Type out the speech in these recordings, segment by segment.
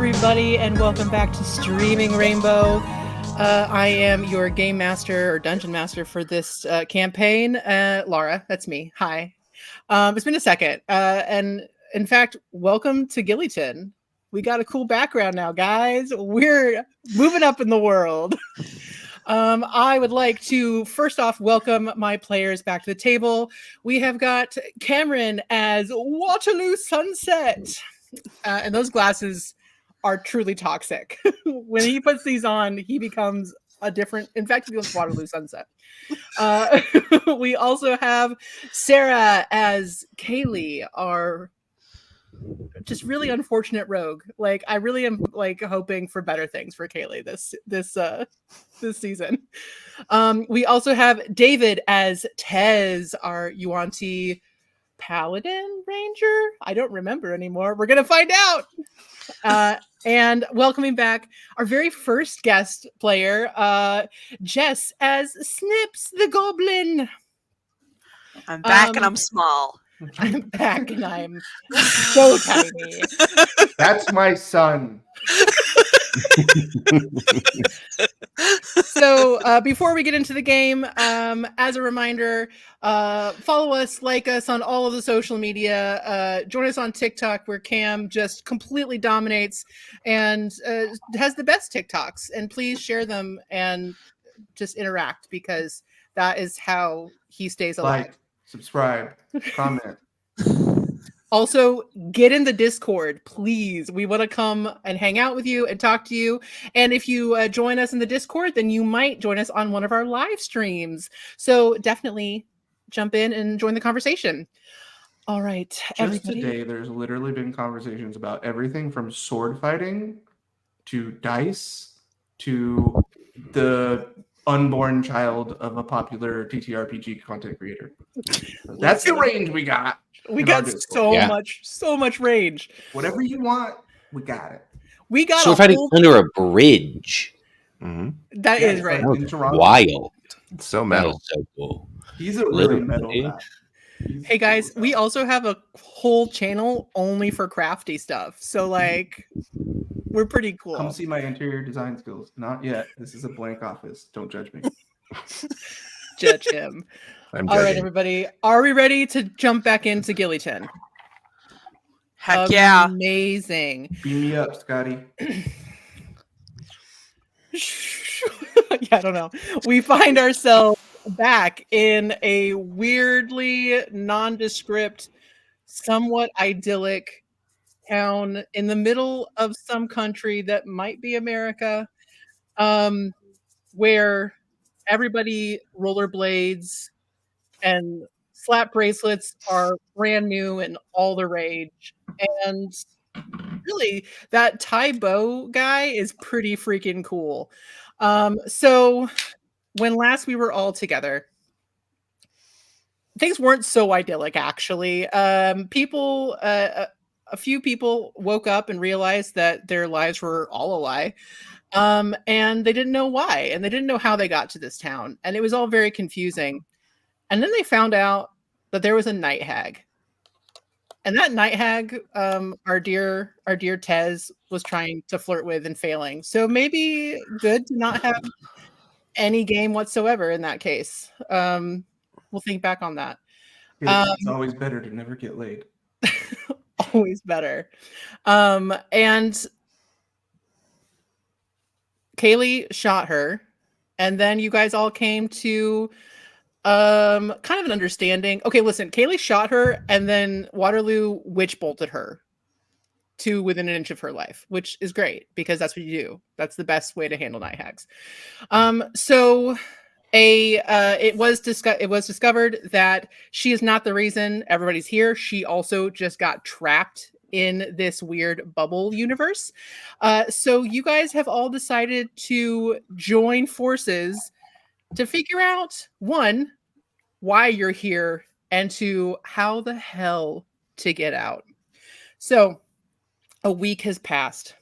everybody, and welcome back to Streaming Rainbow. I am your game master or dungeon master for this campaign, Laura. That's me. Hi. It's been a second, and in fact, welcome to Gillyton. We got a cool background now, guys. We're moving up in the world. I would like to first off welcome my players back to the table. We have got Cameron as Waterloo Sunset, and those glasses are truly toxic. When he puts these on, he becomes a different. In fact, he becomes Waterloo Sunset. We also have Sarah as Kaylee, our just really unfortunate rogue. Like, I really am like hoping for better things for Kaylee this season. We also have David as Tez, our Yuan-Ti Paladin Ranger. I don't remember anymore. We're gonna find out. And welcoming back our very first guest player, Jess as Snips the Goblin. I'm back and I'm small. I'm back and I'm so tiny. That's my son. So before we get into the game, as a reminder, follow us, like us on all of the social media. Join us on TikTok, where Cam just completely dominates and has the best TikToks. And please share them and just interact, because that is how he stays alive. Like, subscribe, comment. Also, get in the Discord, please. We want to come and hang out with you and talk to you. And if you join us in the Discord, then you might join us on one of our live streams. So definitely jump in and join the conversation. All right, Just everybody. today, there's literally been conversations about everything from sword fighting to dice to the unborn child of a popular TTRPG content creator. So that's the range we got. We got so much range. Whatever you want, we got it. We got sword fighting under a bridge. Mm-hmm. That is right. In Toronto. Wild. It's so That metal. is so cool. He's a really metal guy. Hey guys, we also have a whole channel only for crafty stuff. So like, we're pretty cool. Come see my interior design skills. Not yet. This is a blank office. Don't judge me. Judge him. I'm All right, judging. everybody. Are we ready to jump back into Gillyton? Heck yeah. Amazing. Beam me up, Scotty. Yeah, I don't know. We find ourselves back in a weirdly nondescript, somewhat idyllic town in the middle of some country that might be America, where everybody rollerblades and slap bracelets are brand new and all the rage. And really, that tie bow guy is pretty freaking cool. So when last we were all together, things weren't so idyllic, actually. A few people woke up and realized that their lives were all a lie. And they didn't know why, and they didn't know how they got to this town. And it was all very confusing. And then they found out that there was a night hag. And that night hag, our dear Tez was trying to flirt with and failing. So maybe good to not have any game whatsoever in that case. We'll think back on that. It's always better to never get laid. Always better. And Kaylee shot her, and then you guys all came to kind of an understanding. Okay, listen, Kaylee shot her, and then Waterloo witch bolted her to within an inch of her life, which is great because that's what you do. That's the best way to handle night hags. So it was discovered that she is not the reason everybody's here. She also just got trapped in this weird bubble universe. So you guys have all decided to join forces to figure out, one, why you're here, and two, how the hell to get out. So a week has passed.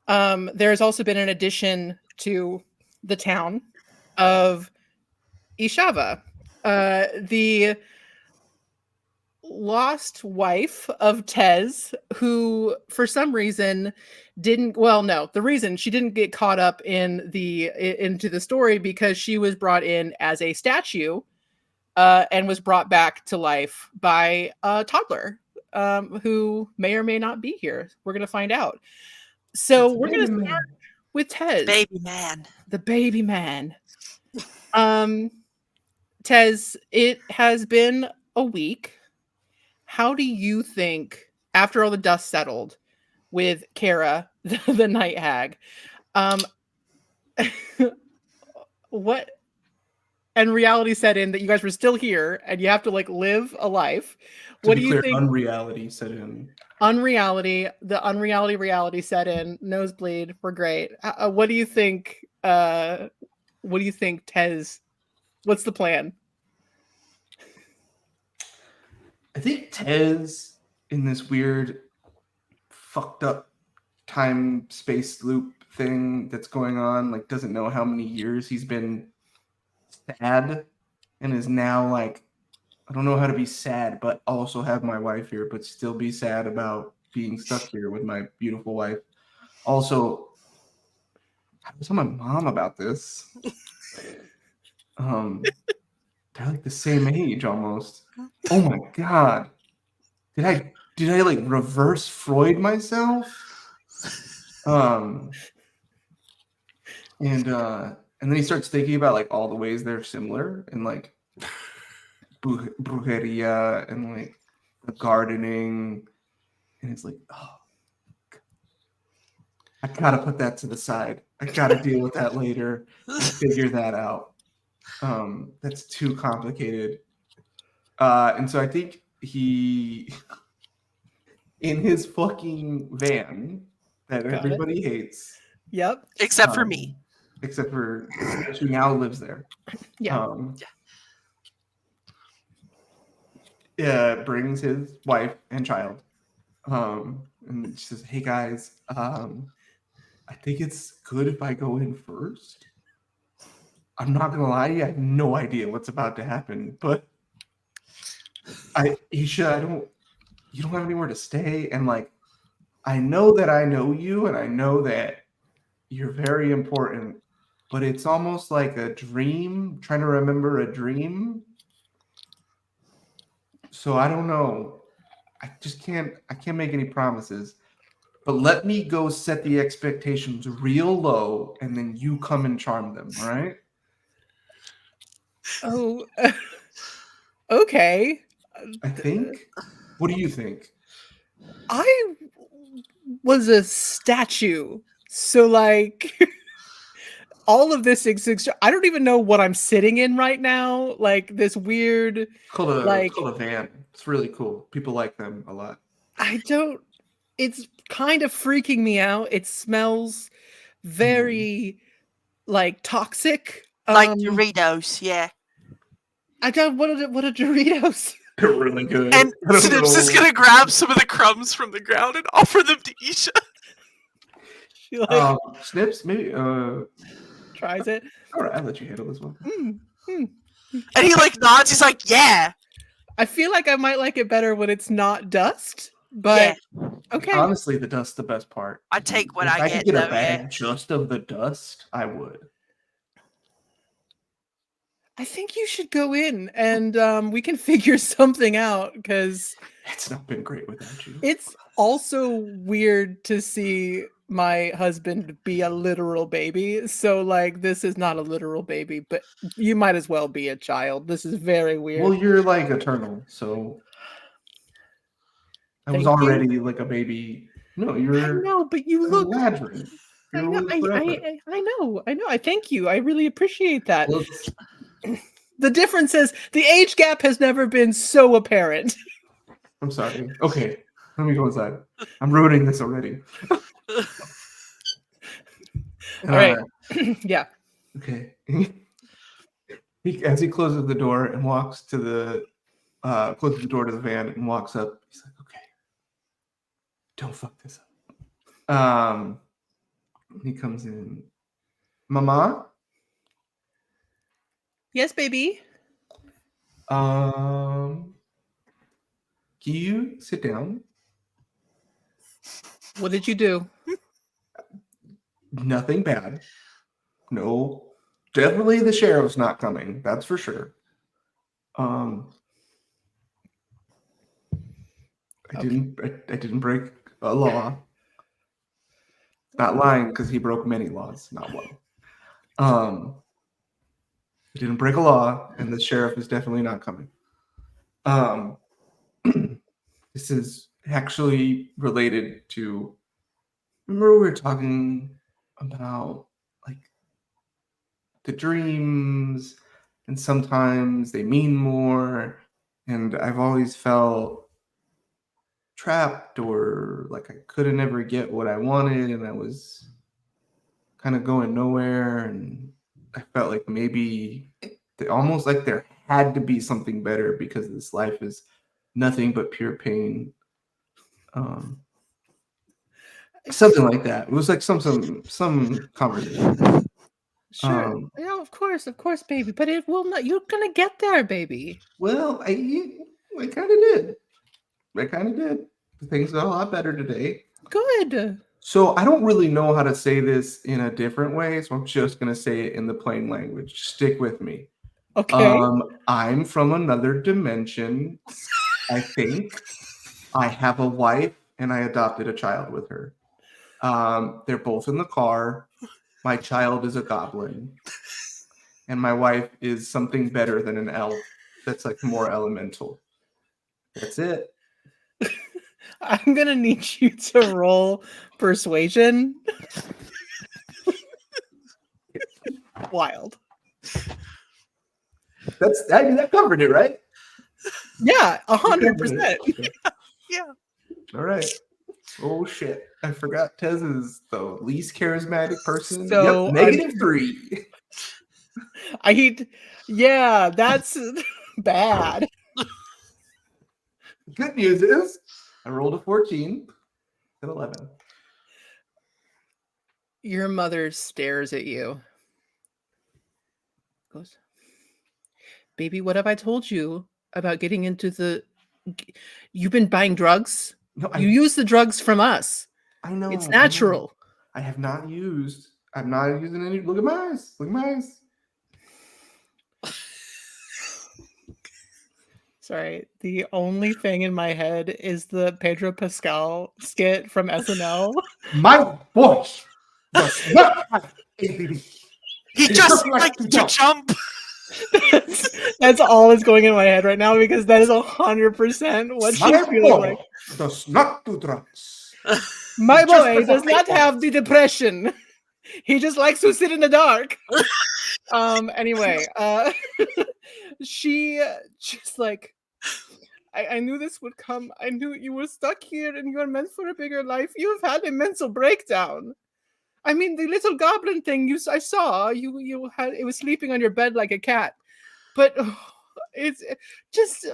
There has also been an addition to the town of Ishava. The lost wife of Tez, who for some reason didn't. Well, no, the reason she didn't get caught up into the story because she was brought in as a statue, and was brought back to life by a toddler, who may or may not be here. We're gonna find out. So we're gonna start with Tez, Baby man. the baby man. Tez, it has been a week. How do you think, after all the dust settled with Kara, the night hag, what and reality set in that you guys were still here and you have to like live a life? What do you think? Unreality set in. The unreality reality set in. Nosebleed. We're great. What do you think? What do you think, Tez? What's the plan? I think Tez, in this weird, fucked up time space loop thing that's going on, like doesn't know how many years he's been sad, and is now like, I don't know how to be sad, but also have my wife here, but still be sad about being stuck here with my beautiful wife. Also, I was telling my mom about this. They're like the same age almost. Oh my god. Did I like reverse Freud myself? And then he starts thinking about like all the ways they're similar, and like brujeria and like the gardening, and it's like, oh, I gotta put that to the side. I gotta deal with that later and figure that out. That's too complicated. And so I think he, in his fucking van that everybody hates. Yep. Except for me. Except for who now lives there. Yeah. Brings his wife and child. And she says, hey guys, I think it's good if I go in first. I'm not gonna lie to you, I have no idea what's about to happen, but you don't have anywhere to stay, and like I know that I know you, and I know that you're very important, but it's almost like a dream, trying to remember a dream. So I don't know. I can't make any promises. But let me go set the expectations real low, and then you come and charm them, all right? Oh, okay. I think. What do you think? I was a statue, so like all of this I don't even know what I'm sitting in right now. Like this weird, It's called a van. It's really cool. People like them a lot. It's kind of freaking me out. It smells very like toxic. Like Doritos, yeah. What are Doritos? They're really good. And Snips is gonna grab some of the crumbs from the ground and offer them to Isha. She like, Snips, maybe tries it. All right, I'll let you handle this one. And he like nods. He's like, "Yeah." I feel like I might like it better when it's not dust, but okay. Honestly, the dust's the best part. I take what if I I get. could get though, a bag just of the dust, I would. I think you should go in and we can figure something out because it's not been great without you. It's also weird to see my husband be a literal baby. So like this is not a literal baby, but you might as well be a child. This is very weird. Well, you're like eternal, so I was already like a baby. No, you're. I know, but you look. Ladrin. I know. I thank you. I really appreciate that. Well, the difference is the age gap has never been so apparent. I'm sorry. Okay, let me go inside. I'm ruining this already. All right. Yeah. Okay. As he closes the door and walks to closes the door to the van and walks up, he's like, "Okay, don't fuck this up." He comes in. Mama? Yes, baby. Can you sit down? What did you do? Nothing bad. No, definitely the sheriff's not coming. That's for sure. I didn't break a law. Not lying because he broke many laws, not one. I didn't break a law, and the sheriff is definitely not coming. This is actually related to. Remember, we were talking about like the dreams, and sometimes they mean more. And I've always felt trapped, or like I couldn't ever get what I wanted, and I was kind of going nowhere. And I felt like maybe almost like there had to be something better because this life is nothing but pure pain. Something like that. It was like some conversation. Sure. Yeah, of course, baby. But it will not. You're gonna get there, baby. Well, I kind of did. Things are a lot better today. Good. So I don't really know how to say this in a different way, so I'm just gonna say it in the plain language. Stick with me. Okay. I'm from another dimension. I think I have a wife, and I adopted a child with her. They're both in the car. My child is a goblin, and my wife is something better than an elf. That's like more elemental. That's it. I'm gonna need you to roll persuasion. Wild. That covered it, right? Yeah, 100%. Yeah. All right. Oh shit! I forgot Tez is the least charismatic person. So yep, -3. Yeah, that's bad. Good news is I rolled a 14 and 11. Your mother stares at you. Goes, baby, what have I told you about getting into the... You've been buying drugs? No, You use the drugs from us. I know. It's natural. I have not used. I'm not using any. Look at my eyes. Look at my eyes. Sorry, the only thing in my head is the Pedro Pascal skit from SNL. My voice does not have ADD. He just likes to jump. That's all that's going in my head right now because that is 100% what she's feeling like. Does not do drugs. My boy does not have the depression. He just likes to sit in the dark. Anyway, she just like, I knew this would come. I knew you were stuck here and you're meant for a bigger life. You've had a mental breakdown. I mean, the little goblin thing I saw, you had, it was sleeping on your bed like a cat. But it's just...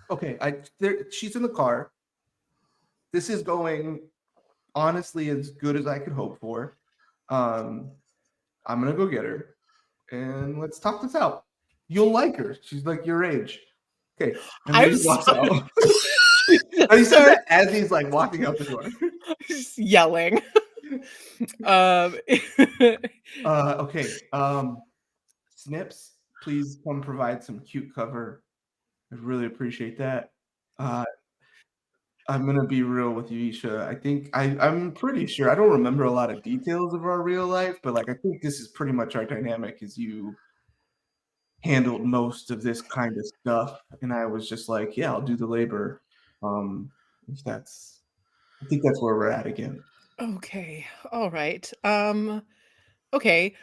Okay, she's in the car. This is going, honestly, as good as I could hope for. I'm going to go get her, and let's talk this out. You'll like her. She's like your age. Okay. And then he walks out. He said that as he's like walking out the door. Just yelling. Okay. Snips, please come provide some cute cover. I'd really appreciate that. I'm gonna be real with you, Isha. I think I'm pretty sure. I don't remember a lot of details of our real life, but like I think this is pretty much our dynamic. Is you handled most of this kind of stuff, and I was just like, yeah, I'll do the labor. If that's, I think that's where we're at again. Okay. All right. Okay.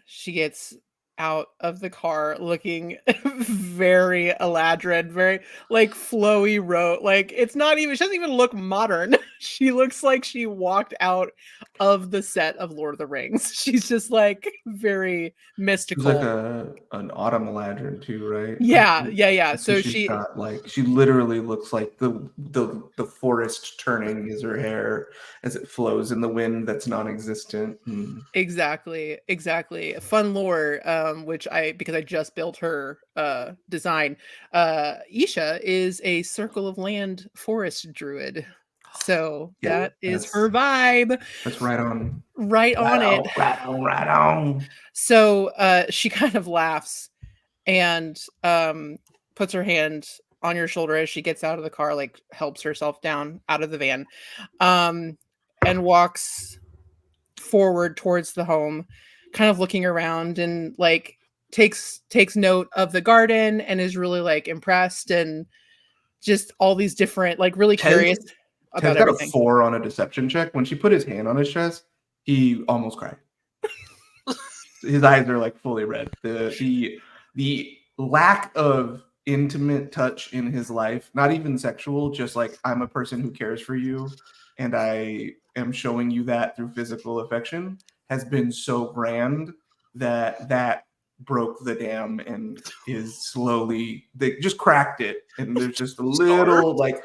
She gets out of the car looking very Eladrin, very like flowy road. Like it's not even, she doesn't even look modern. She looks like she walked out of the set of Lord of the Rings. She's just like very mystical. She's like an autumn Eladrin too, right? Yeah. So she's got like, she literally looks like the forest turning is her hair as it flows in the wind that's non-existent. Exactly. Fun lore. which because I just built her design. Isha is a Circle of Land forest druid. So Yeah, that is her vibe. That's right on. Right on it. Right on. So she kind of laughs and puts her hand on your shoulder as she gets out of the car, like helps herself down out of the van, and walks forward towards the home, kind of looking around and like takes note of the garden and is really like impressed and just all these different, like really curious about Ted's got everything. a 4 on a deception check. When she put his hand on his chest, he almost cried. His eyes are like fully red. The lack of intimate touch in his life, not even sexual, just like I'm a person who cares for you and I am showing you that through physical affection, has been so grand that broke the dam and is slowly, they just cracked it, and there's just a little like,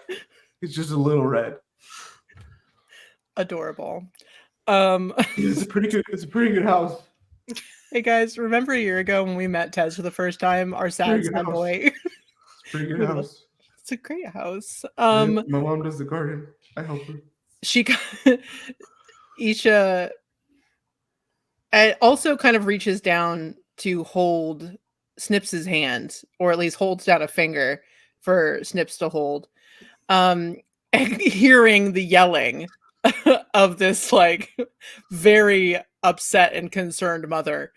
it's just a little red. Adorable. It's a pretty good house. Hey guys, remember a year ago when we met Tez for the first time? Our sad boy. It's a pretty good house. It's a great house. My mom does the garden. I help her. Isha also kind of reaches down to hold Snips's hand, or at least holds down a finger for Snips to hold. And hearing the yelling of this like very upset and concerned mother,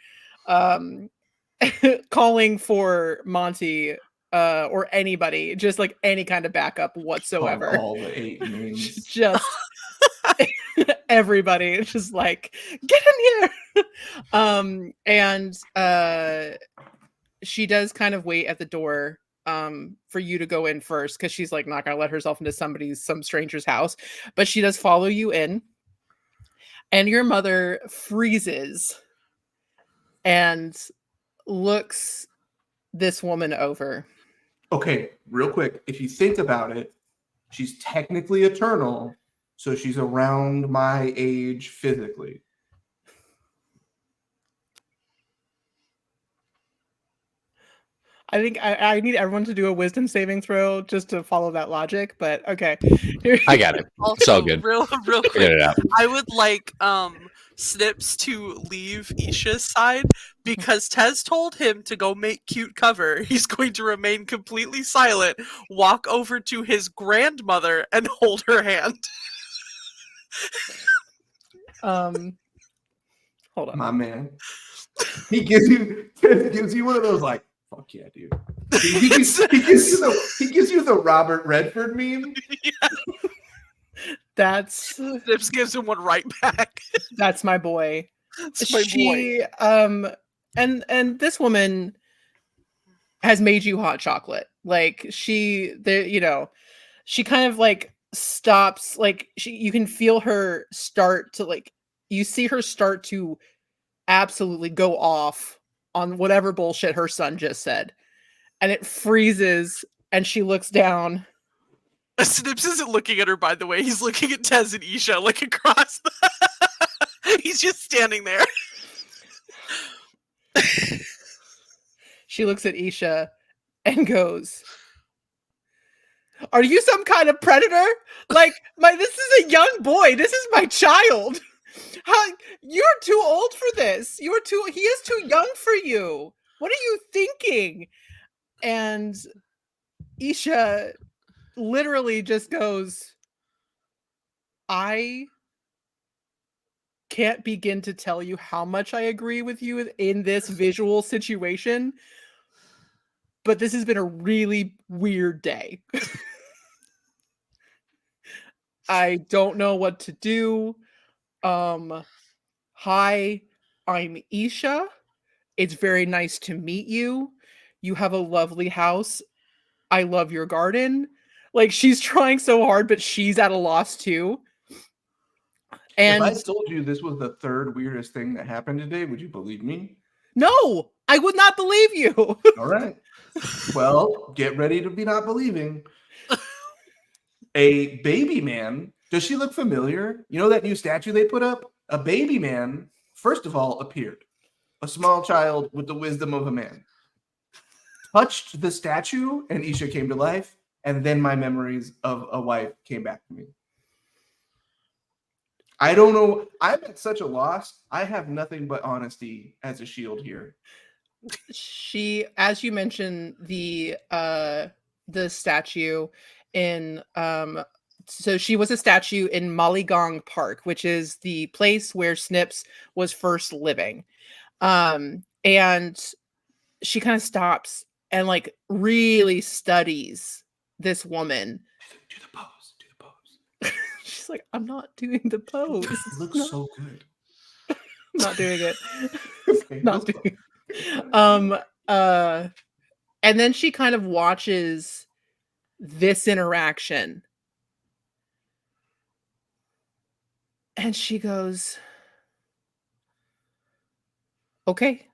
calling for Monty or anybody, just like any kind of backup whatsoever. All the 8 names. Just everybody just like, get in here. And she does kind of wait at the door for you to go in first, because she's like not gonna let herself into some stranger's house, but she does follow you in, and your mother freezes and looks this woman over. Okay, real quick, if you think about it, she's technically eternal, so she's around my age physically. I think I need everyone to do a wisdom saving throw just to follow that logic, but okay. I got it. It's all good. Real quick, Figured it out. I would like Snips to leave Isha's side, because Tez told him to go make cute cover. He's going to remain completely silent, walk over to his grandmother, and hold her hand. Hold on. My man. He gives you one of those like, fuck yeah, dude. He gives you the Robert Redford meme. Yeah. Snips gives him one right back. That's my boy. That's my boy. And this woman has made you hot chocolate. Like she kind of like stops, like you can feel her start to like, you see her start to absolutely go off on whatever bullshit her son just said. And it freezes and she looks down. Snips isn't looking at her, by the way. He's looking at Tez and Isha, like across He's just standing there. She looks at Isha and goes, "Are you some kind of predator? Like, this is a young boy. This is my child. You're too old for this. He is too young for you. What are you thinking?" And Isha literally just goes, "I can't begin to tell you how much I agree with you in this visual situation, but this has been a really weird day. I don't know what to do. Hi, I'm Isha. It's very nice to meet you. You have a lovely house. I love your garden." Like, she's trying so hard, but she's at a loss too. And if I told you this was the 3rd weirdest thing that happened today, would you believe me? No, I would not believe you. All right. Well, get ready to be not believing. A baby man. Does she look familiar? You know that new statue they put up? A baby man, first of all, appeared. a small child with the wisdom of a man. Touched the statue, and Isha came to life, and then my memories of a wife came back to me. I don't know. I'm at such a loss. I have nothing but honesty as a shield here. She, as you mentioned, the statue in so she was a statue in Maligong Park, which is the place where Snips was first living. And she kind of stops and like really studies this woman. Do the pose. Do the pose. She's like, I'm not doing the pose. It looks so good. I'm not doing it. Okay, Not doing it. And then she kind of watches this interaction. And she goes, okay.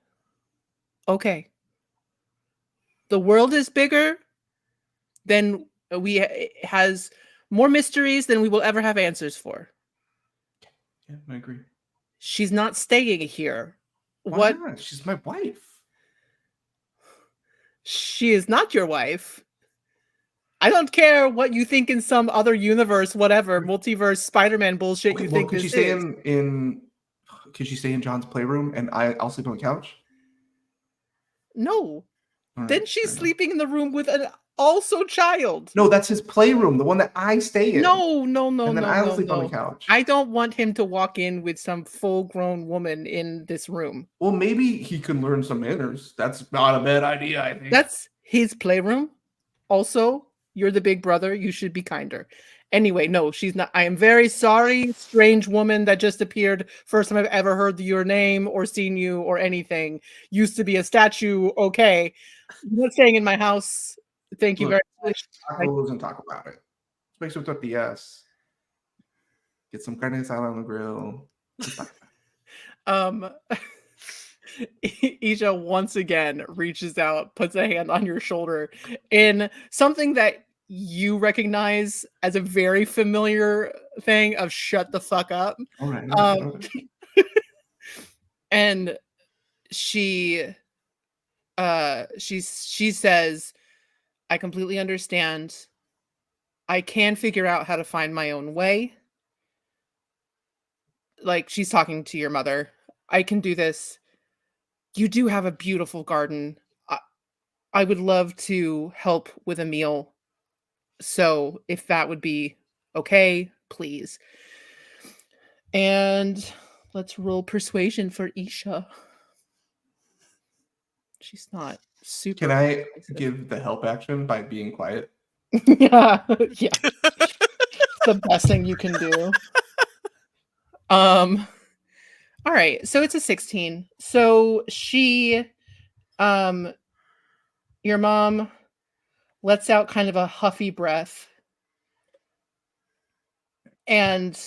The world is bigger than has more mysteries than we will ever have answers for. Yeah, I agree. She's not staying here. Why not? She's my wife. She is not your wife. I don't care what you think in some other universe, whatever, multiverse, Spider-Man bullshit you think could this she stay is. could she stay in John's playroom and I'll sleep on the couch? No. All Then right, she's fair sleeping in the room with an also child. No, that's his playroom, the one that I stay in. No. And then I'll sleep on the couch. I don't want him to walk in with some full-grown woman in this room. Well, maybe he can learn some manners. That's not a bad idea, I think. That's his playroom. Also, you're the big brother. You should be kinder. Anyway, no, she's not. I am very sorry, strange woman that just appeared. First time I've ever heard your name or seen you or anything. Used to be a statue. Okay. You're not staying in my house. Thank you very much. Tacos and talk about it. Make some tortillas. Get some carne asada on the grill. Isha once again reaches out, puts a hand on your shoulder in something that you recognize as a very familiar thing of shut the fuck up. All right. And she says, I completely understand. I can figure out how to find my own way. Like, she's talking to your mother. I can do this. You do have a beautiful garden. I would love to help with a meal. So if that would be okay, please. And let's roll persuasion for Isha. She's not super. Can I persuasive. give the help action by being quiet? Yeah. It's the best thing you can do. All right, so it's a 16. So she your mom lets out kind of a huffy breath, and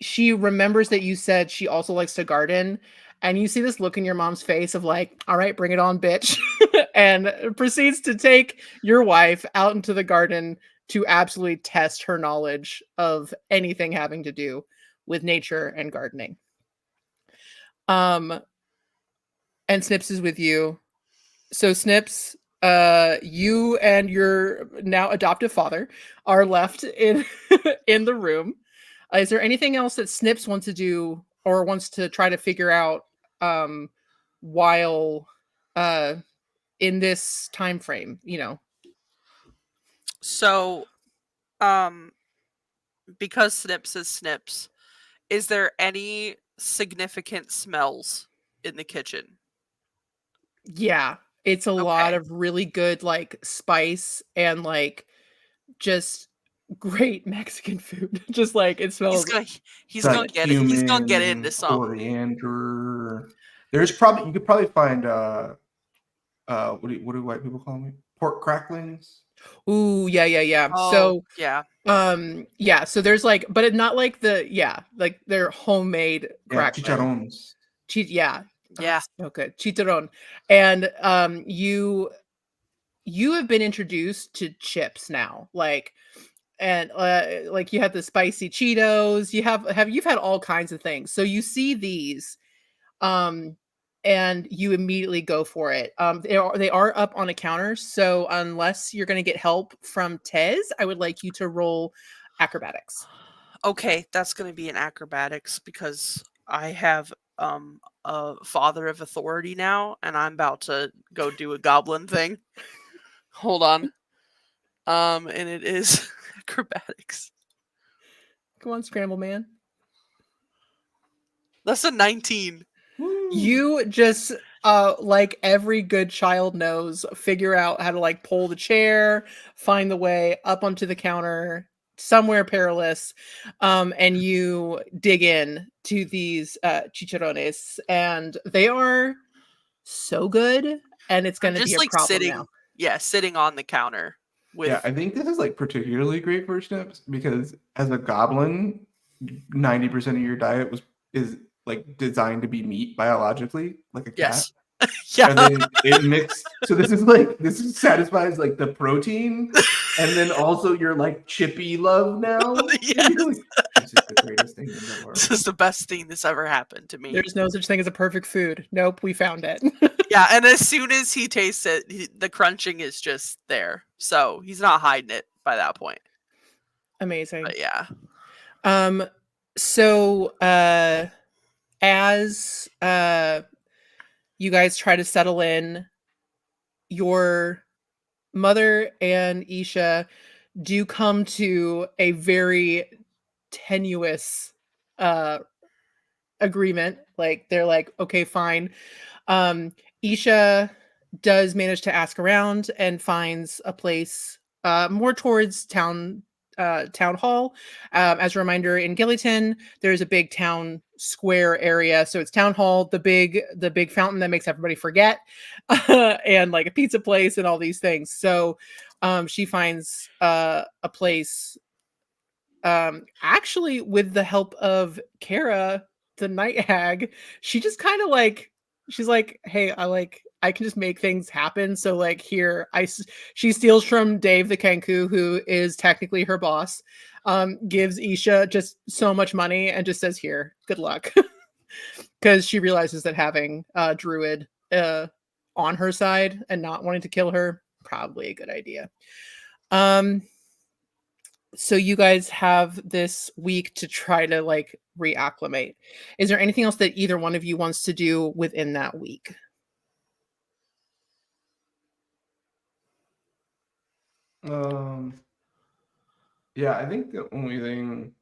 she remembers that you said she also likes to garden, and you see this look in your mom's face of like, all right, bring it on, bitch. And proceeds to take your wife out into the garden to absolutely test her knowledge of anything having to do with nature and gardening. And Snips is with you. So Snips, you and your now adoptive father are left in in the room. Is there anything else that Snips wants to do or wants to try to figure out while in this time frame, you know? So because Snips is Snips, is there any significant smells in the kitchen? Yeah, it's a lot of really good like spice and like just great Mexican food. Just like it smells. He's gonna get it. He's gonna get into something. Coriander. There's probably you could probably find what do white people call me? Pork cracklings. Ooh, yeah. Oh, so yeah. So there's like, but it not like like they're homemade cracklings. Chicharrones. Yeah. Yeah. So good. Chicharron. And you have been introduced to chips now. Like like you have the spicy Cheetos, you've had all kinds of things. So you see these and you immediately go for it. They are up on a counter, so unless you're going to get help from Tez, I would like you to roll acrobatics. Okay, that's going to be an acrobatics because I have a father of authority now, and I'm about to go do a goblin thing. Hold on. And it is acrobatics. Come on, Scramble Man. That's a 19. You just like every good child knows, figure out how to like pull the chair, find the way up onto the counter, somewhere perilous, and you dig in to these chicharrones, and they are so good, and it's going to be Just a like problem sitting, now. sitting on the counter with. Yeah, I think this is like particularly great for Snips because as a goblin, 90% of your diet is like designed to be meat biologically, like a cat. Yes. Yeah. And then it mixed. So this satisfies like the protein, and then also your like chippy love now. Yes. Like, this is the greatest thing in the world. This is the best thing that's ever happened to me. There's no such thing as a perfect food. Nope, we found it. Yeah, and as soon as he tastes it, the crunching is just there. So he's not hiding it by that point. Amazing. But yeah. So as you guys try to settle in, your mother and Isha do come to a very tenuous agreement. Like they're like, okay, fine. Isha does manage to ask around and finds a place more towards town hall. As a reminder, in Gillyton, there's a big town square area, so it's town hall, the big fountain that makes everybody forget, and like a pizza place and all these things. So she finds a place, actually with the help of Kara, the night hag. She just kind of like, she's like, hey, I can just make things happen. So like here, she steals from Dave the Kenku, who is technically her boss, gives Isha just so much money and just says, here, good luck. Because she realizes that having a druid on her side and not wanting to kill her, probably a good idea. So you guys have this week to try to like reacclimate. Is there anything else that either one of you wants to do within that week? Yeah, I think the only thing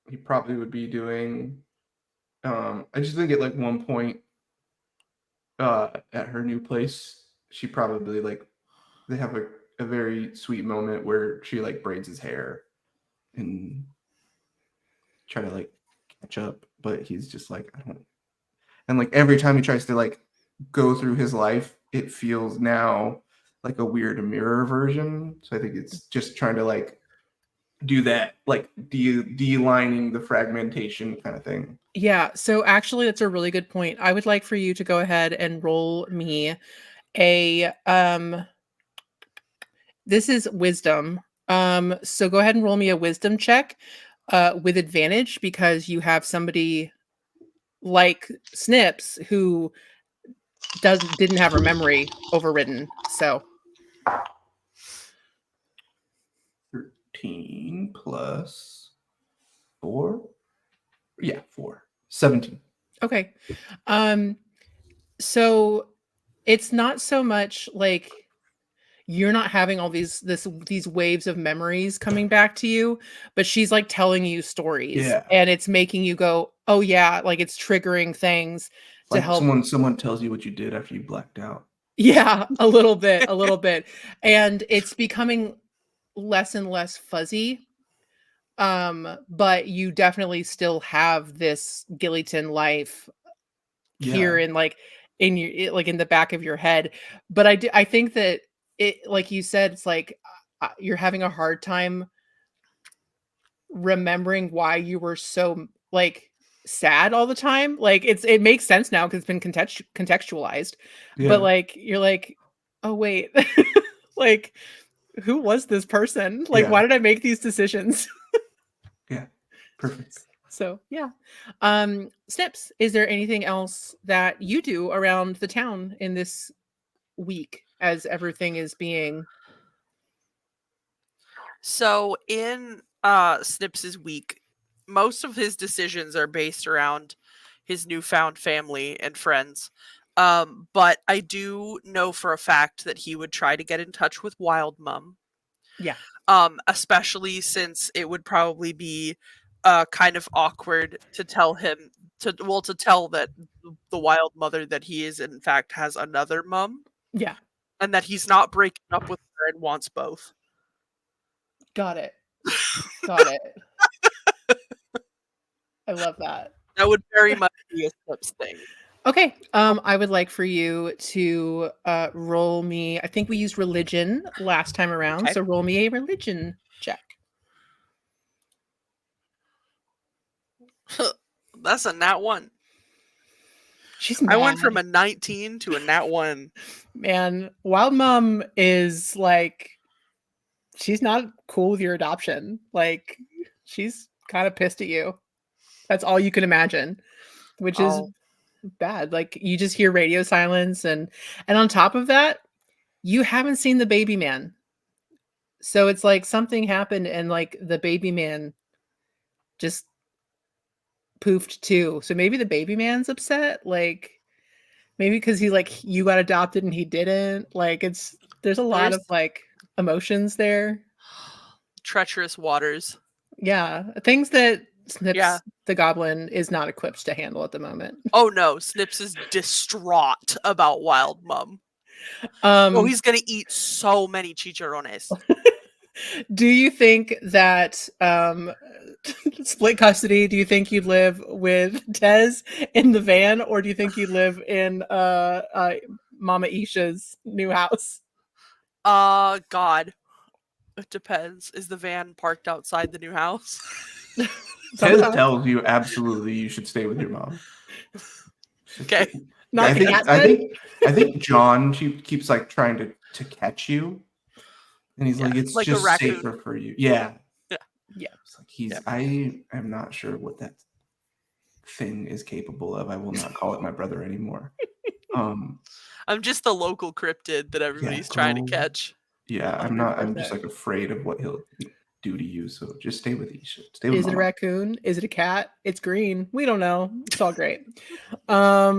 he probably would be doing, I just think at like one point at her new place, she probably like, they have a very sweet moment where she like braids his hair and try to like catch up, but he's just like, I don't. And like every time he tries to like go through his life, it feels now like a weird mirror version. So I think it's just trying to like do that, like de-lining the fragmentation kind of thing. Yeah, so actually that's a really good point. I would like for you to go ahead and roll me a this is wisdom. So go ahead and roll me a wisdom check with advantage because you have somebody like Snips who didn't have her memory overridden. So 13 plus 4. Yeah, 4. 17. Okay. So it's not so much like you're not having all these waves of memories coming back to you, but she's like telling you stories, Yeah. and it's making you go, oh yeah, like it's triggering things to Like help. someone tells you what you did after you blacked out. Yeah, a little bit. And it's becoming less and less fuzzy. But you definitely still have this Gillyton life here in like in your like in the back of your head. But I think that it, like you said, it's like you're having a hard time remembering why you were so like sad all the time. Like it makes sense now because it's been contextualized. Yeah. But like you're like, oh wait, like who was this person? Like why did I make these decisions? Yeah, perfect. So yeah. Snips, is there anything else that you do around the town in this week as everything is being So in Snips's week, most of his decisions are based around his newfound family and friends. But I do know for a fact that he would try to get in touch with Wild Mum. yeah. Especially since it would probably be kind of awkward to tell him to tell that the wild mother that he is in fact has another mum, Yeah. and that he's not breaking up with her and wants both. Got it. Got it. I love that. That would very much be a Slips thing. Okay. I would like for you to roll me. I think we used religion last time around, Okay. so roll me a religion check. That's a nat 1. She's I went mad. from a 19 to a nat 1. Man, Wild Mum is like, she's not cool with your adoption. Like, she's kind of pissed at you. That's all you can imagine, which is bad. Like, you just hear radio silence, and on top of that, you haven't seen the baby man. So it's like something happened, and like the baby man just poofed too. So maybe the baby man's upset. Like, maybe because he like you got adopted and he didn't. Like, there's a lot of like emotions there. Treacherous waters. Yeah, things that Snips the goblin is not equipped to handle at the moment. Oh no, Snips is distraught about Wild Mum. He's gonna eat so many chicharrones. Do you think that split custody? Do you think you'd live with Tez in the van, or do you think you'd live in Mama Isha's new house? God. It depends. Is the van parked outside the new house? Tez tells you absolutely you should stay with your mom. Okay. I think John keeps like trying to catch you, and he's like, it's like just safer for you. Yeah. It's like I am not sure what that thing is capable of. I will not call it my brother anymore. I'm just the local cryptid that everybody's trying to catch. Yeah, I'm not. I'm just like afraid of what he'll do to you. So just stay with Isha. Stay with Is Mama. It a raccoon? Is it a cat? It's green. We don't know. It's all great. All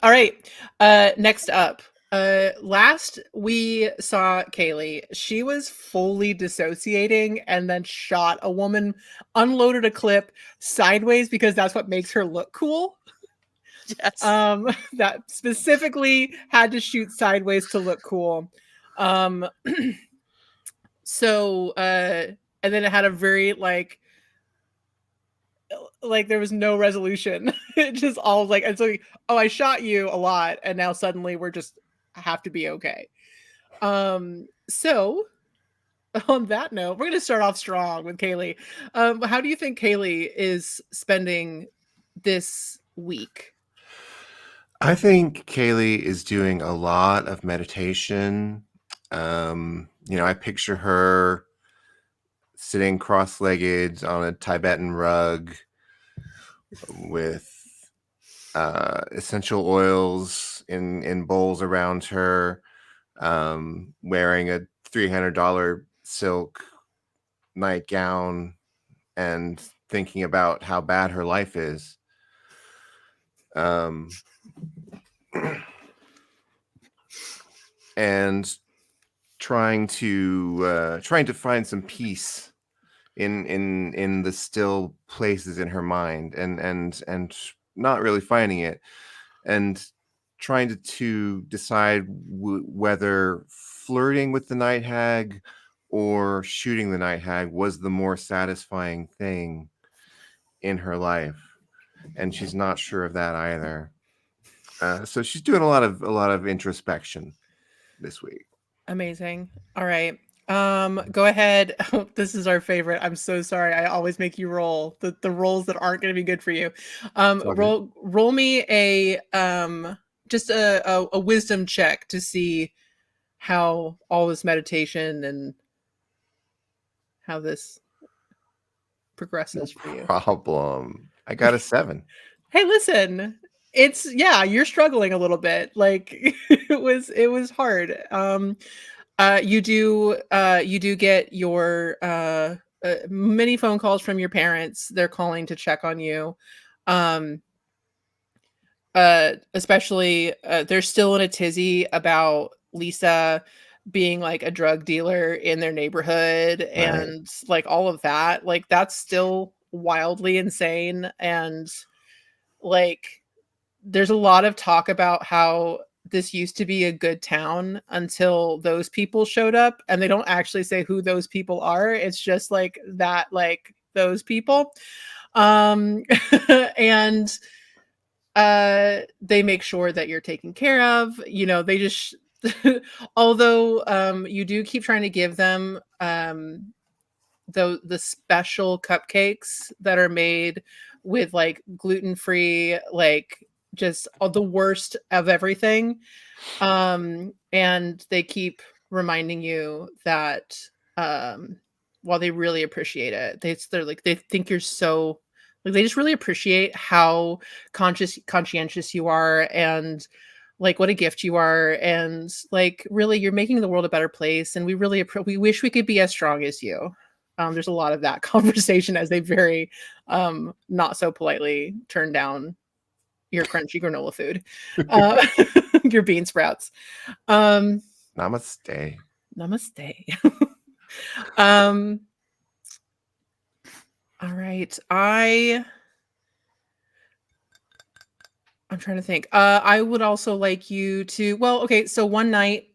right. Next up. Last we saw Kaylee, she was fully dissociating and then shot a woman, unloaded a clip sideways because that's what makes her look cool. Yes. That specifically had to shoot sideways to look cool. So and then it had a very like there was no resolution. It just all like, and so I shot you a lot and now suddenly we're just have to be okay. So on that note, we're gonna start off strong with Kaylee. How do you think Kaylee is spending this week? I think Kaylee is doing a lot of meditation. I picture her sitting cross-legged on a Tibetan rug with essential oils in bowls around her, wearing a $300 silk nightgown and thinking about how bad her life is. And trying to find some peace in the still places in her mind, and not really finding it, and trying to decide whether flirting with the night hag or shooting the night hag was the more satisfying thing in her life, and she's not sure of that either. So she's doing a lot of introspection this week. Amazing. All right. Go ahead. This is our favorite. I'm so sorry. I always make you roll the rolls that aren't going to be good for you. Roll me a just a wisdom check to see how all this meditation and how this progresses for you. Problem. I got a 7. Hey, listen, you're struggling a little bit. Like it was hard. You do get your many phone calls from your parents. They're calling to check on you. Especially they're still in a tizzy about Lisa being like a drug dealer in their neighborhood and like all of that. Like that's still wildly insane. And like there's a lot of talk about how this used to be a good town until those people showed up, and they don't actually say who those people are. It's just like that, like those people. And they make sure that you're taken care of. You know, they just although you do keep trying to give them the special cupcakes that are made with like gluten-free, like just all the worst of everything. And they keep reminding you that while they really appreciate it, they're like they think you're so like they just really appreciate how conscientious you are, and like what a gift you are, and like really you're making the world a better place, and we really we wish we could be as strong as you. There's a lot of that conversation as they very not so politely turn down your crunchy granola food, your bean sprouts. Namaste. All right. I'm trying to think. I would also like you to, well, okay, so one night,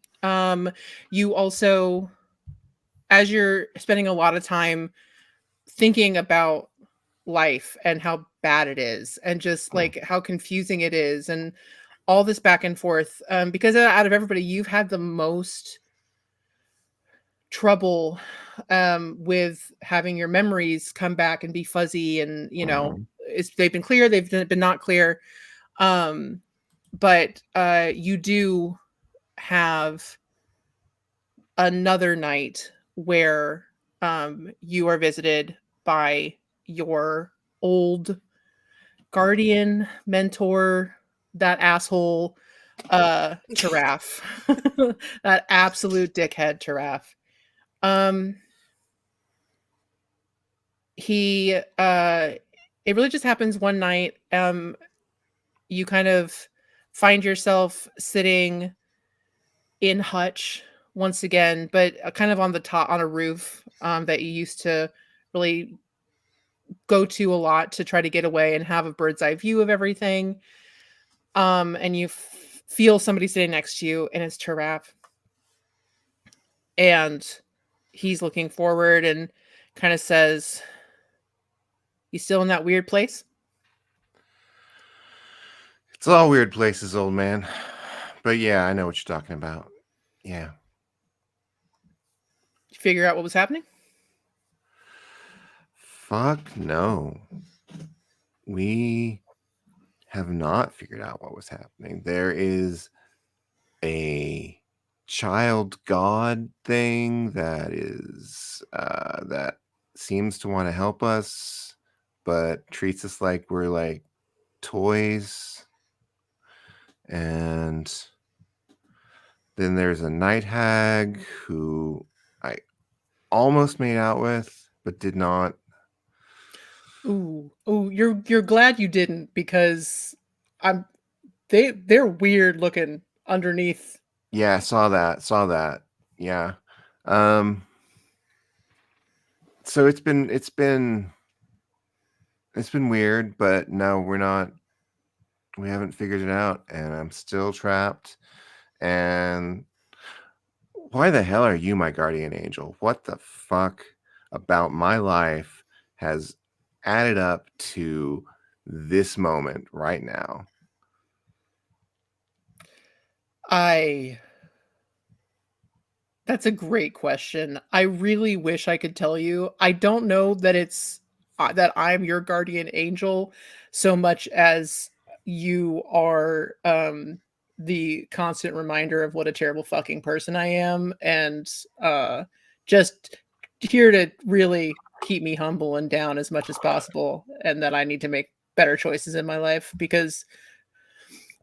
you also, as you're spending a lot of time thinking about life and how bad it is, and just like how confusing it is, and all this back and forth, because out of everybody, you've had the most trouble with having your memories come back and be fuzzy, and you know, they've been clear, they've been not clear. But you do have another night where you are visited by your old guardian, mentor, that asshole Giraffe. That absolute dickhead Giraffe. He it really just happens one night. You kind of find yourself sitting in Hutch once again, but kind of on the top, on a roof that you used to really go to a lot to try to get away and have a bird's eye view of everything. And you feel somebody sitting next to you, and it's Giraffe. And he's looking forward and kind of says, "You still in that weird place?" It's all weird places, old man. But yeah, I know what you're talking about. Yeah. Did you figure out what was happening? Fuck no. We have not figured out what was happening. There is a child god thing that is that seems to want to help us, but treats us like we're like toys. And then there's a night hag who I almost made out with, but did not. Ooh, you're glad you didn't, because they're weird looking underneath. Yeah, saw that. Yeah. So it's been weird, but no, we haven't figured it out, and I'm still trapped. And why the hell are you my guardian angel? What the fuck about my life has added up to this moment right now? That's a great question. I really wish I could tell you. I don't know that it's that I'm your guardian angel so much as you are the constant reminder of what a terrible fucking person I am, and just here to really keep me humble and down as much as possible, and that I need to make better choices in my life because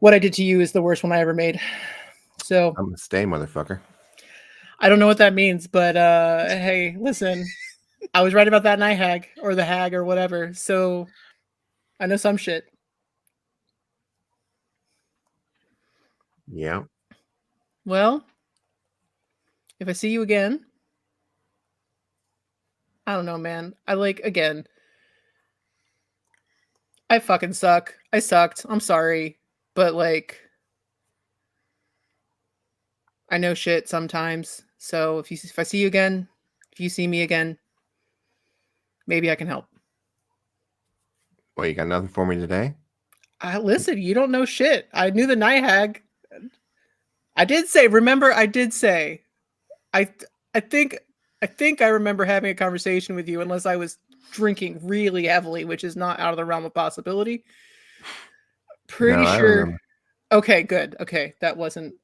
what I did to you is the worst one I ever made. So I'm gonna stay, motherfucker. I don't know what that means, but hey, listen, I was right about that night hag or the hag or whatever. So I know some shit. Yeah. Well, if I see you again, I don't know, man. Again, I fucking suck. I sucked. I'm sorry. But like, I know shit sometimes. So if I see you again, if you see me again, maybe I can help. Well, you got nothing for me today? Listen, you don't know shit. I knew the night hag. I did say, remember, I did say, I think I remember having a conversation with you, unless I was drinking really heavily, which is not out of the realm of possibility. Pretty No, I sure. remember. Okay, good. Okay, that wasn't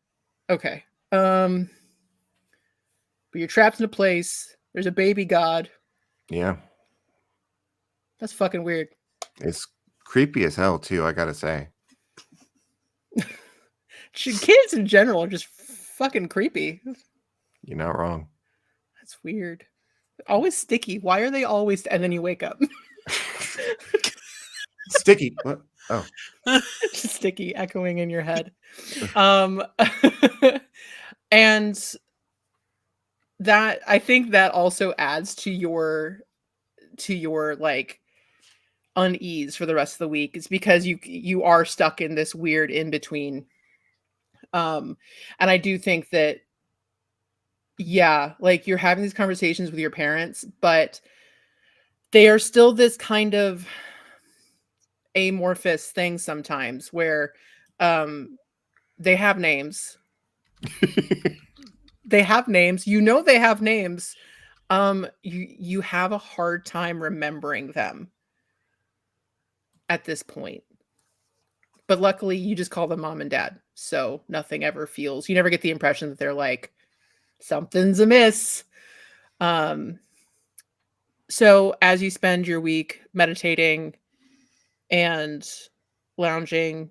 okay. But you're trapped in a place. There's a baby god. Yeah. That's fucking weird. It's creepy as hell too, I gotta say. Kids in general are just fucking creepy. You're not wrong. That's weird. Always sticky. Why are they always? And then you wake up. Sticky. What? Oh. Just sticky, echoing in your head. And that, I think that also adds to your like unease for the rest of the week. It's because you are stuck in this weird in between. And I do think that, yeah, like you're having these conversations with your parents, but they are still this kind of amorphous thing sometimes where they have names. They have names. You know they have names. You have a hard time remembering them at this point. But luckily you just call them mom and dad. So nothing ever feels, you never get the impression that they're like, something's amiss. So as you spend your week meditating and lounging.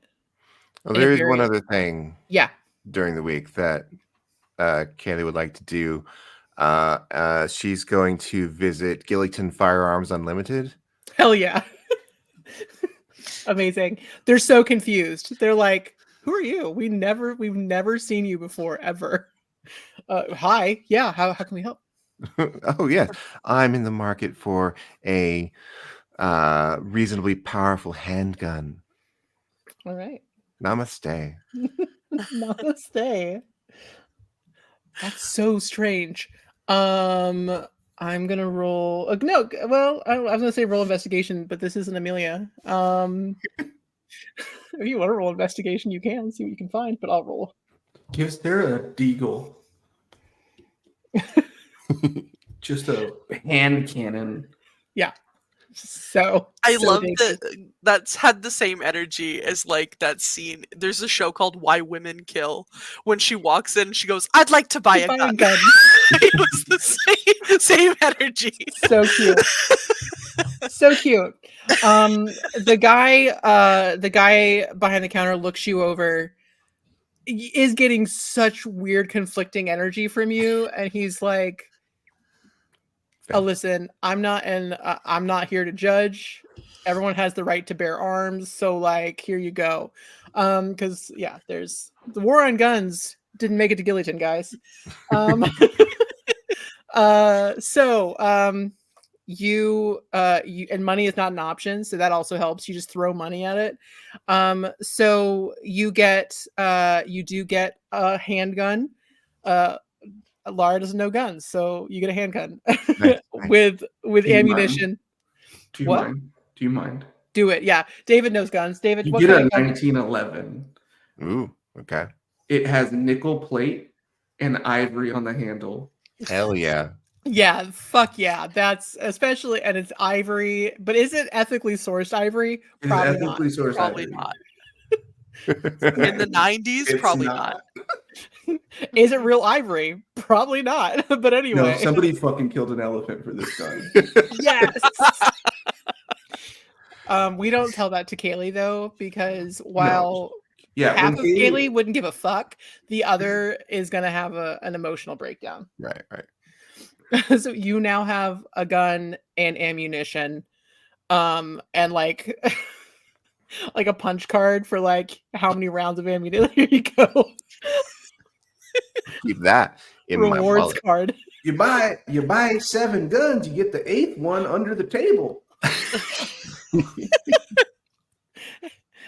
Well, there is one other thing. Yeah. During the week that Kaylee would like to do. She's going to visit Gillyton Firearms Unlimited. Hell yeah. Amazing. They're so confused. They're like, who are you? We've never seen you before, ever. Hi. Yeah. How can we help? Oh, yes. I'm in the market for a reasonably powerful handgun. All right. Namaste. Namaste. That's so strange. I'm gonna roll. No, well, I was gonna say roll investigation, but this isn't Amelia. If you want to roll investigation, you can see what you can find, but I'll roll. Gives there a deagle. Just a hand cannon. Yeah. So I love that that's had the same energy as like that scene. There's a show called Why Women Kill. When she walks in, she goes, "I'd like to buy a gun." It was the same energy. So cute. So cute. The guy behind the counter looks you over, is getting such weird conflicting energy from you, and he's like, oh, listen, I'm not here to judge. Everyone has the right to bear arms, so like, here you go. Because yeah, there's the war on guns didn't make it to Gillyton, guys. You and money is not an option, so that also helps. You just throw money at it. So you do get a handgun. Lara doesn't know guns, so you get a handgun. Nice. with ammunition. Do you mind? Do it. Yeah. David knows guns. David, you get a 1911. Ooh, okay. It has nickel plate and ivory on the handle. Hell yeah. Yeah, fuck yeah. That's especially, and it's ivory, but is it ethically sourced ivory? Probably not. Probably not. In the 90s, probably not. Is it real ivory? Probably not. But anyway. No, somebody fucking killed an elephant for this gun. Yes. We don't tell that to Kaylee though, because while half of Kaylee wouldn't give a fuck, the other is gonna have an emotional breakdown. Right. So you now have a gun and ammunition, and like like a punch card for like how many rounds of ammunition. Here you go. Keep that in my Rewards wallet. card. You buy 7 guns, you get the 8th one under the table.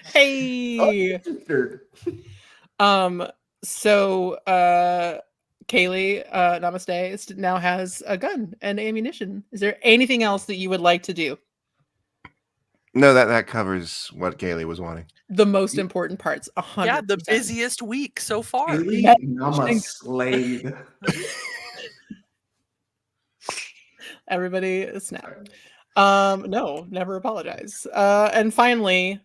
Hey. So Kaylee, Namaste, now has a gun and ammunition. Is there anything else that you would like to do? No, that covers what Kaylee was wanting. The most important parts, 100%. Yeah, the busiest week so far. Kaylee, Namaste. Everybody snap. No, never apologize. And finally,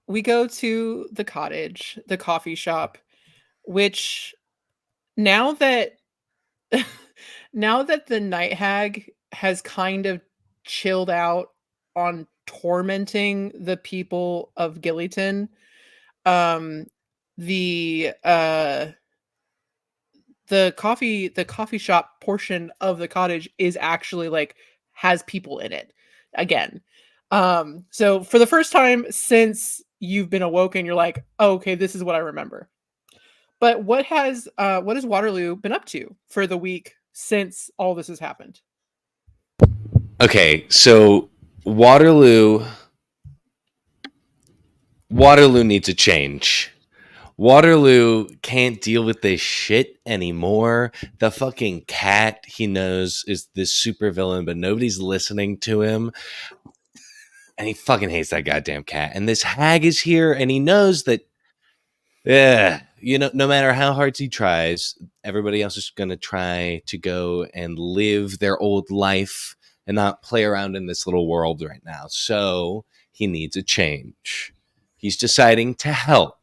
we go to the cottage, the coffee shop, which now that the night hag has kind of chilled out on tormenting the people of Gillyton, the coffee shop portion of the cottage is actually like has people in it again. So for the first time since you've been awoken, you're like, oh, okay, this is what I remember. But what has Waterloo been up to for the week since all this has happened? Okay, so Waterloo needs a change. Waterloo can't deal with this shit anymore. The fucking cat he knows is this super villain, but nobody's listening to him. And he fucking hates that goddamn cat. And this hag is here, and he knows that, no matter how hard he tries, everybody else is going to try to go and live their old life and not play around in this little world right now. So he needs a change. He's deciding to help.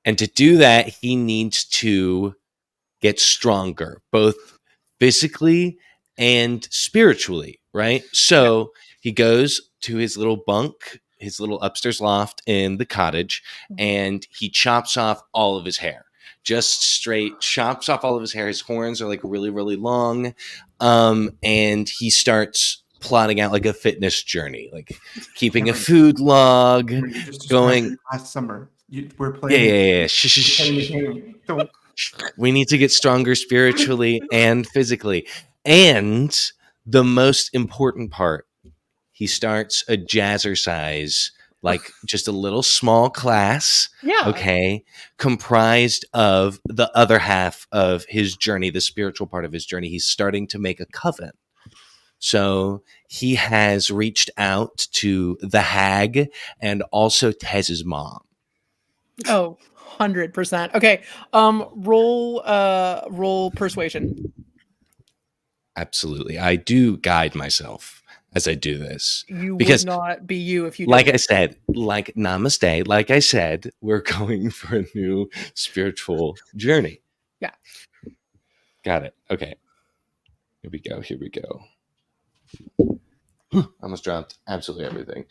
And to do that, he needs to get stronger, both physically and spiritually, right? So he goes to his little bunk, his little upstairs loft in the cottage, and he chops off all of his hair. Just straight chops off all of his hair. His horns are like really, really long. And he starts plotting out like a fitness journey, like keeping a food log, going last summer. We're playing. Yeah. Shh. We need to get stronger spiritually and physically. And the most important part, he starts a jazzercise, like just a little small class. Yeah. Okay. Comprised of the other half of his journey, the spiritual part of his journey. He's starting to make a coven. So he has reached out to the hag and also Tez's mom. Oh, 100%. Okay. Roll persuasion. Absolutely. I do guide myself as I do this. You because, would not be you if you didn't. Like I said, like Namaste, like I said, we're going for a new spiritual journey. Yeah. Got it. Okay. Here we go. Almost dropped absolutely everything.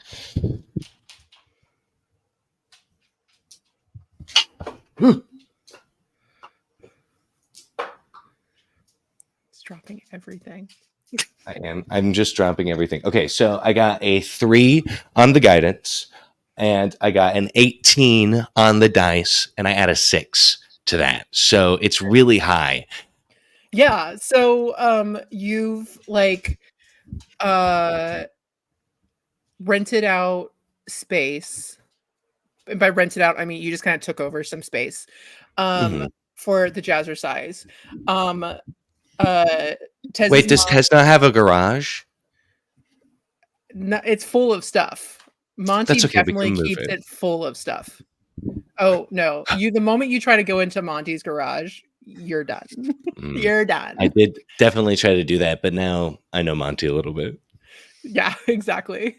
It's dropping everything. I am. I'm just dropping everything. Okay, so I got a 3 on the guidance, and I got an 18 on the dice, and I add a 6 to that. So it's really high. Yeah. So you've like rented out space. And by rented out, I mean you just kind of took over some space for the jazzercise. Wait, does Tez not have a garage? No, it's full of stuff. Monty definitely keeps it full of stuff. Oh no! The moment you try to go into Monty's garage, you're done. You're done. I did definitely try to do that, but now I know Monty a little bit. Yeah, exactly.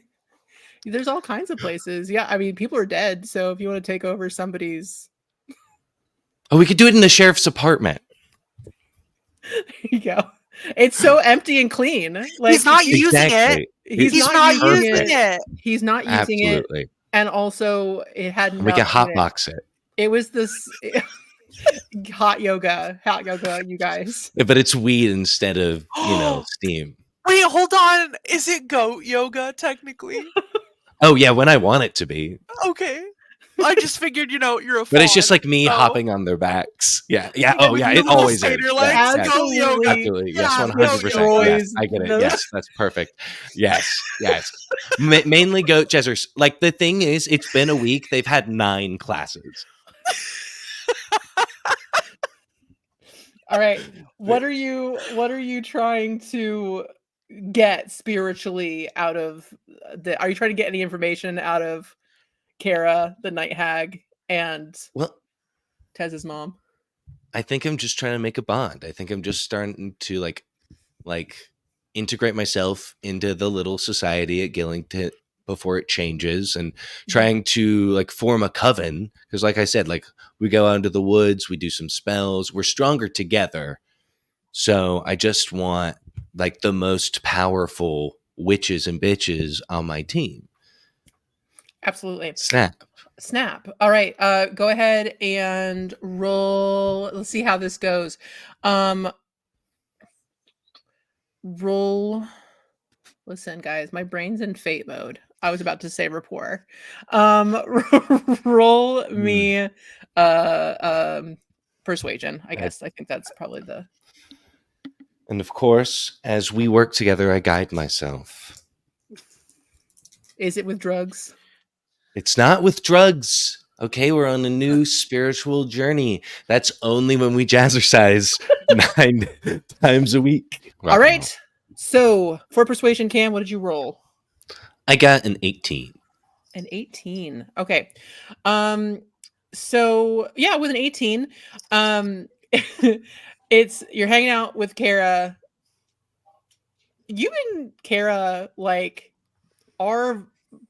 There's all kinds of places. Yeah, I mean, people are dead, so if you want to take over somebody's, Oh, we could do it in the sheriff's apartment. There you go. It's so empty and clean. Like He's not using it. Exactly. He's He's not not using using it. He's not using it, Absolutely. and also it had And we can enough in it. hotbox it. It was this hot yoga, you guys. Yeah, but it's weed instead of, steam. Wait, hold on. Is it goat yoga technically? Oh, yeah, when I want it to be. Okay. I just figured, you're a But it's just fawn, like me so- hopping on their backs. Yeah. Oh, with yeah, your it little always is. skater Yeah, legs, yeah. Absolutely. goat yoga. Absolutely. Yes, Yeah, 100%. yo-yo. Yes, I get it. Those- Yes, that's perfect. Yes. Mainly goat jazzers. Like, the thing is, it's been a week. They've had 9 classes. All right. What are you trying to get spiritually out of are you trying to get any information out of Kara, the night hag, and Well, Tez's mom? I think I'm just trying to make a bond. I think I'm just starting to like integrate myself into the little society at Gillyton before it changes, and trying to like form a coven, because like I said, like we go out into the woods, we do some spells, we're stronger together. So I just want like the most powerful witches and bitches on my team. Absolutely. Snap. All right. Go ahead and roll. Let's see how this goes. Roll. Listen, guys, my brain's in fate mode. I was about to say rapport. Roll me persuasion, I guess. I think that's probably the. And of course, as we work together, I guide myself. Is it with drugs? It's not with drugs. Okay, we're on a new spiritual journey. That's only when we jazzercise 9 times a week. All right. So for persuasion, Cam, what did you roll? I got an 18. An 18. Okay. So yeah, with an 18, you're hanging out with Kara. You and Kara like are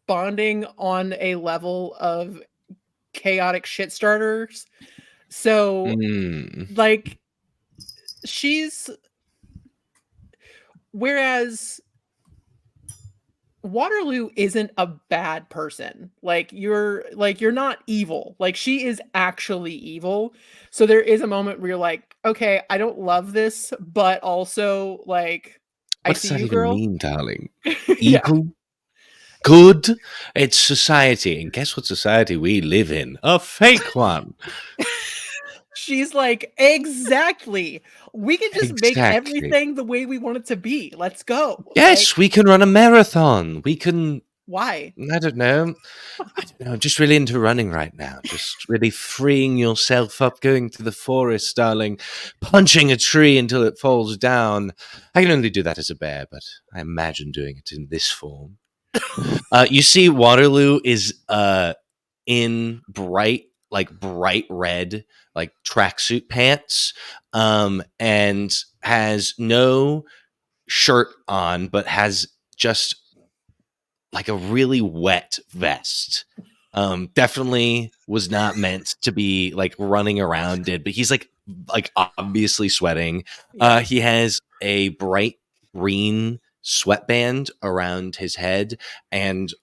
bonding on a level of chaotic shit starters. So like whereas Waterloo isn't a bad person. Like you're not evil. Like she is actually evil. So there is a moment where you're like, okay, I don't love this, but also like What I does see that you, even girl. mean, darling? Yeah. Evil? Good? It's society. And guess what society we live in? A fake one. She's like, exactly. We can just make Exactly. everything the way we want it to be. Let's go. Yes, we can run a marathon. We can... Why? I don't know. I'm just really into running right now. Just really freeing yourself up, going to the forest, darling, punching a tree until it falls down. I can only do that as a bear, but I imagine doing it in this form. You see, Waterloo is in bright red, like tracksuit pants, and has no shirt on, but has just like a really wet vest. Definitely was not meant to be like running around it, but he's like obviously sweating. He has a bright green sweatband around his head and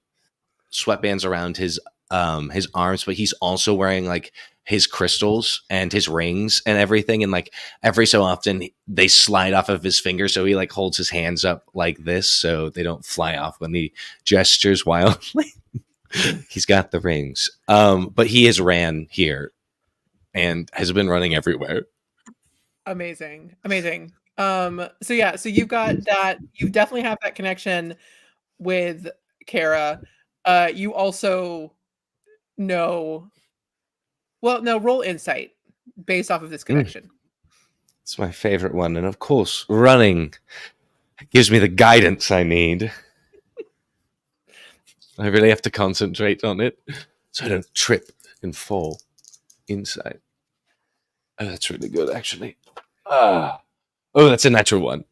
sweatbands around his arms, but he's also wearing like his crystals and his rings and everything, and like every so often they slide off of his fingers, so he like holds his hands up like this so they don't fly off when he gestures wildly. He's got the rings, but he has ran here and has been running everywhere. Amazing. So you've got that. You definitely have that connection with Kara. You also know. Well, no, roll insight based off of this connection. It's my favorite one, and of course, running gives me the guidance I need. I really have to concentrate on it so I don't trip and fall. Insight. Oh, that's really good, actually. Oh, that's a natural one.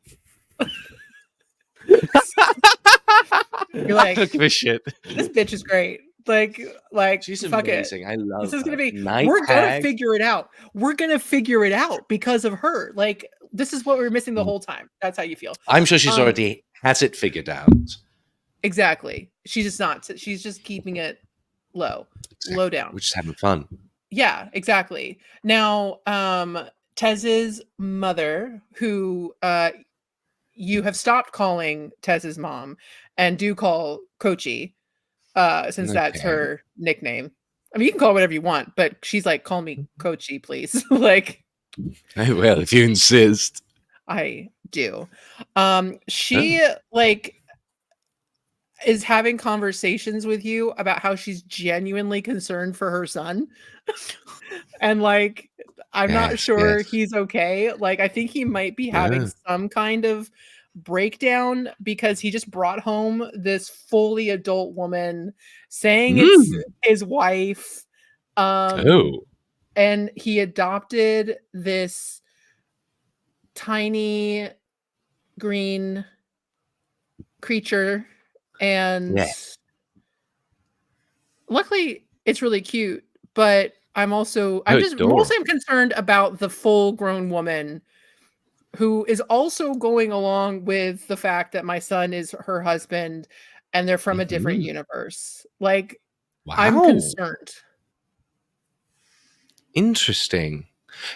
You're like, I don't give a shit. this bitch is great. Like, She's fuck it. amazing. I love This is gonna her. be. Night We're gonna Hag. figure it out. We're gonna figure it out because of her. Like, this is what we were missing the whole time. That's how you feel. I'm sure she's already has it figured out. Exactly. She's just not. She's just keeping it low down. We're just having fun. Yeah, exactly. Now, Tez's mother, who you have stopped calling Tez's mom and do call Kochi, since that's Okay. her nickname. I mean, you can call her whatever you want, but she's like, call me Kochi, please. Like, I will if you insist. I do. She like is having conversations with you about how she's genuinely concerned for her son. And like, I'm not sure he's okay. Like, I think he might be having some kind of breakdown because he just brought home this fully adult woman saying it's his wife. And he adopted this tiny green creature, and luckily it's really cute, but I'm concerned about the full grown woman who is also going along with the fact that my son is her husband and they're from a different universe. Like, I'm concerned. Interesting.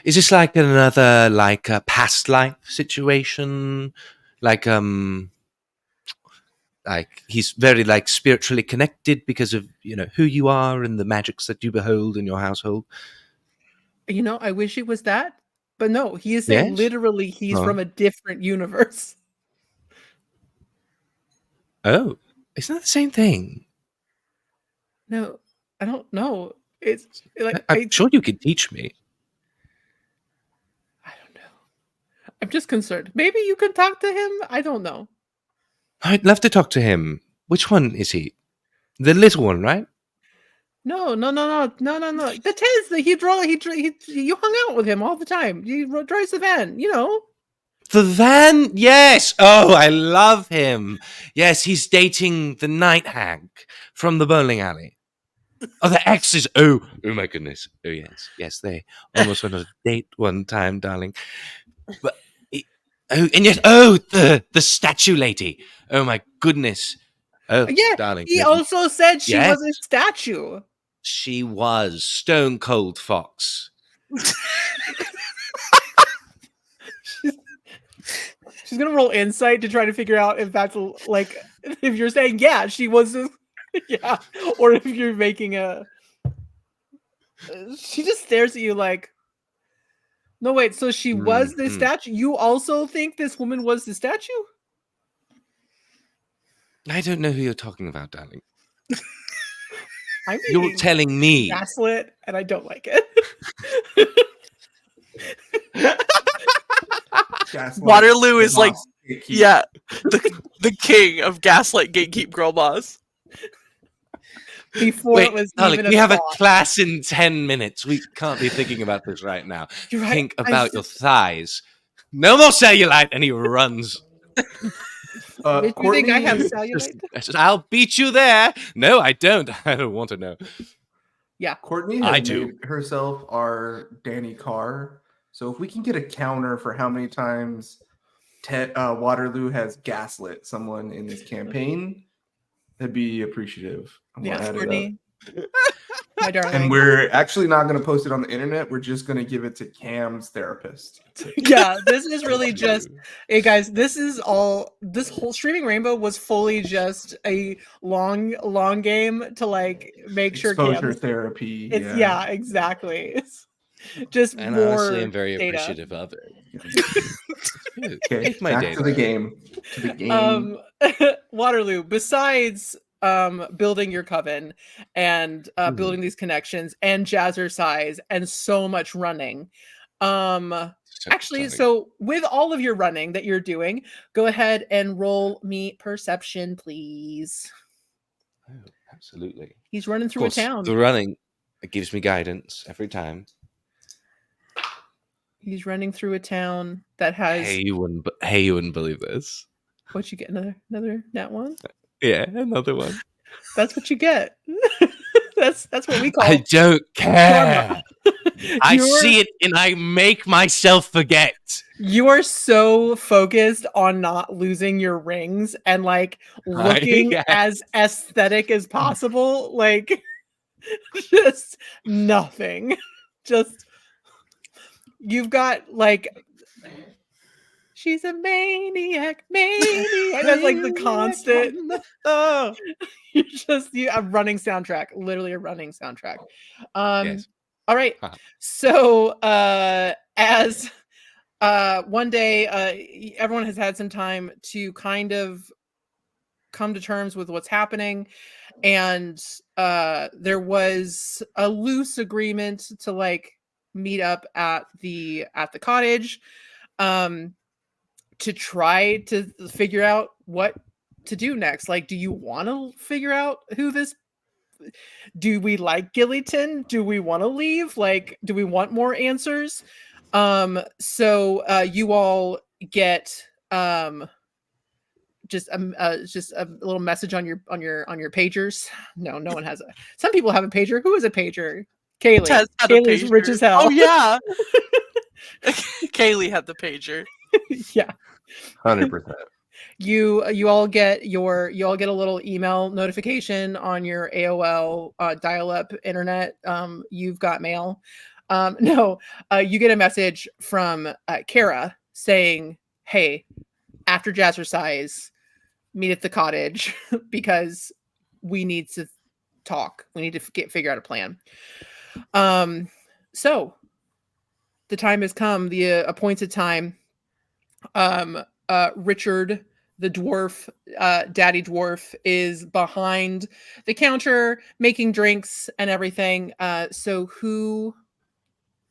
Is this like another a past life situation? Like he's very spiritually connected because of who you are and the magics that you behold in your household. I wish it was that, but no, he is saying literally he's from a different universe. Oh, isn't that the same thing? No, I don't know. It's like I'm sure you could teach me. I don't know. I'm just concerned. Maybe you could talk to him. I don't know. I'd love to talk to him. Which one is he? The little one, right? No. The Tez, you hung out with him all the time. He drives the van, The van? Yes. Oh, I love him. Yes, he's dating the night hag from the bowling alley. Oh, the exes. Oh my goodness. Oh, yes. They almost went on a date one time, darling. But the statue lady. Oh my goodness. Oh, yeah, darling. he also said she was a statue. She was Stone Cold Fox. She's gonna roll insight to try to figure out if that's if you're saying she was or if you're making a. She just stares at you like. No, wait. So she was the statue. You also think this woman was the statue? I don't know who you're talking about, darling. You're telling me. Gaslit, and I don't like it. Waterloo is like, the king of gaslight gatekeep girl boss. Before it was darling, even we have thought. a class in 10 minutes. We can't be thinking about this right now. You're right. Think about your thighs. No more cellulite, and he runs. Did you think I have cellulite? I'll beat you there. No, I don't. I don't want to know. Yeah. Courtney has made herself our Danny Carr. So if we can get a counter for how many times Waterloo has gaslit someone in this campaign, that'd be appreciative. Yes, Courtney. My darling. And we're actually not going to post it on the internet. We're just going to give it to Cam's therapist. Yeah, this is really just, hey guys, this whole Streaming Rainbow was fully just a long game to make sure exposure therapy. Yeah, exactly. It's just and more honestly, I'm very data. appreciative of it. Okay, back to the game. Waterloo, besides building your coven and building these connections and jazzercise and so much running, so with all of your running that you're doing, go ahead and roll me perception, please. Oh, absolutely. He's running through a town. The running, it gives me guidance every time. He's running through a town that has. Hey, you wouldn't believe this. What'd you get? Another nat one? Yeah, another one. That's what you get. That's what we call I don't care. I You're- see it and I make myself forget. You are so focused on not losing your rings and like looking Yes. as aesthetic as possible. Like just nothing. Just you've got like she's a maniac. That's like the constant. Oh, a running soundtrack, literally a running soundtrack. Yes. All right. Huh. So as one day everyone has had some time to kind of come to terms with what's happening, and there was a loose agreement to like meet up at the cottage to try to figure out what to do next. Like, do you want to figure out who this do we like Gillyton? Do we want to leave? Like, do we want more answers? So you all get just a little message on your pagers. No one has some people have a pager. Who is a pager? Kaylee. Tez had a Kaylee's pager. rich as hell. Oh yeah. Kaylee had the pager. Yeah. 100%. You all get a little email notification on your AOL dial-up internet. You've got mail. You get a message from Kara saying, "Hey, after Jazzercise, meet at the cottage because we need to talk. We need to figure out a plan." So the time has come, the appointed time. Richard, the dwarf, daddy dwarf, is behind the counter making drinks and everything. So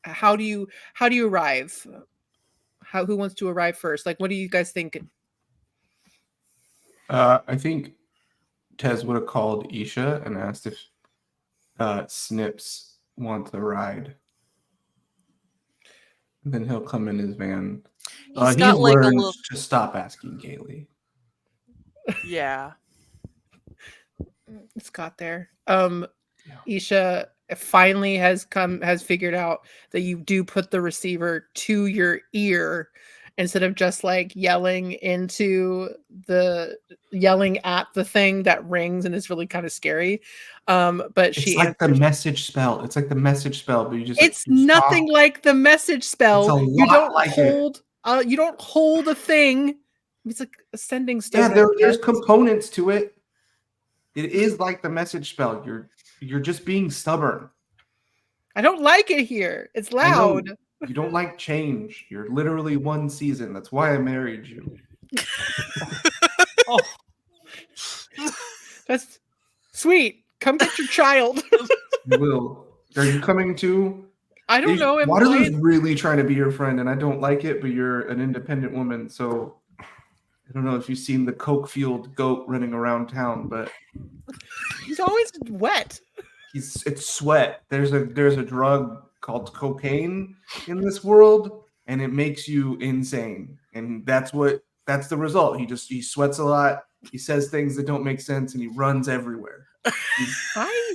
how do you arrive? Who wants to arrive first? Like, what do you guys think? I think Tez would have called Isha and asked if Snips wants a ride. And then he'll come in his van. He's He got like a learned little. to stop asking Kaylee. Yeah. It's got there. Isha finally has figured out that you do put the receiver to your ear instead of just like yelling at the thing that rings, and it's really kind of scary. But It's like the message spell. It's like the message spell, but you just it's nothing like the message spell. It's a You lot don't like hold you don't hold a thing. It's like a sending stone. Yeah, there's components to it. It is like the message spell. You're just being stubborn. I don't like it here. It's loud. You don't like change. You're literally one season. That's why I married you. Oh. That's sweet. Come get your child. You will. Are you coming too? I don't know. Waterloo's really trying to be your friend, and I don't like it, but you're an independent woman, so I don't know if you've seen the coke-fueled goat running around town, but he's always wet. It's sweat. There's a drug called cocaine in this world, and it makes you insane. And that's the result. He sweats a lot. He says things that don't make sense, and he runs everywhere. I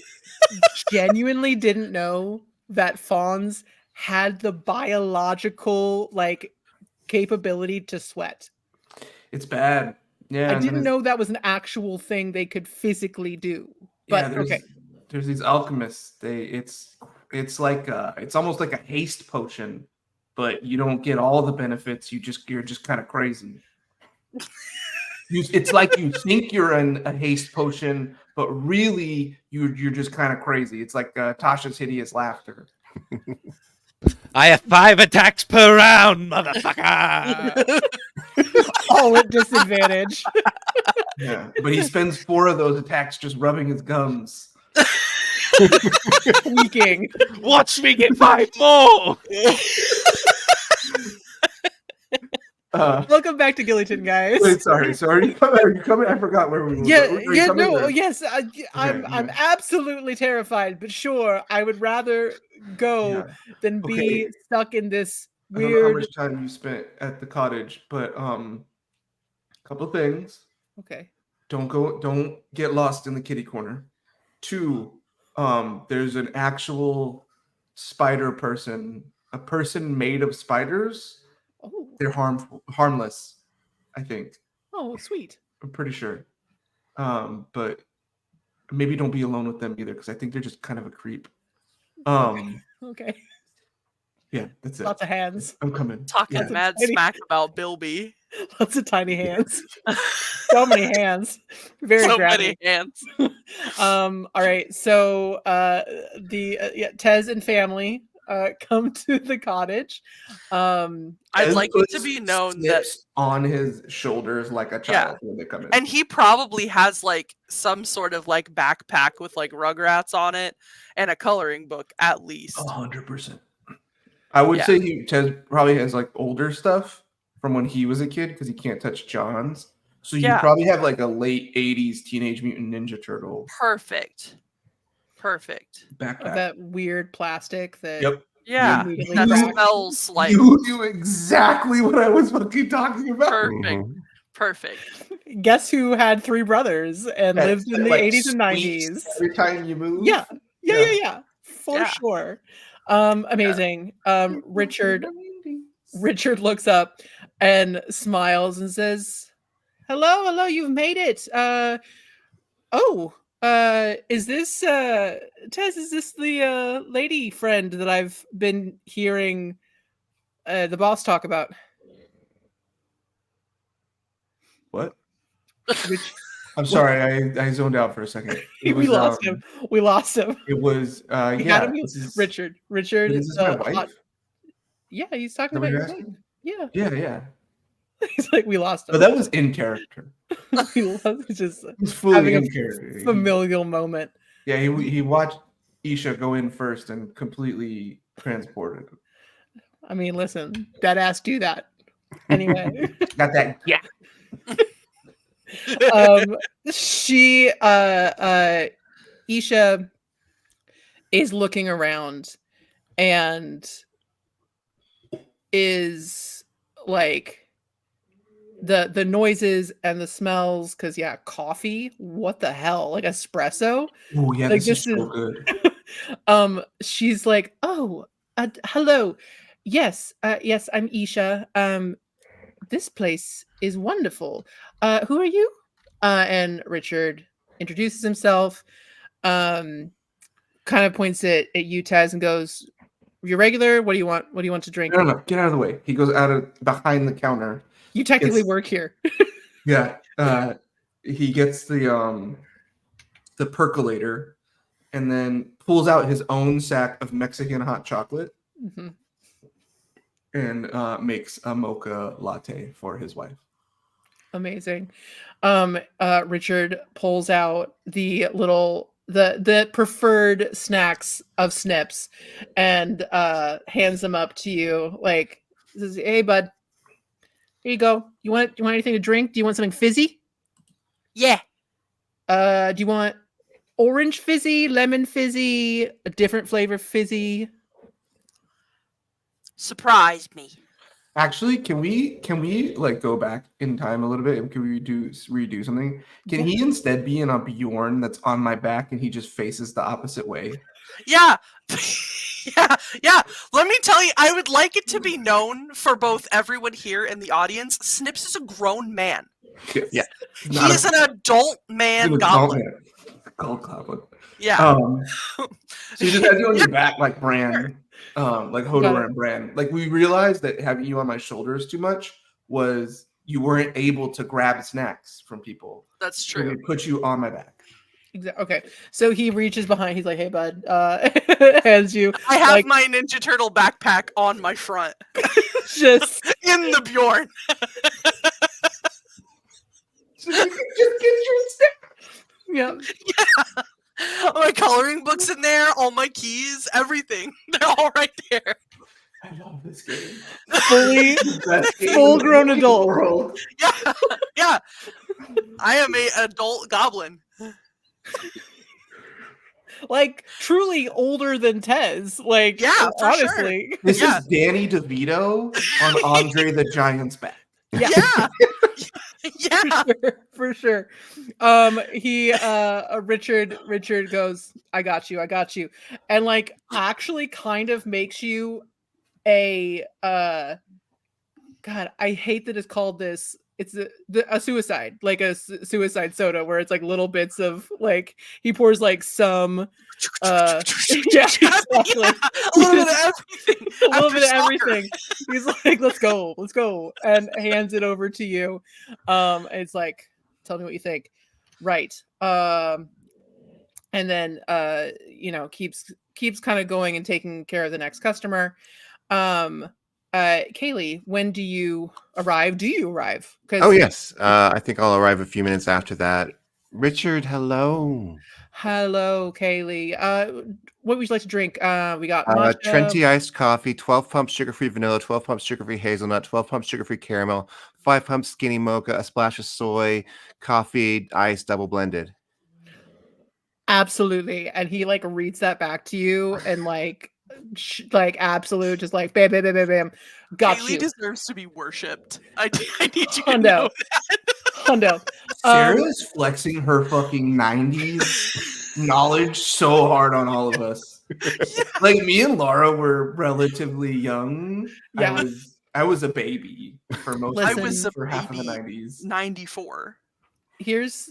genuinely didn't know that fawns had the biological capability to sweat. It's bad. Yeah, I didn't know that was an actual thing they could physically do. But yeah, there's these alchemists. It's like it's almost like a haste potion, but you don't get all the benefits. You're just kind of crazy. It's like you think you're in a haste potion, but really you're just kind of crazy. It's like Tasha's hideous laughter. I have 5 attacks per round, motherfucker. All at disadvantage. Yeah, but he spends 4 of those attacks just rubbing his gums. Squeaking. Watch me get 5 more. Welcome back to Gillyton, guys. Wait, sorry. So are you coming? I forgot where we were. Yes. I'm absolutely terrified, but sure, I would rather go than be stuck in this weird. I don't know how much time you spent at the cottage, but couple things. Okay. Don't get lost in the kitty corner. 2, there's an actual spider person, a person made of spiders. Oh, They're harmless, I think. oh, sweet. I'm pretty sure. But maybe don't be alone with them either, because I think they're just kind of a creep. Okay. Yeah, that's it. Lots of hands. I'm coming. Talking Yeah. mad smack about Bilby. Lots of tiny hands. So many hands. Very So grabby. many hands. All right. So Tez and family come to the cottage. I'd Ted like it to puts be known that snips on his shoulders like a child when they come in. and he probably has like some sort of like backpack with like Rugrats on it and a coloring book at least. 100%. I would Yeah. say Ted probably has like older stuff from when he was a kid because he can't touch John's. So you Yeah. probably have like a late 80s Teenage Mutant Ninja Turtle Perfect. backpack. Of that weird plastic that Yep. Yeah. immediately That cracked. smells like You knew exactly what I was fucking talking about. perfect. Mhm. Perfect. Guess who had 3 brothers and That- lived in that, the like, 80s and squeaks 90s? Every time you move. Yeah. For Yeah. sure. Amazing. Richard looks up and smiles and says, hello, you've made it. Is this Tez, is this the lady friend that I've been hearing the boss talk about? What? Rich- I'm sorry, I zoned out for a second. It we was, lost him. We lost him. It was We yeah. got him. This is, Richard. This is my wife. Yeah, he's talking Is that what about you're your asking? wife. Yeah. Yeah. He's like, we lost him. But that was in character. We lost, it's just It was fully having in a character. familial moment. Yeah, he watched Isha go in first and completely transported. I mean, listen, that ass do that. Anyway, Got that? Yeah. she Isha is looking around and is like the noises and the smells, because coffee, what the hell, like espresso. Oh yeah, Like, this is this so is- good. She's like, oh, hello, yes, I'm Isha. This place is wonderful. Who are you? And Richard introduces himself, kind of points at you, Taz, and goes, you're regular, what do you want to drink? No, get out of the way. He goes out of behind the counter. You technically It's- work here. Yeah. He gets the percolator and then pulls out his own sack of Mexican hot chocolate Mhm. and makes a mocha latte for his wife. Amazing. Richard pulls out the preferred snacks of Snips and hands them up to you. Like, says, hey bud, here you go. You want anything to drink? Do you want something fizzy? Yeah. Do you want orange fizzy, lemon fizzy, a different flavor fizzy? Surprise me. Actually, can we like go back in time a little bit? And can we redo something? Can he instead be in a Bjorn that's on my back and he just faces the opposite way? Yeah. yeah. Let me tell you, I would like it to be known for both everyone here and the audience, Snips is a grown man. Yeah. He is an adult man goblin. Gold goblin. Yeah. So he just has you on your back like Bran, like Hodor and Bran. Like, we realized that having you on my shoulders too much was you weren't able to grab snacks from people. That's So we true. put you on my back. Okay, so he reaches behind. He's like, "Hey, bud," hands you. I have like, my Ninja Turtle backpack on my front. just In the Bjorn. So you can just get your snack. yeah. My coloring book's in there, all my keys, everything. They're all right there. I love this game. Fully Best game full-grown in the adult. world. Yeah. I am a adult goblin. like truly older than Tez. Like, Yeah, for sure. honestly. This Yeah. is Danny DeVito on Andre the Giant's back. Yeah. Yeah. Yeah. For sure. Richard goes, I got you, and like actually kind of makes you a God, I hate that it's called this. It's a suicide, like a suicide soda, where it's like little bits of like he pours like some yeah, exactly. A little bit of everything. A little After bit of soccer. everything. He's like, let's go, and hands it over to you. It's like, tell me what you think. Right. And then keeps kind of going and taking care of the next customer. Kaylee, when do you arrive? Do you arrive? Oh yes, I think I'll arrive a few minutes after that. Richard, hello. Hello, Kaylee. What would you like to drink? We got matcha. 20 iced coffee, 12 pumps sugar-free vanilla, 12 pumps sugar-free hazelnut, 12 pumps sugar-free caramel, 5 pumps skinny mocha, a splash of soy, coffee, ice, double blended. Absolutely. And he like reads that back to you and like absolute, just like bam, bam, bam, bam, bam. Got Kaylee you. deserves to be worshipped. I need you to Hundo. know that. Hundo. Sarah's flexing her fucking 90s knowledge so hard on all of us. Yeah. Like me and Laura were relatively young. Yeah. I was a baby for most Listen, of I was a for half of the baby. 90s. 94. Here's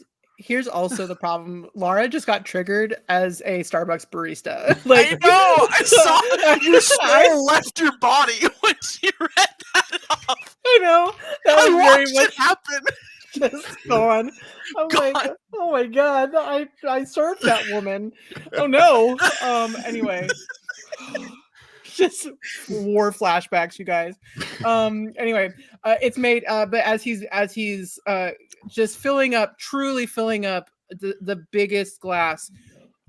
also the problem. Laura just got triggered as a Starbucks barista. Like, I know. I saw your soul left your body when she read that off. I know. That I was very watched much it happen. just gone. I'm like, God. oh my God, I served that woman. Oh no. Anyway. Just war flashbacks, you guys. Anyway, it's made but as he's just truly filling up the biggest glass,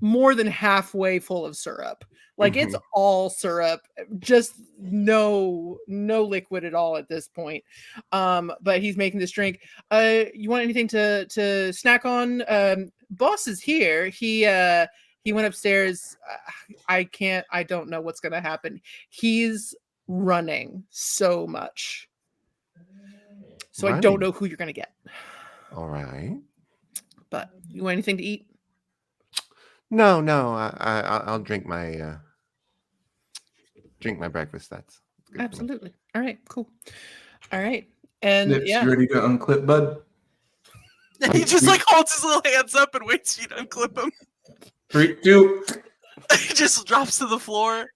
more than halfway full of syrup. Like it's all syrup, just no liquid at all at this point. But he's making this drink. You want anything to snack on? Boss is here. He went upstairs. I don't know what's gonna happen. He's running so much, so I don't know who you're gonna get. All right. But you want anything to eat? No. I'll drink my breakfast. That's good. Absolutely. All right. Cool. All right. And Nips, yeah, you ready to unclip, bud? He just like holds his little hands up and waits for you to unclip him. 3, 2. He just drops to the floor,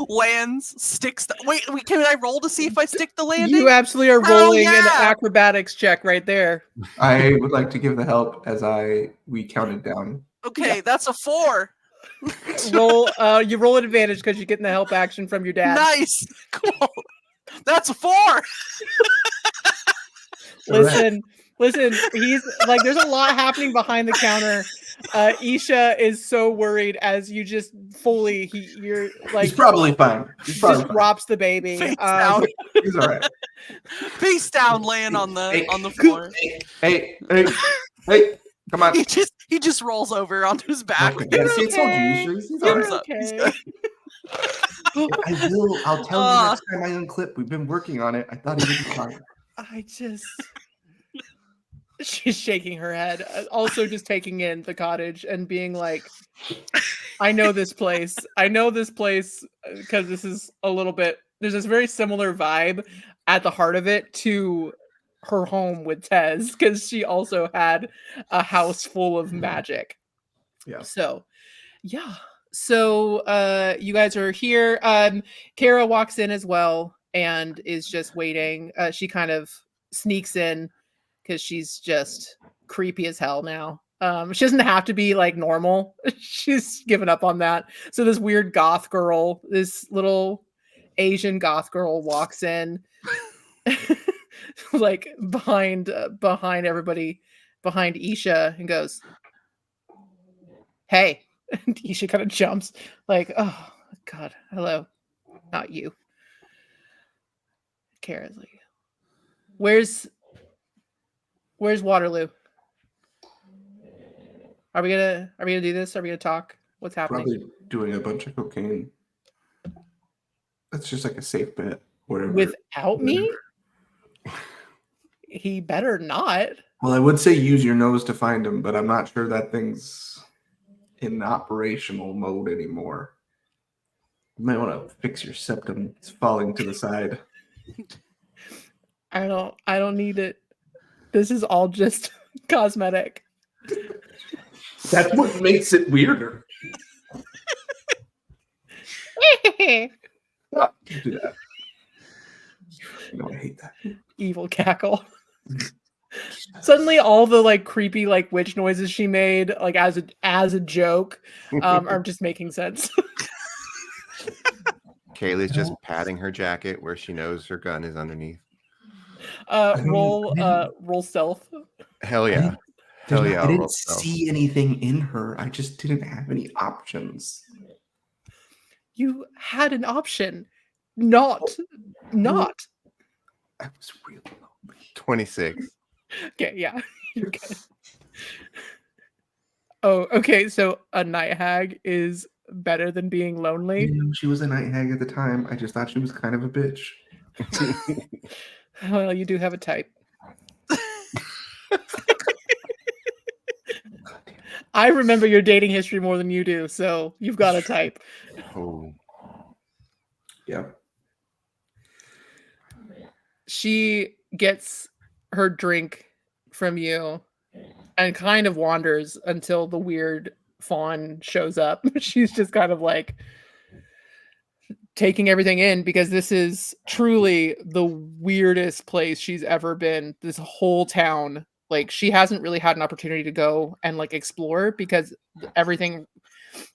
lands, sticks. Wait, can I roll to see if I stick the landing? you absolutely are rolling an acrobatics check right there. I would like to give the help as we counted down. Okay, that's a 4. Roll. You roll an advantage because you're getting the help action from your dad. Nice, cool. That's a 4. Listen. He's like, there's a lot happening behind the counter. Isha is so worried as you just you're like, He's probably fine. Just drops the baby. Face down. He's all right. Face down, laying on the floor. Hey, come on. He just rolls over onto his back. Okay. Yeah, see, I told you. He's all right. okay. I'll tell you next time I unclip. We've been working on it. I thought he would be fine. She's shaking her head, also just taking in the cottage and being like, I know this place because this is a little bit, there's this very similar vibe at the heart of it to her home with Tez, because she also had a house full of magic. Yeah. So you guys are here. Kara walks in as well and is just waiting. She kind of sneaks in because she's just creepy as hell now. She doesn't have to be like normal. She's given up on that. So this weird goth girl, this little Asian goth girl walks in like behind everybody, behind Isha, and goes, hey. And Isha kind of jumps like, oh God, hello. Not you. Kara's like, Where's Waterloo? Are we gonna do this? Are we gonna talk? What's happening? Probably doing a bunch of cocaine. That's just like a safe bet. Whatever. Without me? He better not. Well, I would say use your nose to find him, but I'm not sure that thing's in operational mode anymore. You might want to fix your septum. It's falling to the side. I don't need it. This is all just cosmetic. That's what makes it weirder. Don't do that. No, I hate that. Evil cackle. Suddenly all the like creepy like witch noises she made like as a joke are just making sense. Kaylee's just patting her jacket where she knows her gun is underneath. Roll stealth. Hell yeah. Hell yeah. I I'll roll didn't stealth. see anything in her. I just didn't have any options. You had an option. Not. I was really lonely. 26. Okay, yeah. You're good. Oh, okay, so a night hag is better than being lonely. You know, she was a night hag at the time. I just thought she was kind of a bitch. Well, you do have a type. I remember your dating history more than you do, so you've got a type. Oh. Yeah. She gets her drink from you and kind of wanders until the weird fawn shows up. She's just kind of like taking everything in because this is truly the weirdest place she's ever been. This whole town, like she hasn't really had an opportunity to go and like explore because everything,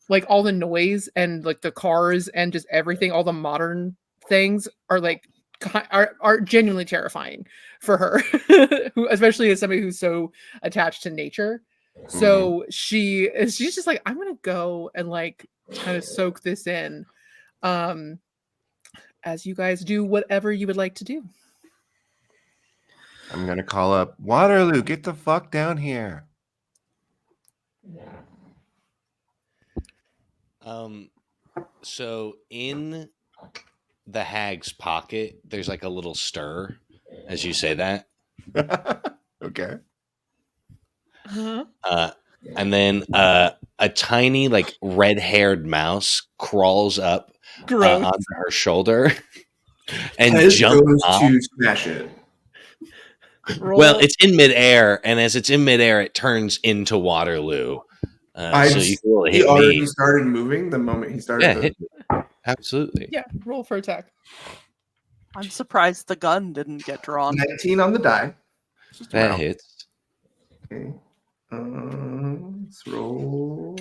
like all the noise and like the cars and just everything, all the modern things are like are genuinely terrifying for her, who especially as somebody who's so attached to nature. So she's just like, I'm gonna go and like kind of soak this in, as you guys do whatever you would like to do. I'm going to call up Waterloo. Get the fuck down here. So in the hag's pocket, there's like a little stir as you say that. Okay. And then a tiny, like red-haired mouse crawls up onto her shoulder and Ted jumps goes off. to smash it. Well, it's in midair, and as it's in midair, it turns into Waterloo. So you can really He hit already me. started moving the moment he started. Yeah, hit me. Absolutely. Yeah, roll for attack. I'm surprised the gun didn't get drawn. 19 on the die. Just That around. hits. Okay. Let's roll.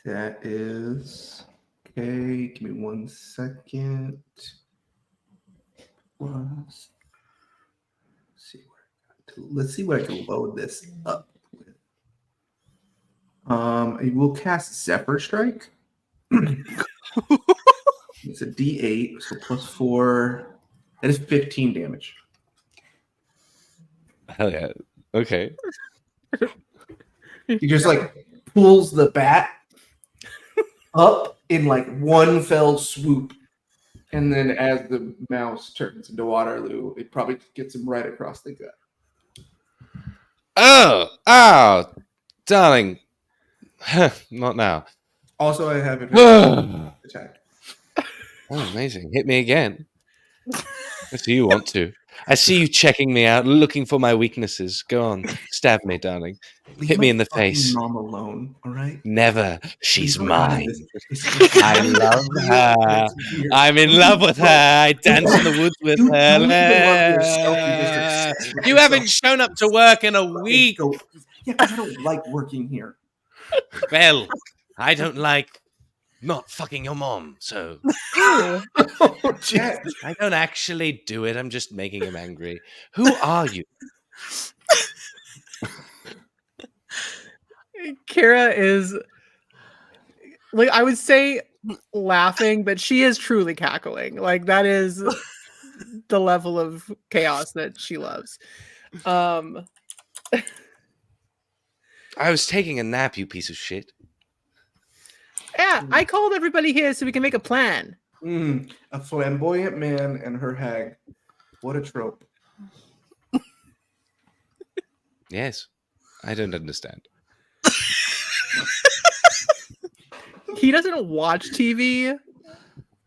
That is okay. Give me 1 second. Plus, let's see what I can load this up with. I will cast Zephyr Strike. It's a D8, so plus 4. That is 15 damage. Hell yeah. Okay. He just like pulls the bat up in like one fell swoop. And then as the mouse turns into Waterloo, it probably gets him right across the gut. Oh, darling. Not now. Also, I have advantage attack. Oh, amazing. Hit me again. I see you want to. I see you checking me out, looking for my weaknesses. Go on. Stab me, darling. Hit me in the face. Mom alone, all right? Never. She's mine. I I love her. I'm in love with her. I dance in the woods with her. You haven't shown up to work in a week. Yeah, because I don't like working here. Well, I don't like not fucking your mom, so Oh, I don't actually do it. I'm just making him angry. Who are you? Kara is like, I would say laughing, but she is truly cackling. Like that is the level of chaos that she loves. I was taking a nap, you piece of shit. Yeah, I called everybody here so we can make a plan. A flamboyant man and her hag. What a trope. Yes. I don't understand. He doesn't watch TV.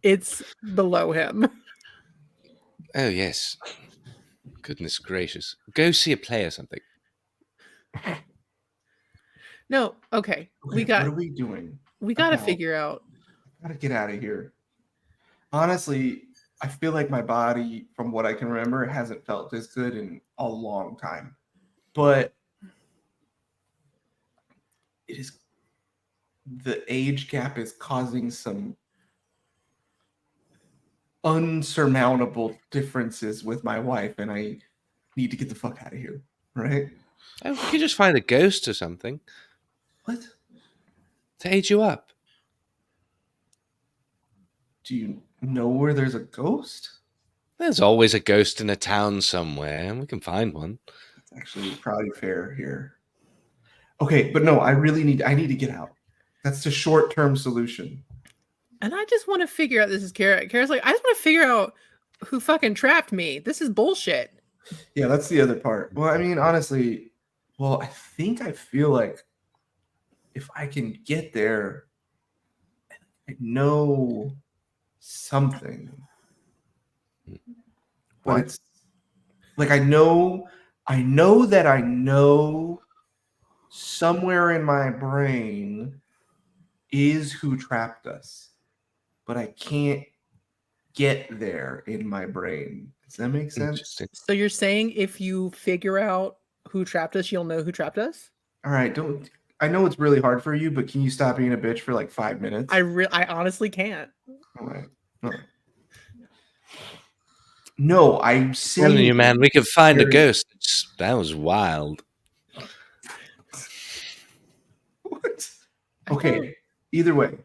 It's below him. Oh, yes. Goodness gracious. Go see a play or something. No, okay. Okay, what are we doing? We got to about- figure out. Gotta get out of here. Honestly, I feel like my body, from what I can remember, hasn't felt this good in a long time. But the age gap is causing some unsurmountable differences with my wife, and I need to get the fuck out of here. Right? Oh, we could just find a ghost or something What? to age you up. Do you know where there's a ghost? There's always a ghost in a town somewhere, and we can find one. It's actually probably fair here. Okay, but no, I need to get out. That's the short-term solution. And I just want to figure out, this is Kara. Kara's like, I just want to figure out who fucking trapped me. This is bullshit. Yeah, that's the other part. Well, I mean, honestly, I feel like if I can get there, know something. But What? it's like I know that I know somewhere in my brain is who trapped us, but I can't get there in my brain. Does that make sense? Interesting. So you're saying if you figure out who trapped us, you'll know who trapped us? All right, I know it's really hard for you, but can you stop being a bitch for like 5 minutes? I honestly can't. All right. No, I'm saying Telling you, man, we could find a Very- ghost. That was wild. What? Okay, either way.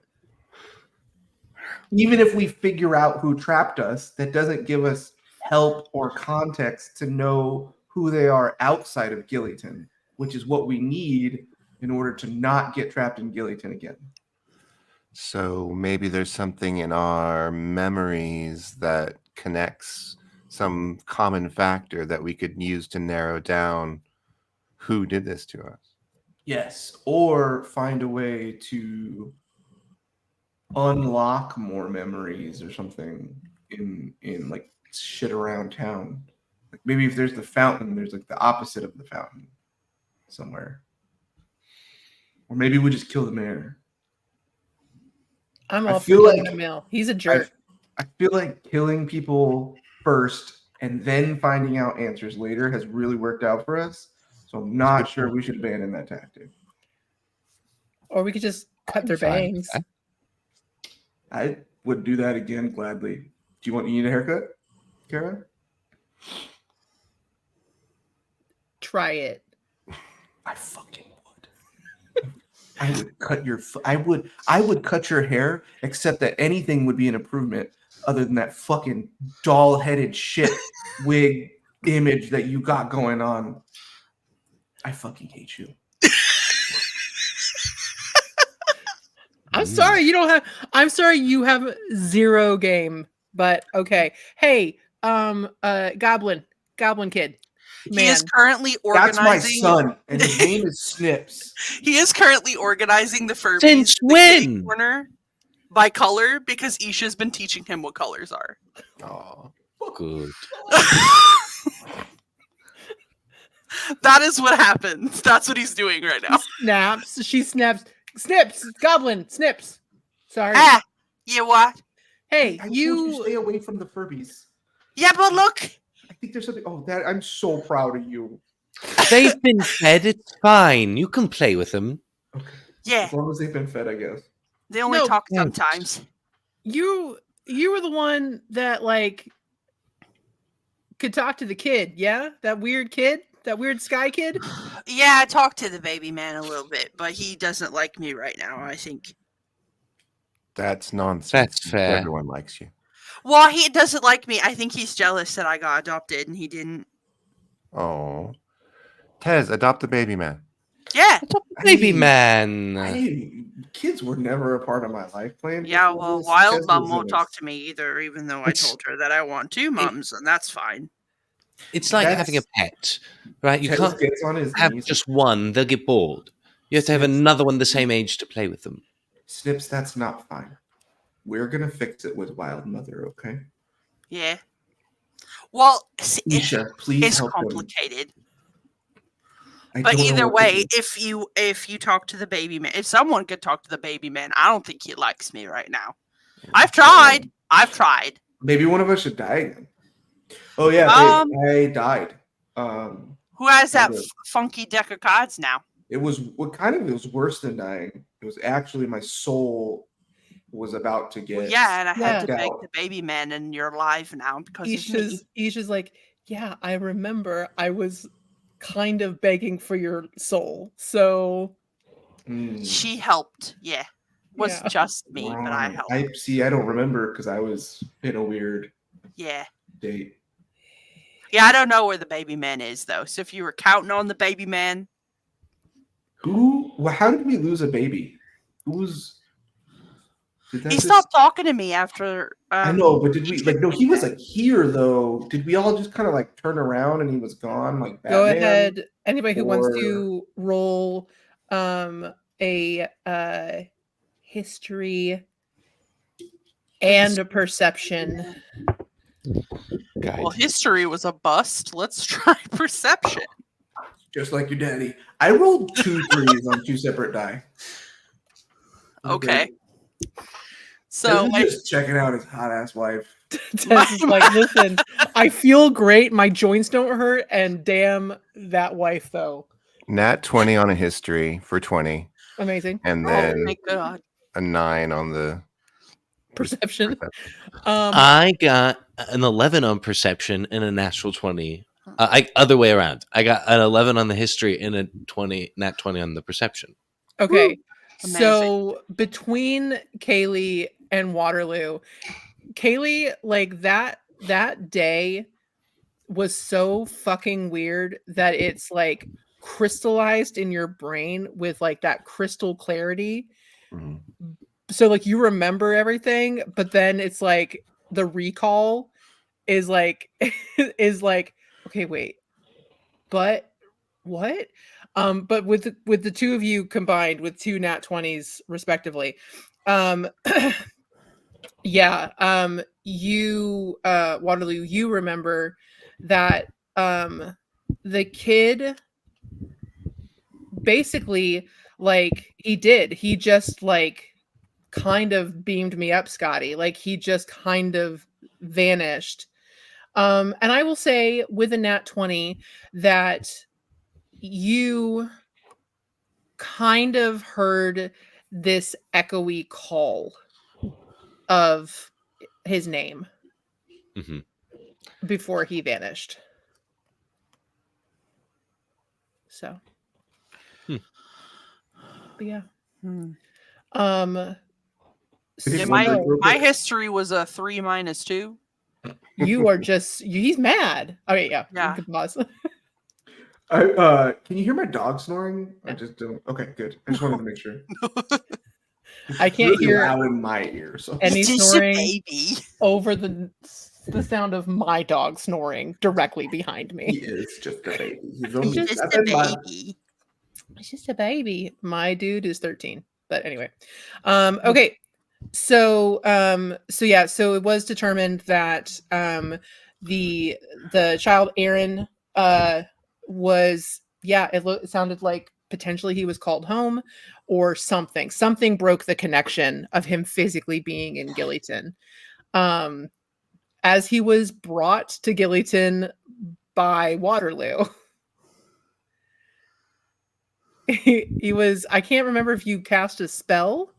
Even if we figure out who trapped us, that doesn't give us help or context to know who they are outside of Gillyton, which is what we need in order to not get trapped in Gillyton again. So maybe there's something in our memories that connects some common factor that we could use to narrow down who did this to us. Yes, or find a way to unlock more memories or something in like shit around town. Like maybe if there's the fountain, there's like the opposite of the fountain somewhere. Or maybe we just kill the mayor. I'm I all for feel killing like- the mill. He's a jerk. I feel like killing people first and then finding out answers later has really worked out for us. So I'm not sure we should abandon that tactic. Or we could just cut their Fine with bangs. that. I would do that again gladly. Do you need a haircut, Kara? Try it. I fucking would. I would cut your. I would cut your hair, except that anything would be an improvement other than that fucking doll-headed shit wig image that you got going on. I fucking hate you. I'm sorry you have zero game, but okay. Hey, Goblin kid. He is Man. currently That's my organizing. son, and his name is Snips. He is currently organizing the Furbies Since in the kitty when? corner by color because Isha's been teaching him what colors are. Oh, Good. That is what happens. That's what he's doing right now. Snaps. She snaps. Snips. Goblin. Snips. Sorry. Ah, you what? Hey, I told you you. stay away from the Furbies. Yeah, but look. I think there's something. Oh, that I'm so proud of you. They've been fed. It's fine. You can play with them. Okay. Yeah, As long as they've been fed, I guess. they only No, talk thanks. sometimes. You were the one that like could talk to the kid, yeah? That weird kid? That weird sky kid? Yeah, I talked to the baby man a little bit, but he doesn't like me right now, I think. that's nonsense. That's fair. Everyone likes you. Well, he doesn't like me. I think he's jealous that I got adopted and he didn't. Oh, Tez, adopt the baby man. Yeah. Baby I man. didn't kids were never a part of my life plan. Yeah, before well, this. Wild Tess Mom was won't in talk this. to me either, even though I It's- told her that I want two mums, and that's fine. It's like having a pet, right? You Tess can't gets on his have knees. just one; they'll get bored. You have to have Snips. another one the same age to play with them. Snips, that's not fine. We're gonna fix it with Wild Mother, okay? Yeah. Well, Isha, please it's help him. complicated. I But don't know either what to way, do. if you talk to the baby man, if someone could talk to the baby man, I don't think he likes me right now. I've tried. Maybe one of us should die again. Oh yeah, I died. Who has that funky deck of cards now? It was worse than dying. It was actually my soul was about to get. Well, yeah, and I had to wiped beg out. the baby man, and you're alive now because of me. Isha's like, yeah, I remember. I was kind of begging for your soul, so She helped. Yeah, was just me, but I helped. I don't remember because I was in a weird date. Yeah, I don't know where the baby man is though. So if you were counting on the baby man, how did we lose a baby? He stopped talking to me after. I know, but did we no? He was like here though. Did we all just kind of like turn around and he was gone? Like Batman? Go ahead. Anybody who wants to roll a history and a perception. Well, history was a bust. Let's try perception. Just like your daddy. I rolled 2 3s on 2 separate die. Okay. So just checking out his hot ass wife. Tess is like, listen, I feel great. My joints don't hurt, and damn that wife though. Nat 20 on a history for 20. Amazing. And then oh my God. a 9 on the perception. I got an 11 on perception and a natural 20. Other way around. I got an 11 on the history and a nat 20 on the perception. Okay. So between Kaylee and Waterloo, Kaylee, like that day was so fucking weird that it's like crystallized in your brain with like that crystal clarity. Mm-hmm. So like you remember everything, but then it's like the recall is like okay, wait, but what? But with the two of you combined with 2 nat 20s respectively, you Waterloo, you remember that the kid basically he just like kind of beamed me up, Scotty. Like he just kind of vanished. And I will say with a nat 20 that you kind of heard this echoey call of his name before he vanished. So, but yeah. My history was a 3 minus 2. You are he's mad. Okay, yeah. You can pause. Can you hear my dog snoring? I just don't. Okay, good. I just wanted to make sure. I can't hear loud in my ear. So any snoring over the sound of my dog snoring directly behind me. He is just a baby. He's just a baby. It's just a baby. My dude is 13. But anyway, okay. So it was determined that the child Aaron was it sounded like potentially he was called home or something broke the connection of him physically being in Gillyton. As he was brought to Gillyton by Waterloo. He was, I can't remember if you cast a spell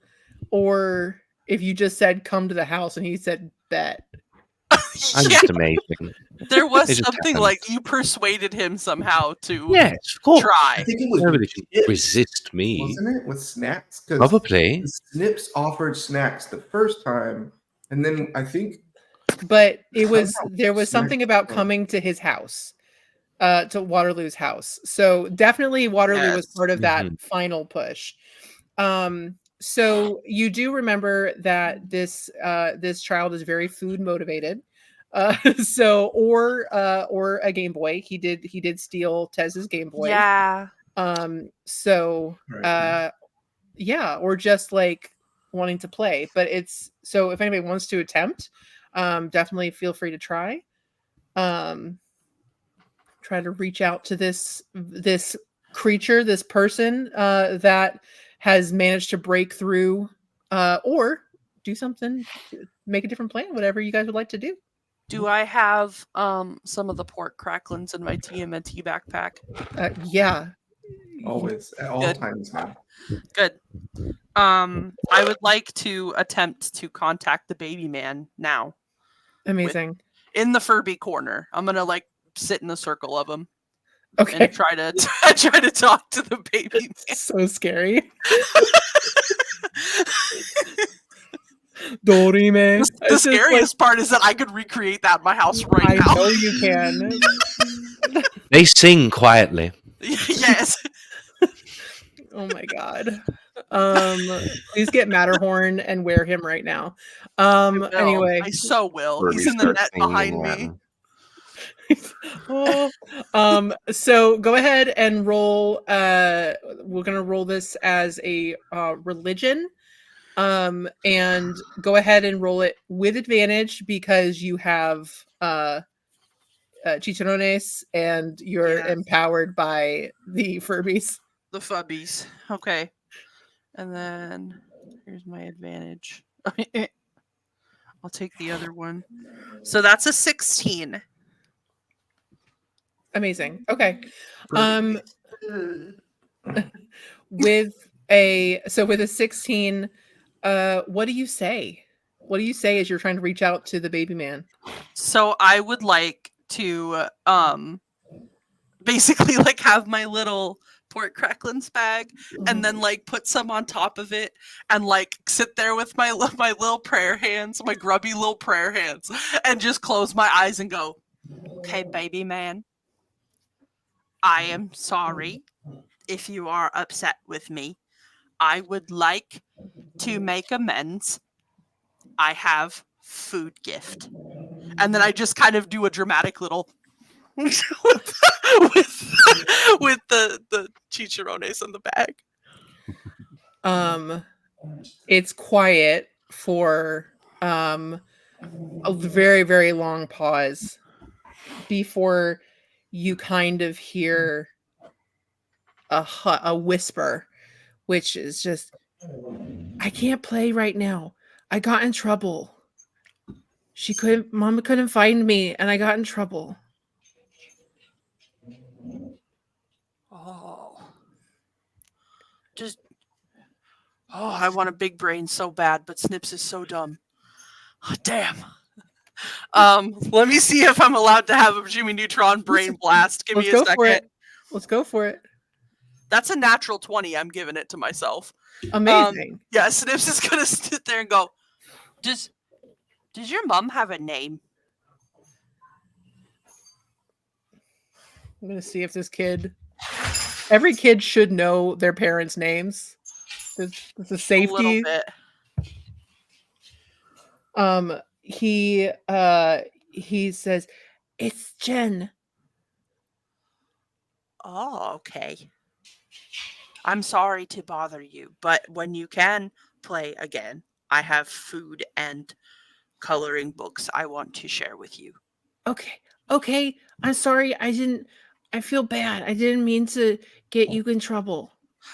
or if you just said come to the house and he said bet. I'm just amazing. There was something like you persuaded him somehow to of course. try. I think it was nobody can resist me. Wasn't it? With snacks? Probably. Snips offered snacks the first time, and then I think but there was something about coming to his house. To Waterloo's house. So definitely Waterloo was part of that final push. So you do remember that this child is very food motivated. Or a Game Boy. He did steal Tez's Game Boy. Yeah. So Right. yeah, or just like wanting to play. But it's so if anybody wants to attempt, definitely feel free to try. Try to reach out to this creature, this person that has managed to break through, or do something, make a different plan, whatever you guys would like to do. Do I have some of the pork cracklings in my TMNT backpack? Yeah. Always, at all Good. times, man. Good. I would like to attempt to contact the baby man now Amazing. in the Furby corner. I'm gonna like sit in the circle of him Okay. and try to talk to the baby man. So scary. Dorime. The scariest part is that I could recreate that in my house right I now. know you can. They sing quietly. Yes. Oh my god. Please get Matterhorn and wear him right now. Anyway. I so will. Furby He's in the starts net singing in behind me. Latin. So go ahead and roll. We're gonna roll this as a religion. And go ahead and roll it with advantage because you have chicharrones and you're Yes. empowered by the Furbies. The Fubbies. Okay. And then here's my advantage. I'll take the other one. So that's a 16. Amazing. Okay. With a 16, what do you say? What do you say as you're trying to reach out to the baby man? So I would like to basically like have my little pork cracklings bag and then like put some on top of it and like sit there with my little prayer hands, my grubby little prayer hands, and just close my eyes and go, "Okay, baby man, I am sorry if you are upset with me. I would like to make amends. I have food gift." And then I just kind of do a dramatic little with the chicharrones in the bag. It's quiet for a very, very long pause before you kind of hear a whisper, which is just, "I can't play right now. I got in trouble. Mama couldn't find me and I got in trouble." I want a big brain so bad, but Snips is so dumb. Oh, damn. Let me see if I'm allowed to have a Jimmy Neutron brain blast. Give me a second. Let's go for it. That's a natural 20. I'm giving it to myself. Amazing. Yeah, Snips is gonna sit there and go, Does your mom have a name? I'm gonna see if this kid. Every kid should know their parents' names. It's a A little safety. bit. He says, "It's Jen." Oh, okay. I'm sorry to bother you, but when you can play again, I have food and coloring books I want to share with you. Okay. I'm sorry. I feel bad. I didn't mean to get you in trouble.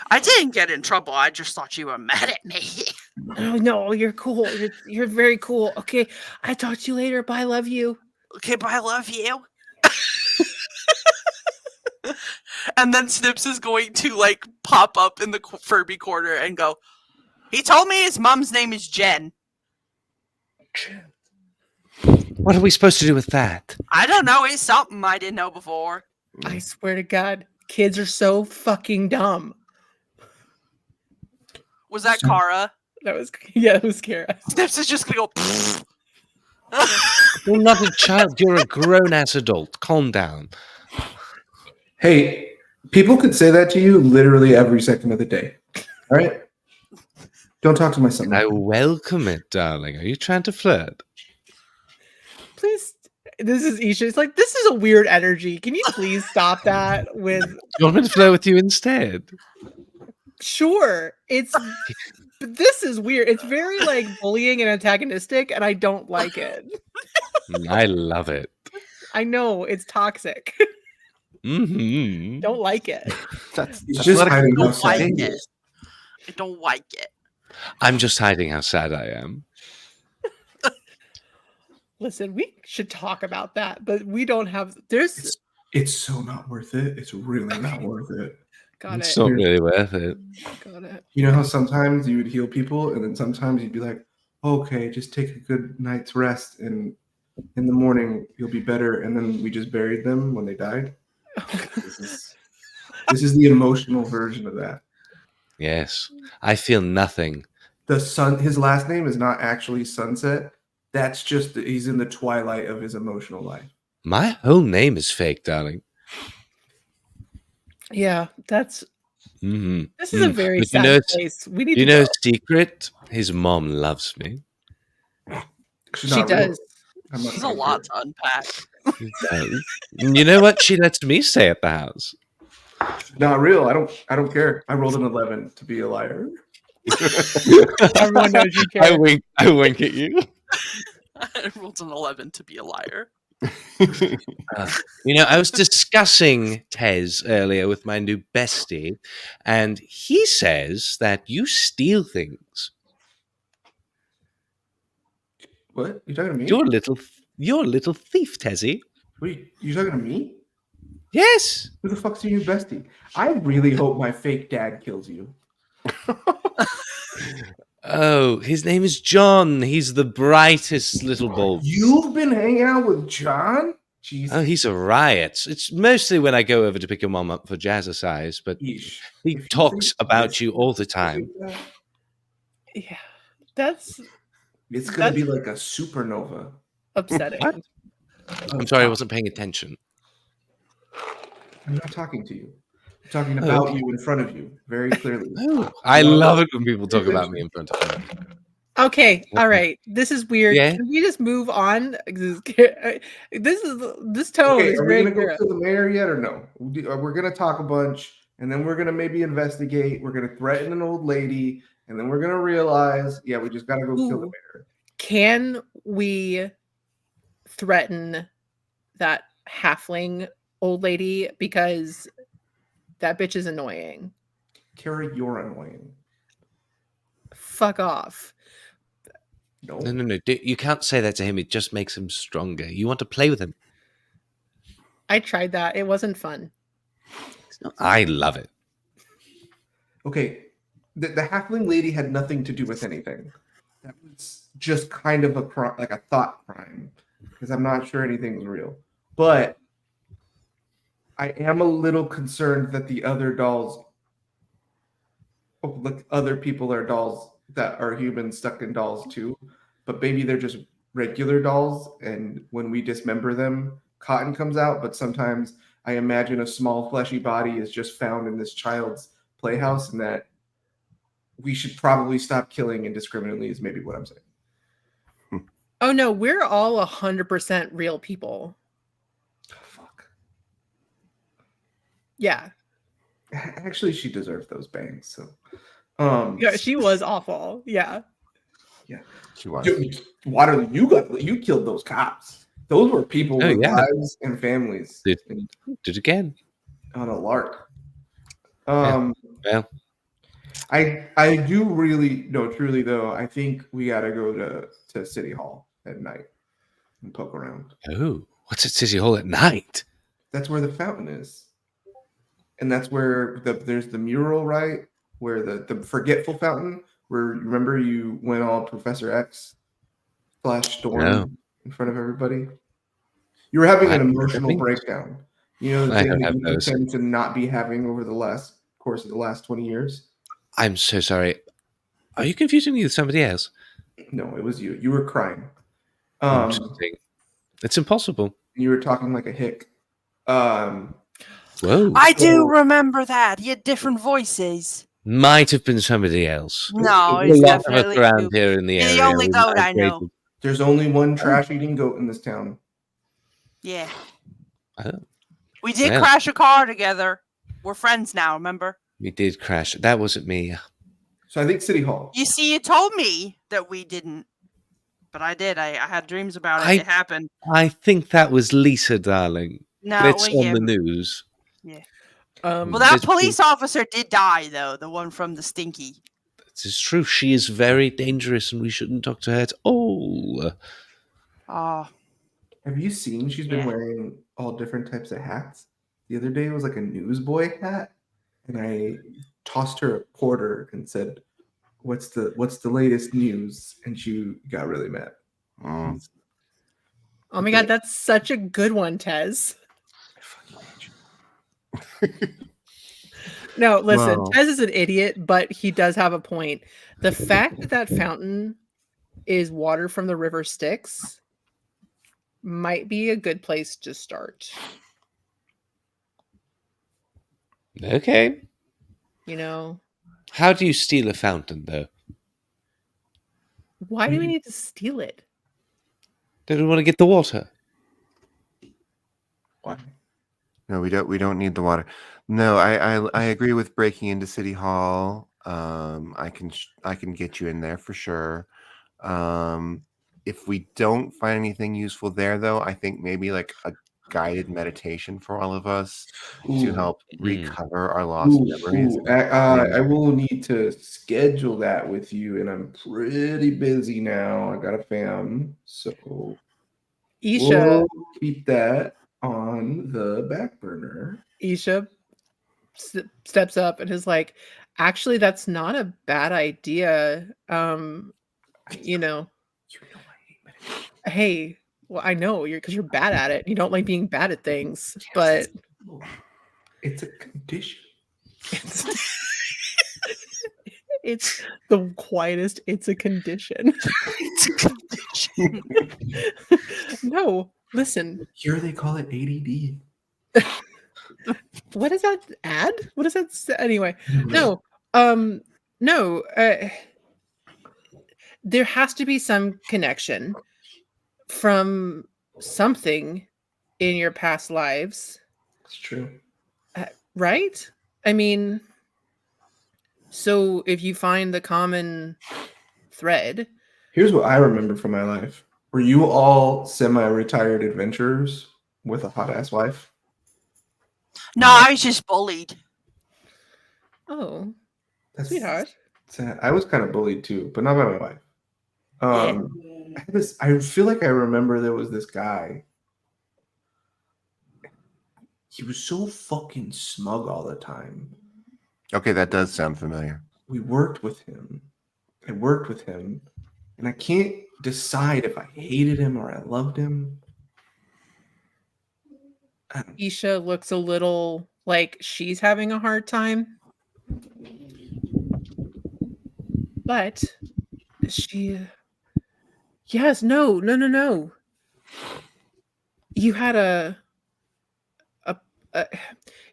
I didn't get in trouble. I just thought you were mad at me. Oh no, you're cool. You're very cool. Okay, I talk to you later. Bye. Love you. Okay, but I love you. And then Snips is going to like pop up in the Furby corner and go, "He told me his mom's name is Jen." What are we supposed to do with that? I don't know. It's something I didn't know before. I swear to God, kids are so fucking dumb. Was that Kara? That was it was Kara. Snips is just gonna go. You're not a child. You're a grown-ass adult. Calm down. Hey, people could say that to you literally every second of the day. All right? Don't talk to my son. I welcome it, darling. Are you trying to flirt? Please. This is Isha. It's like, this is a weird energy. Can you please stop that with You want me to flirt with you instead? sure. But this is weird. It's very like bullying and antagonistic, and I don't like it. I love it. I know it's toxic. Mm-hmm. Don't like it. That's He's just what hiding how don't sad like he it. is. I don't like it. I'm just hiding how sad I am. Listen, we should talk about that, but we don't have. There's It's so not worth it. It's really not worth it. got It's it. not really worth it. Got it. You know how sometimes you would heal people, and then sometimes you'd be like, okay, just take a good night's rest, and in the morning you'll be better. And then we just buried them when they died. This is the emotional version of that. Yes. I feel nothing. The sun, his last name is not actually Sunset. That's just he's in the twilight of his emotional life. My whole name is fake, darling. Yeah, that's. Mm-hmm. This is a very But sad place. We need You to know go. a secret? His mom loves me. She's She not real. does. I'm not There's a gonna lot care. to unpack. You know what? She lets me stay at the house. Not real. I don't care. I rolled an 11 to be a liar. Everyone knows you I care. wink at you. I rolled an 11 to be a liar. You know, I was discussing Tez earlier with my new bestie, and he says that you steal things. What? You talking to me? You're a little thief, Tezzy. What you talking to me? Yes. Who the fuck's your new bestie? I really hope my fake dad kills you. Oh, his name is John. He's the brightest little bulb. You've been hanging out with John? Jesus. Oh, he's a riot. It's mostly when I go over to pick your mom up for jazzercise, but Yeesh. he If you talks think about this you all the is time. like that, Yeah, that's it's gonna be like a supernova. upsetting. What? I'm sorry, I wasn't paying attention. I'm not talking to you. I'm talking about you in front of you very clearly. Oh, I No. love it when people talk about me in front of me. Okay, all right. This is weird. Yeah? Can we just move on? This tone Okay, is are we very gonna go weird. kill the mayor yet or no? We're gonna talk a bunch, and then we're gonna maybe investigate. We're gonna threaten an old lady, and then we're gonna realize, yeah, we just gotta go kill the Ooh. mayor. Can we threaten that halfling old lady because that bitch is annoying? Kara, you're annoying. Fuck off. No. No. You can't say that to him. It just makes him stronger. You want to play with him. I tried that. It wasn't fun. I love it. Okay, the halfling lady had nothing to do with anything. That was just kind of a crime, like a thought crime, because I'm not sure anything was real. But I am a little concerned that the other dolls, like other people are dolls that are humans stuck in dolls too, but maybe they're just regular dolls, and when we dismember them, cotton comes out. But sometimes I imagine a small fleshy body is just found in this child's playhouse, and that we should probably stop killing indiscriminately is maybe what I'm saying. Oh no, we're all 100% real people. Oh, fuck. Yeah. Actually, she deserved those bangs. So, Yeah, she was awful. Yeah. She was. Water, you killed those cops. Those were people Oh, with yeah. lives and families. Did- and Did it again. on a lark. Well, I do really truly though. I think we gotta go to City Hall at night and poke around. oh, what's at City Hall at night? That's where the fountain is, and that's where there's the mural, right? Where the forgetful fountain. Where remember you went all Professor X, Flash Storm No. in front of everybody. You were having I an don't emotional think- breakdown. You know the I thing don't that have you those. tend to not be having over the course of the last 20 years. I'm so sorry. Are you confusing me with somebody else? No, it was you. You were crying. Interesting. It's impossible. You were talking like a hick. Whoa. I do So- remember that. He had different voices. Might have been somebody else. No, There's it's a lot of us definitely around you. here in the You're the area. only We goat I know. migrated. There's only one trash-eating goat in this town. Yeah. Oh, We did Well. crash a car together. We're friends now, remember? we did crash. That wasn't me. So I think City Hall. You see, you told me that we didn't. But I did. I had dreams about it. I- It happened. I think that was Lisa, darling. No, It's well, on yeah. the news. Well, that There's- police officer did die, though. The one from the Stinky. It's true. She is very dangerous, and we shouldn't talk to her at all. Oh, Have you seen she's been Yeah. wearing all different types of hats? The other day it was like a newsboy hat, and I tossed her a quarter and said, "What's the latest news?" And she got really mad. Mm. Oh my god, that's such a good one, Tez. No, listen, Wow. Tez is an idiot, but he does have a point. The fact that that fountain is water from the river Styx might be a good place to start. Okay. You know, How do you steal a fountain, though? why do we need to steal it? Don't we want to get the water? Why? No, we don't need the water. No, I agree with breaking into City Hall. I can get you in there for sure. If we don't find anything useful there, though, I think maybe like a guided meditation for all of us to Ooh. help Mm. recover our lost memories. I will need to schedule that with you, and I'm pretty busy now. I got a fam, so Isha, we'll keep that on the back burner. Isha steps up and is like, actually, that's not a bad idea. You know, hey, well, I know because you're bad at it. You don't like being bad at things, but It's a condition. it's the quietest. It's a condition. it's a condition. No, listen. Here they call it ADD. What does that add? What does that say? Anyway? No, no. There has to be some connection from something in your past lives, It's true. right? I mean, so if you find the common thread, Here's what I remember from my life. Were you all semi-retired adventurers with a hot-ass wife? No, I was just bullied. oh, That's sweetheart. sad. I was kind of bullied too, but not by my wife. Yeah. I feel like I remember there was this guy. He was so fucking smug all the time. Okay, that does sound familiar. We worked with him. I worked with him, and I can't decide if I hated him or I loved him. Isha looks a little like she's having a hard time, but she. Yes, no. You had a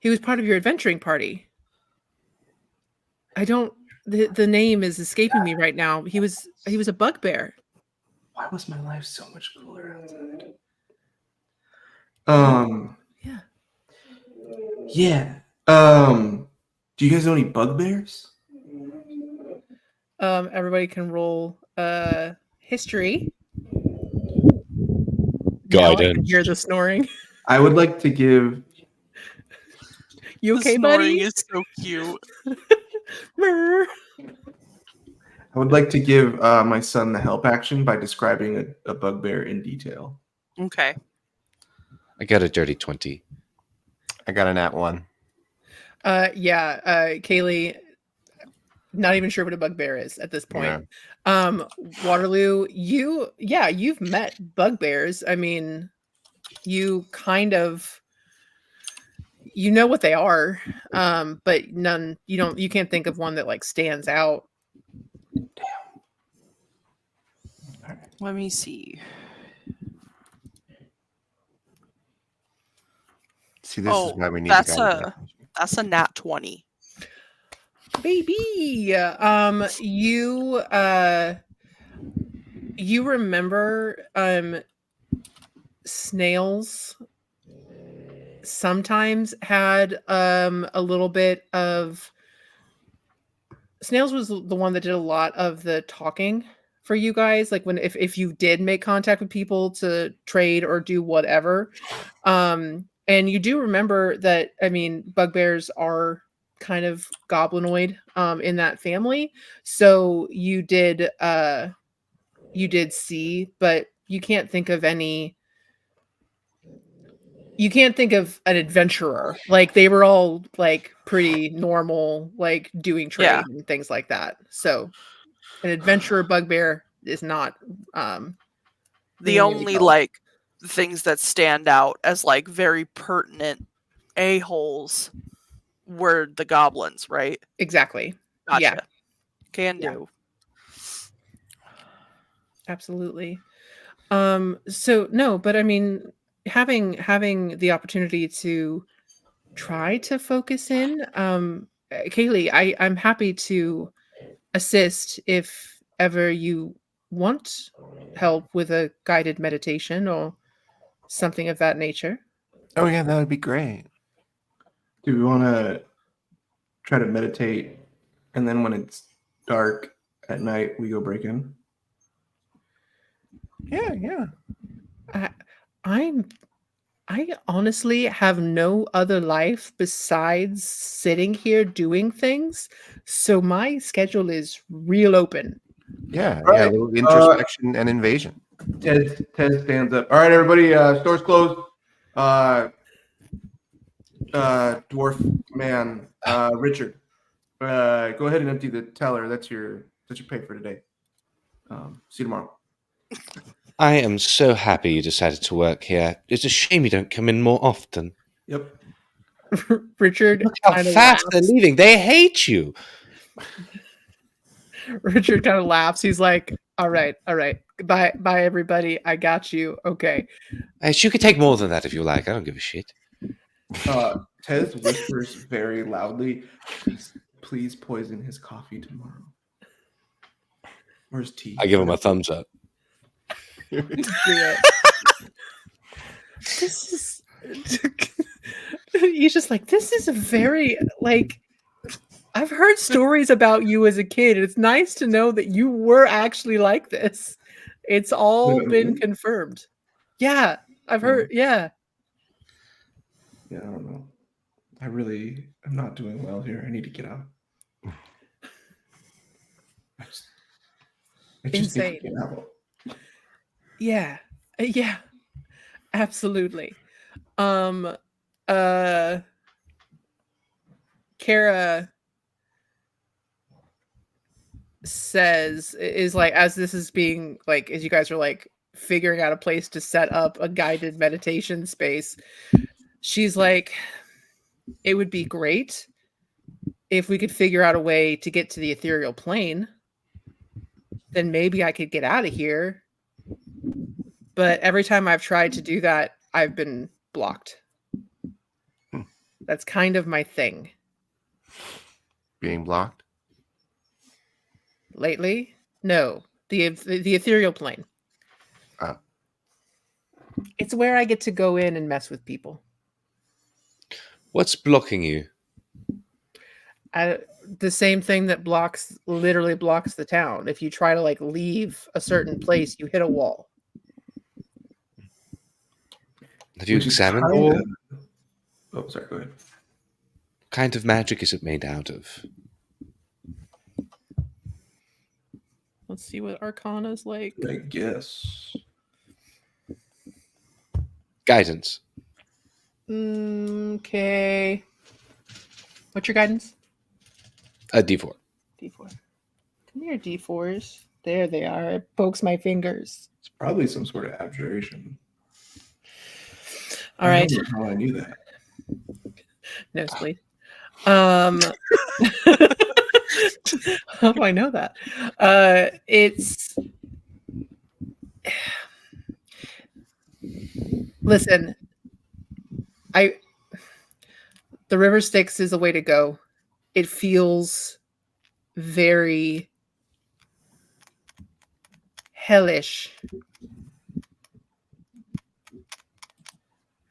he was part of your adventuring party. I don't. The name is escaping me right now. He was a bugbear. Why was my life so much cooler outside? Yeah. Yeah. Do you guys know any bugbears? Everybody can roll history. Now I can Guidance. hear the snoring. I would like to give. You The okay, snoring buddy? is so cute. Brr. I would like to give my son the help action by describing a bugbear in detail. Okay. I got a dirty 20. I got a nat 1. Kaylee, not even sure what a bugbear is at this point. Waterloo, you've met bugbears. I mean, you kind of know what they are, but you can't think of one that like stands out. Let me see. See, this is why we need that's to guide a nat 20. baby. You remember snails sometimes had a little bit of snails was the one that did a lot of the talking for you guys, like when if you did make contact with people to trade or do whatever. And you do remember that, I mean, bugbears are kind of goblinoid in that family. So you did see, but you can't think of any. You can't think of an adventurer. Like they were all like pretty normal, like doing Yeah. trade and things like that. So an adventurer bugbear is not The ringing any only bells. like things that stand out as like very pertinent a-holes were the goblins, right? Exactly. Gotcha. Yeah, Can Yeah. do. absolutely. So no, but I mean, having the opportunity to try to focus in, Kaylee, I'm happy to assist if ever you want help with a guided meditation or something of that nature. Oh yeah, that would be great. Do we want to try to meditate, and then when it's dark at night, we go break in? Yeah, yeah. I honestly have no other life besides sitting here doing things, so my schedule is real open. Yeah, All yeah. A right. little introspection and invasion. Ted stands up. All right, everybody. Store's closed. Dwarf man, Richard. Go ahead and empty the teller. That's your pay for today. See you tomorrow. I am so happy you decided to work here. It's a shame you don't come in more often. Yep. Richard Look how kind of fast they're laughs. leaving. They hate you. Richard kind of laughs. He's like, all right. Bye, everybody. I got you. Okay. You could take more than that if you like. I don't give a shit. Tez whispers very loudly, please poison his coffee tomorrow. Or his tea. I give him a thumbs up. Do it. This is he's just like, this is a very like I've heard stories about you as a kid. It's nice to know that you were actually like this. It's all been confirmed. Yeah, I've heard. Yeah. Yeah, I don't know. I'm not doing well here. I need to get out. I just need Insane. to get out. Yeah. Yeah. Absolutely. Kara says is like, as this is being like, as you guys are like figuring out a place to set up a guided meditation space, she's like, it would be great if we could figure out a way to get to the ethereal plane. Then maybe I could get out of here. But every time I've tried to do that, I've been blocked. That's kind of my thing. Being blocked? Lately? No. The ethereal plane. It's where I get to go in and mess with people. What's blocking you? The same thing that literally blocks the town. If you try to like leave a certain place, you hit a wall. Have you examined the wall? Oh, sorry, go ahead. What kind of magic is it made out of? Let's see what Arcana's like. I guess. Guidance. Okay. What's your guidance? A D4. D4. Come here, D4s. There they are. It pokes my fingers. It's probably some sort of abjuration. All right. I don't know how I knew that. Nosebleed. How do I know that? It's listen. The River Styx is a way to go. It feels very hellish.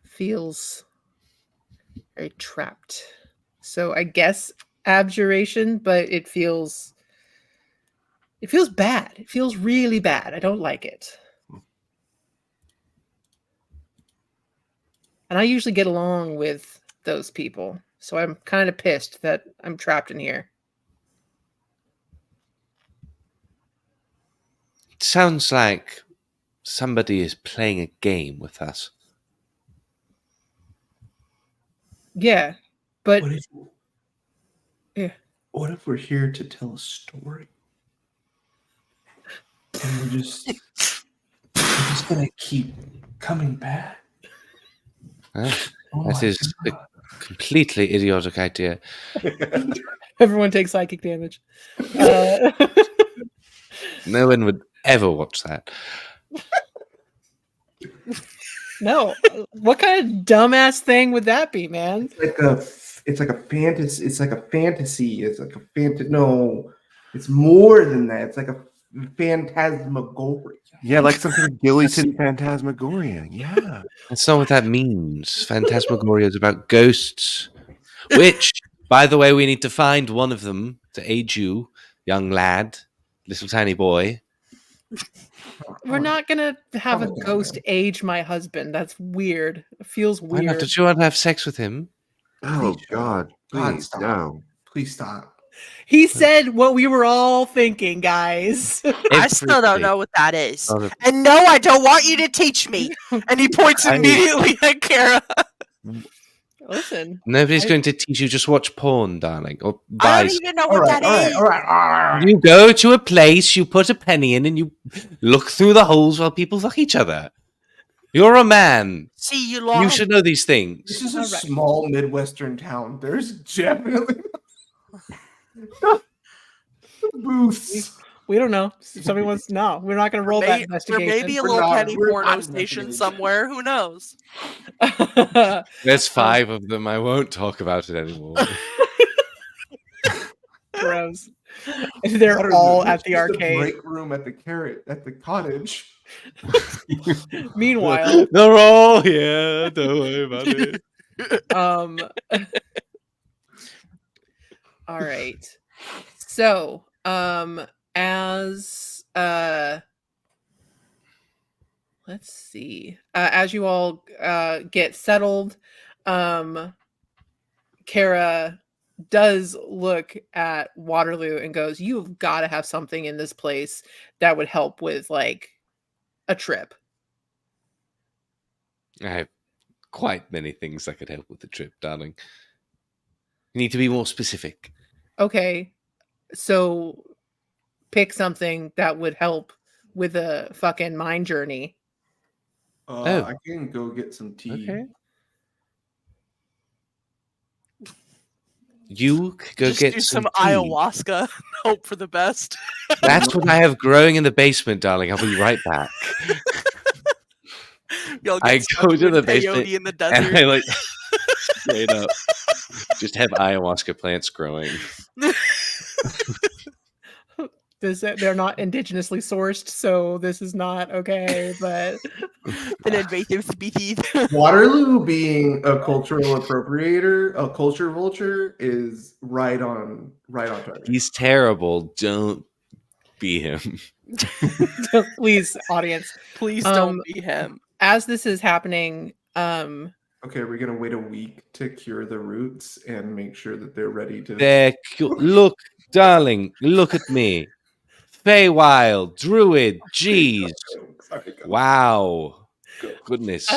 Feels very trapped. So I guess abjuration, but it feels bad. It feels really bad. I don't like it. And I usually get along with those people. So I'm kind of pissed that I'm trapped in here. It sounds like somebody is playing a game with us. Yeah. But What if, yeah. what if we're here to tell a story? And we're just gonna keep coming back. Oh, Oh that my is a God. completely idiotic idea. Everyone takes psychic damage. No one would ever watch that. No. What kind of dumbass thing would that be, man? It's like a fantasy. It's like a fantasy. It's like a fantasy. No, it's more than that. It's like a phantasmagoria. Yeah, like some kind of Gillyton phantasmagoria. Yeah. That's not what that means. Phantasmagoria is about ghosts. Which, by the way, we need to find one of them to aid you, young lad, little tiny boy. We're not gonna have a Calm it down, ghost man. age my husband. That's weird. It feels Why not? weird. Did you want to have sex with him? Oh Please, God, God, please stop. no. Please stop. He said what we were all thinking, guys. I still don't Everybody. know what that is. Oh, And no, I don't want you to teach me. And he points immediately at Kara. Listen, Nobody's going to teach you. Just watch porn, darling. Or I buy. don't even know All what right, that all right, is. all right, all right. You go to a place, you put a penny in, and you look through the holes while people fuck each other. You're a man. See, you You lost. should know these This things. is a All right. small Midwestern town. There's definitely booths. we don't know. If somebody wants, no, we're not going to roll that There investigation. may be a We're little not- penny we're porno not station investigating. somewhere. Who knows? There's 5 of them. I won't talk about it anymore. Gross. They're Better all than at the just arcade. break room at the cottage. Meanwhile, They're all here. Don't worry about it. all right. So, as let's see. As you all get settled, Kara does look at Waterloo and goes, "You've got to have something in this place that would help with like a trip." I have quite many things that could help with the trip, darling. You need to be more specific. Okay, so pick something that would help with a fucking mind journey. Oh. I can go get some tea. Okay. You could go Just get do some tea. ayahuasca. Hope for the best. That's what I have growing in the basement, darling. I'll be right back. You'll I get stuck go to with the peyote basement in the And I desert. like straight up just have ayahuasca plants growing. They're not indigenously sourced, so this is not okay. But An invasive species. Waterloo being a cultural appropriator, a culture vulture, is right on target. He's terrible. Don't be him. please, audience, Please Um, don't be him. as this is happening, Okay, we're gonna wait a week to cure the roots and make sure that they're ready to. Look, darling, look at me. Feywild, druid, jeez. Sorry, go. Wow. Goodness.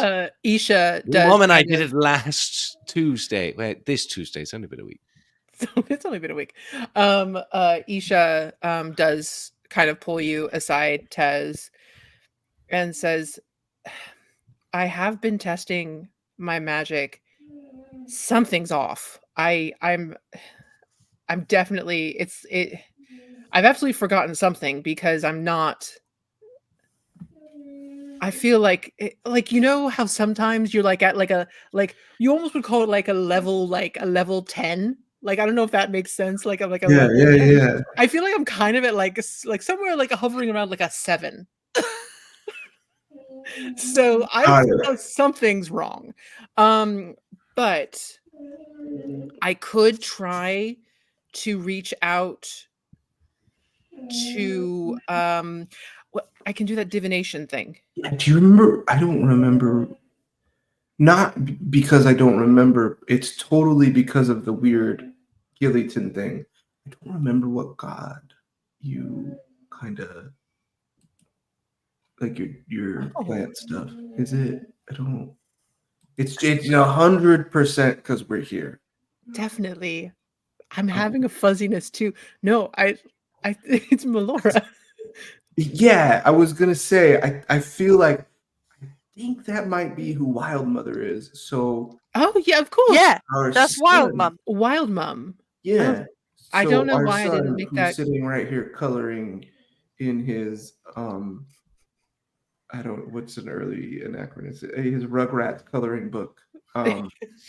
Isha The does. woman I kind did of- it last Tuesday. Wait, this Tuesday. It's only been a week. It's only been a week. Isha does kind of pull you aside, Tez, and says, "I have been testing my magic. Something's off. I'm definitely I've absolutely forgotten something because I'm not. I feel like you know how sometimes you're like at like you almost would call it like a level 10 Like, I don't know if that makes sense. Like, I'm like a Yeah, level yeah, 10. yeah. I feel like I'm kind of at like somewhere like hovering around like a 7. So Got it. something's wrong. But I could try to reach out to I can do that divination thing. Yeah, do you remember? I don't remember. Not because I don't remember. It's totally because of the weird Gillyton thing. I don't remember what god you kind of like your plant stuff. Is it? I don't. It's 100% because we're here. Definitely. I'm having a fuzziness too. No, I it's Melora. Yeah, I was gonna say. I feel like I think that might be who Wild Mother is. So Oh yeah, of course. Yeah, our that's Wild son- Mom. Wild Mum. Yeah. I So don't know our why I son, didn't make who's that. sitting right here coloring in his what's an early anachronism? His Rugrats coloring book.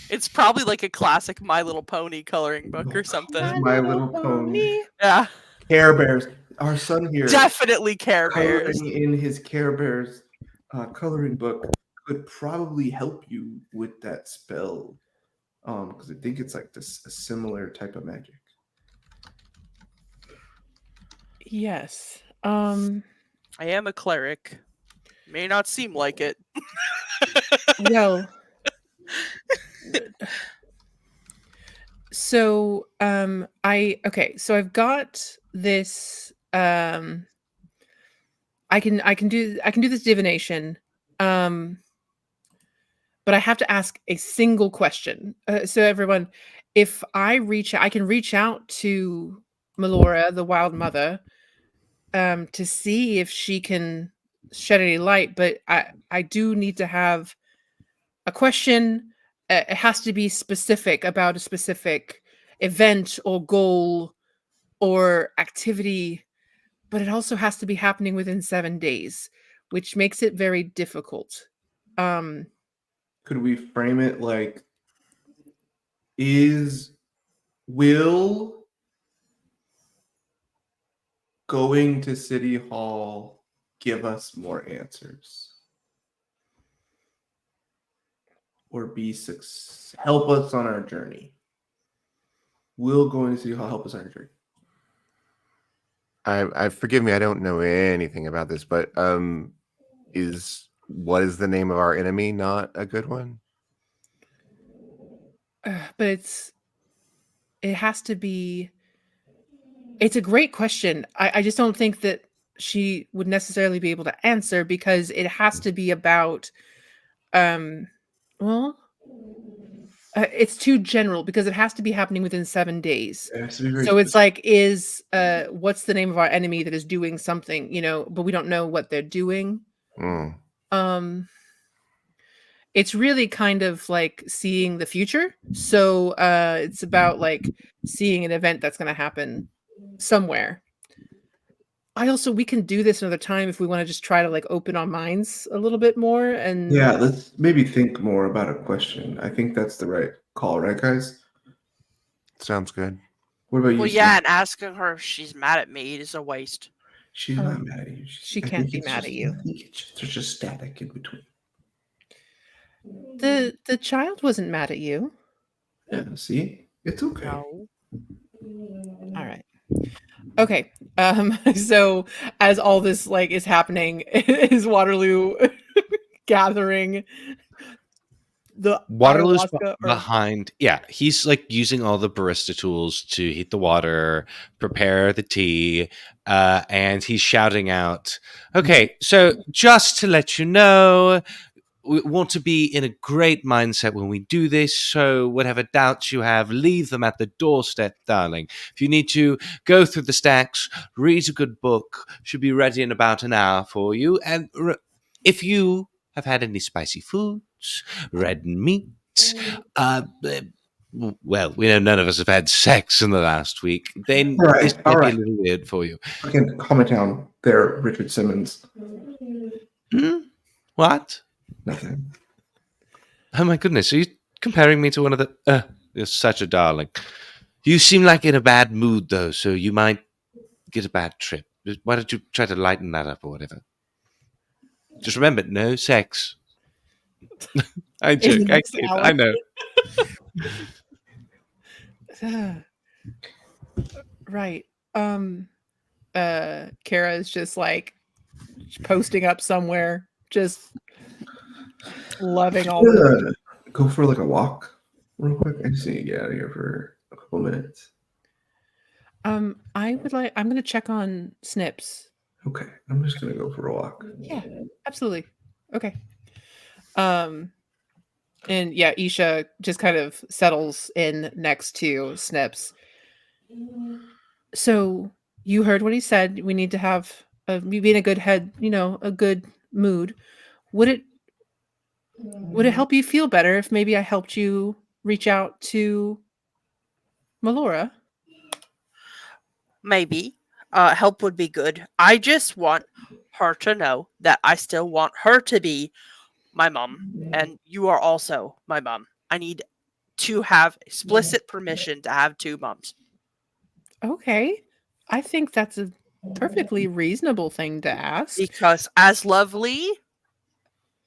It's probably like a classic My Little Pony coloring book or something. My Little Pony. Yeah, Care Bears. Our son here definitely Care Bears. coloring in his Care Bears coloring book could probably help you with that spell. Because I think it's like this a similar type of magic. Yes. I am a cleric. May not seem like it. Well. So so I've got this I can do this divination. But I have to ask a single question. So everyone, if I can reach out to Melora, the Wild Mother, to see if she can shed any light. But I do need to have a question. It has to be specific about a specific event or goal or activity, but it also has to be happening within 7 days, which makes it very difficult. Could we frame it like, will going to City Hall give us more answers? Or help us on our journey? Will going to City Hall help us on our journey? I forgive me, I don't know anything about this, but what is the name of our enemy not a good one? But it has to be. It's a great question. I just don't think that she would necessarily be able to answer because it has to be about. Well, it's too general because it has to be happening within 7 days. It has to be very So it's specific. like, what's the name of our enemy that is doing something, but we don't know what they're doing. It's really kind of like seeing the future. So it's about like seeing an event that's going to happen somewhere. We can do this another time if we want to just try to like open our minds a little bit more. And Yeah, let's maybe think more about a question. I think that's the right call, right, guys? Sounds good. What about you? Well, Sam? yeah, and asking her if she's mad at me is a waste. She's not mad at you. she I can't think be it's mad at you. I think there's just static in between. The child wasn't mad at you. Yeah, see? It's okay. No. All right. Okay. So as all this like is happening, is Waterloo gathering the Waterloo's ayahuasca or behind. Yeah, he's like using all the barista tools to heat the water, prepare the tea, and he's shouting out, "Okay, so just to let you know, we want to be in a great mindset when we do this. So whatever doubts you have, leave them at the doorstep, darling. If you need to go through the stacks, read a good book, should be ready in about an hour for you. And if you have had any spicy foods, red meat, well, we know none of us have had sex in the last week. Then All right, this all might be right. a little weird for you." Fucking calm it down there, Richard Simmons. What? Nothing. Oh my goodness, are you comparing me to one of the... you're such a darling. You seem like in a bad mood, though, so you might get a bad trip. Why don't you try to lighten that up or whatever? Just remember, no sex. I In the joke. I next kid. hour. I know. Right. Kara is just like posting up somewhere, just loving all the Go for like a walk real quick. I just need to get out of here for a couple minutes. I'm gonna check on Snips. Okay, I'm just gonna go for a walk. Yeah, absolutely. Okay. And yeah, Isha just kind of settles in next to Snips. So you heard what he said. We need to have be in a good head, a good mood. Would it help you feel better if maybe I helped you reach out to Melora? Maybe. Help would be good. I just want her to know that I still want her to be my mom, and you are also my mom. I need to have explicit permission to have two moms. Okay. I think that's a perfectly reasonable thing to ask. Because as lovely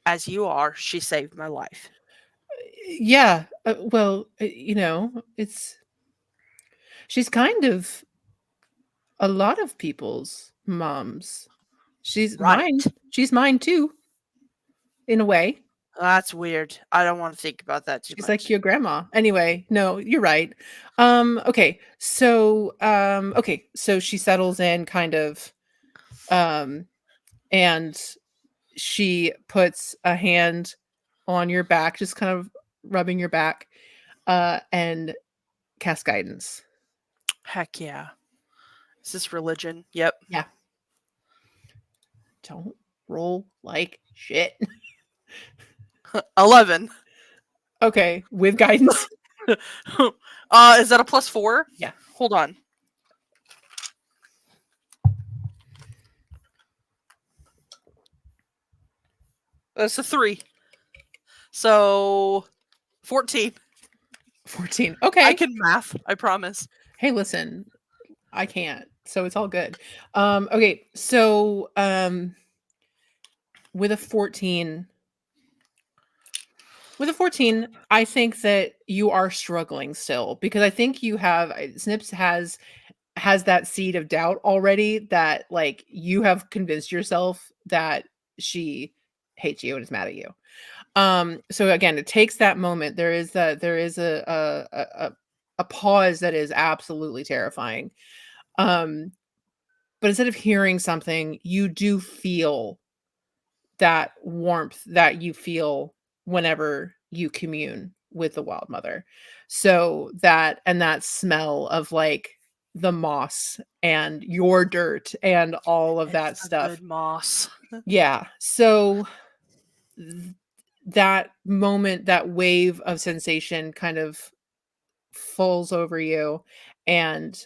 as you are, she saved my life. Yeah. Well, she's kind of a lot of people's moms. She's mine. Right. She's mine too, in a way. That's weird. I don't want to think about that too She's much. like your grandma. Anyway, no, you're right. Okay. So she settles in kind of and she puts a hand on your back, just kind of rubbing your back, and cast guidance. Heck yeah. Is this religion? Yep. Yeah. Don't roll like shit. 11. Okay, with guidance. Is that a +4? Yeah. Hold on. That's a 3. So 14. 14. Okay. I can math, I promise. Hey, listen, I can't, so it's all good. Okay, so with a 14, I think that you are struggling still, because I think you have Snips has that seed of doubt already, that like you have convinced yourself that she hates you and is mad at you. So again, it takes that moment. There is a pause that is absolutely terrifying. But instead of hearing something, you do feel that warmth that you feel whenever you commune with the wild mother. So that smell of like the moss and your dirt and all of that It's the stuff. good moss. Yeah. So that moment, that wave of sensation kind of falls over you, and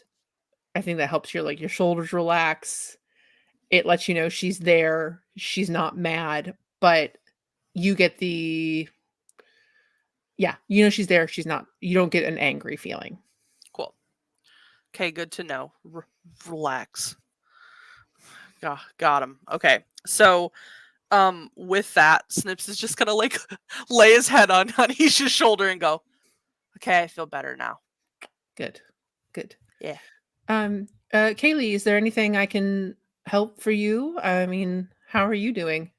I think that helps your shoulders relax. It lets you know she's there. She's not mad, but you get she's there. She's not, you don't get an angry feeling. Cool. Okay, good to know. Relax. Got him. Okay. So with that, Snips is just gonna like lay his head on Isha's shoulder and go, okay, I feel better now. Good. Yeah. Kaylee, is there anything I can help for you? I mean, how are you doing?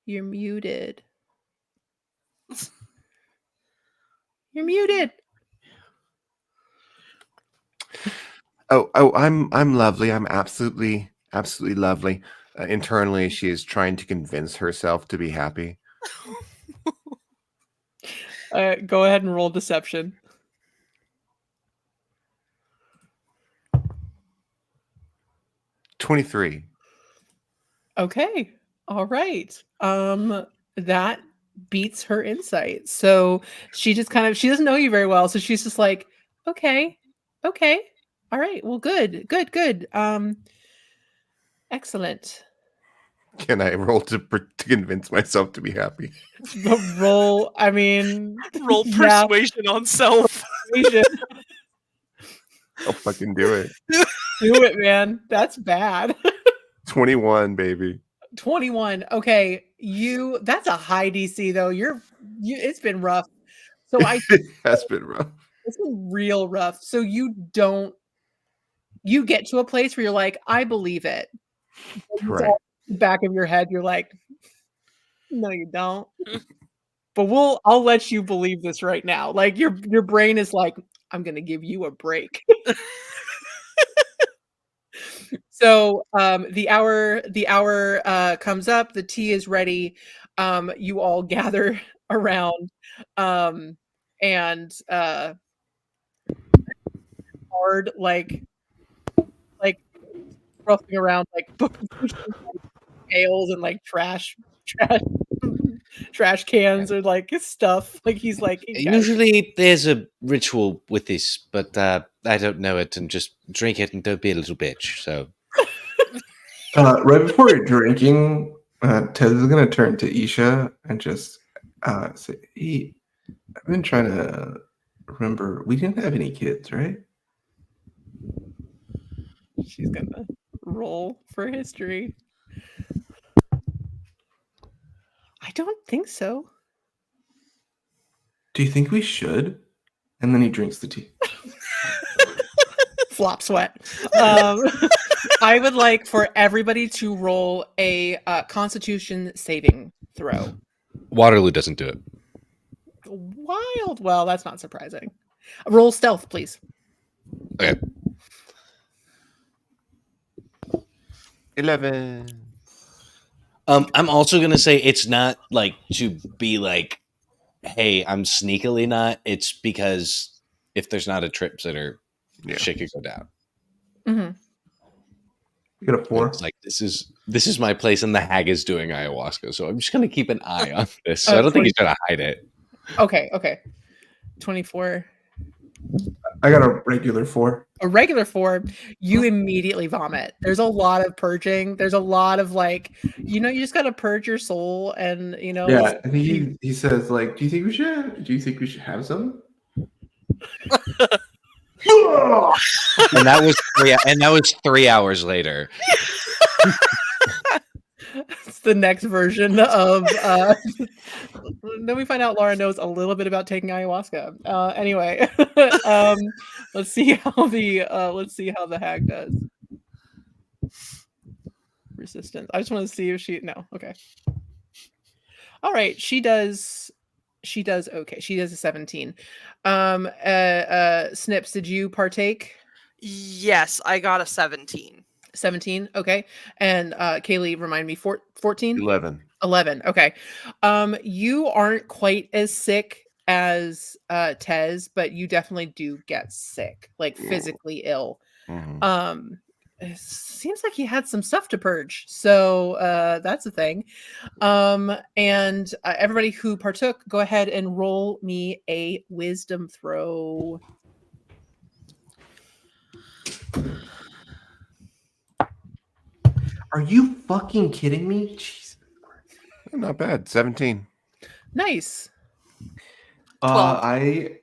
You're muted. You're muted. Oh, I'm lovely. I'm absolutely lovely. Internally, she is trying to convince herself to be happy. Go ahead and roll deception. 23. Okay. All right. That beats her insight. So she just kind of, she doesn't know you very well, so she's just like, okay. All right. Well, good. Excellent. Can I roll to convince myself to be happy? The roll, I mean, Roll yeah, persuasion on self. persuasion. I'll fucking do it. Do it, man. That's bad. 21, baby. 21. Okay, that's a high DC though. It's been rough. So It has been rough. it's been real rough. So you get to a place where you're like, I believe it. But Right. all in the back of your head, you're like, no, you don't. But I'll let you believe this right now. Like your brain is like, I'm gonna give you a break. So the hour comes up, the tea is ready. You all gather around and hard like roughing around like pails and like trash cans or like his stuff. Like he's like, "Hey, guys." Usually there's a ritual with this, but I don't know it, and just drink it and don't be a little bitch. So Right before drinking, Ted is going to turn to Isha and just say, hey, I've been trying to remember, we didn't have any kids, right? She's gonna roll for history. I don't think so. Do you think we should? And then he drinks the tea. Flop sweat. I would like for everybody to roll a Constitution saving throw. Waterloo doesn't do it. Wild. Well, that's not surprising. Roll stealth, please. Okay. 11. I'm also gonna say it's not like to be like, hey, I'm sneakily not. It's because if there's not a trip sitter, Yeah. shit could go down. Mm-hmm. You got a 4. It's like this is my place, and the hag is doing ayahuasca, so I'm just gonna keep an eye on this. So I don't think he's gonna hide it. Okay. 24. I got a regular 4. A regular 4, you immediately vomit. There's a lot of purging. There's a lot of like, you just gotta purge your soul, and Yeah, I think he says like, do you think we should have some? And that was 3 hours later. It's the next version of then we find out Laura knows a little bit about taking ayahuasca. Anyway, let's see how the hag does. Resistance. I just want to see if okay. All right, she does okay. She does a 17. Snips, did you partake? Yes, I got a 17. 17, okay. And Kaylee, remind me, 14? 11. 11, okay. You aren't quite as sick as Tez, but you definitely do get sick, like physically ill. Mm-hmm. It seems like he had some stuff to purge, so that's a thing. And everybody who partook, go ahead and roll me a wisdom throw. Are you fucking kidding me? Jesus. Not bad. 17. Nice. 12. I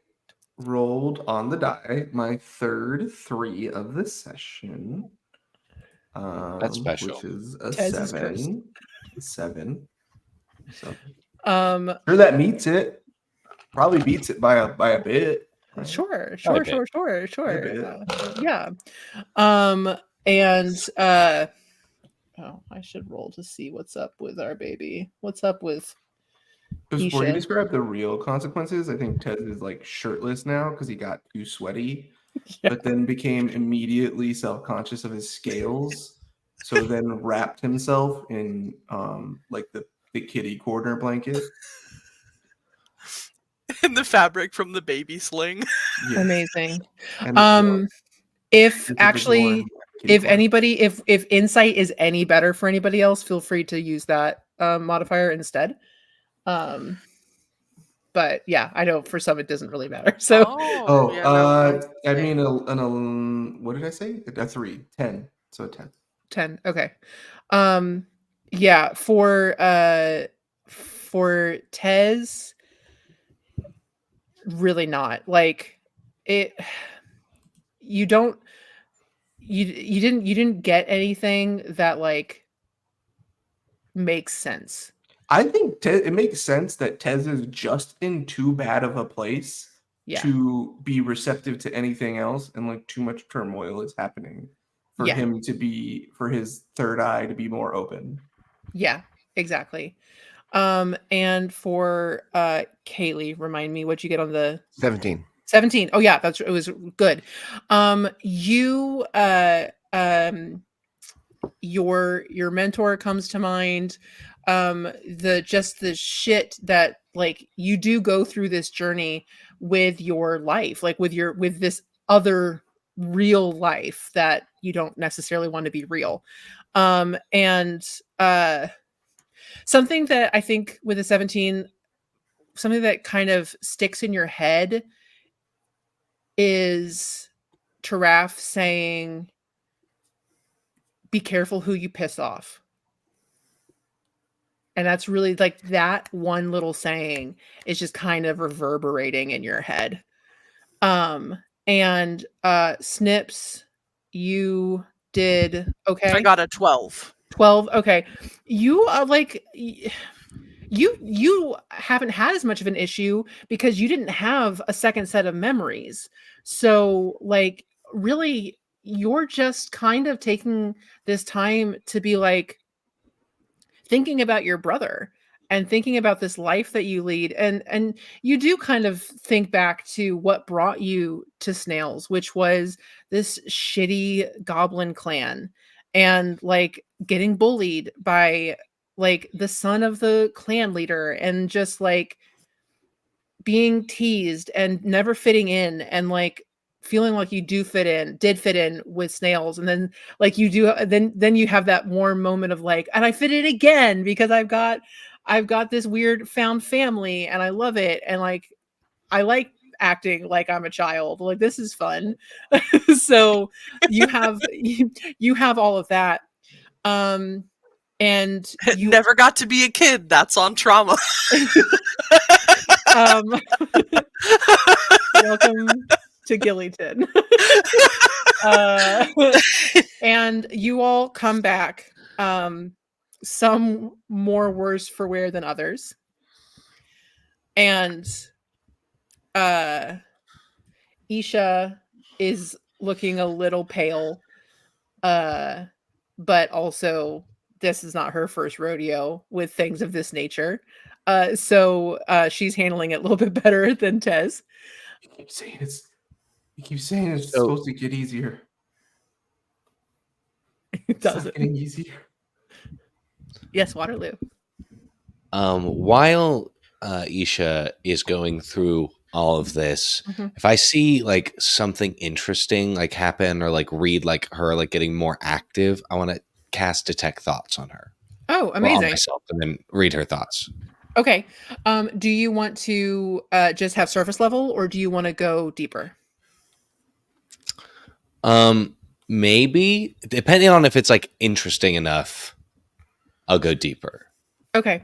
rolled on the die my third 3 of the session. That's special. Which is a Tez is cursed. 7. So Sure, that meets it. Probably beats it by a bit. Right? Sure. bit. Yeah. And I should roll to see what's up with our baby. What's up with Before you Isha? describe the real consequences, I think Ted is like shirtless now because he got too sweaty, but then became immediately self-conscious of his scales. So then wrapped himself in like the kitty corner blanket. In the fabric from the baby sling. Yes. Amazing. And If if anybody, if insight is any better for anybody else, feel free to use that modifier instead. But yeah, I know for some it doesn't really matter. So I mean, what did I say? A 3, 10. So 10. 10. Okay. Yeah, for Tez, really not. Like it you don't you didn't get anything that like makes sense. I think it makes sense that Tez is just in too bad of a place Yeah. to be receptive to anything else, and like too much turmoil is happening for Yeah. him to be, for his third eye to be more open. Yeah, exactly. And for Kaylee, remind me what you get on the 17. 17. Oh yeah, it was good. You your mentor comes to mind. The shit that like you do go through this journey with your life, like with this other real life that you don't necessarily want to be real. And something that I think with a 17, something that kind of sticks in your head is Taraf saying, be careful who you piss off. And that's really like that one little saying is just kind of reverberating in your head. And Snips, you did okay. I got a 12. 12. Okay. You are like you haven't had as much of an issue because you didn't have a second set of memories. So like really you're just kind of taking this time to be like thinking about your brother and thinking about this life that you lead, and you do kind of think back to what brought you to Snails, which was this shitty goblin clan and like getting bullied by like the son of the clan leader and just like being teased and never fitting in and like feeling like you did fit in with Snails, and then like you do then you have that warm moment of like, and I fit in again because I've got this weird found family and I love it, and like I like acting like I'm a child, like this is fun. So you have you have all of that, and you Never got to be a kid. That's on trauma. um welcome to Gillyton. And you all come back, some more worse for wear than others. And Isha is looking a little pale, but also this is not her first rodeo with things of this nature. So she's handling it a little bit better than Tez. You keep saying it's So- supposed to get easier. It It's not doesn't. getting easier. Yes, Waterloo. While Isha is going through all of this, Mhm. if I see like something interesting like happen or like read like her like getting more active, I want to cast detect thoughts on her. Oh, Or on amazing. myself, and then read her thoughts. Okay. Do you want to just have surface level, or do you want to go deeper? Maybe depending on if it's like interesting enough, I'll go deeper. Okay.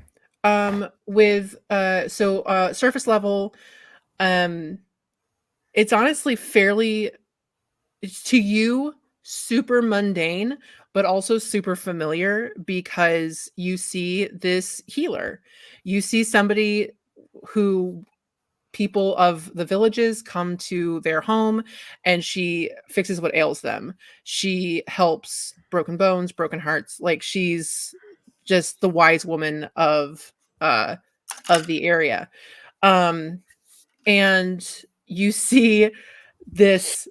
With surface level, it's honestly fairly, it's to you super mundane, but also super familiar because you see this healer. You see somebody who people of the villages come to their home and she fixes what ails them. She helps broken bones, broken hearts. Like she's just the wise woman of the area. And you see this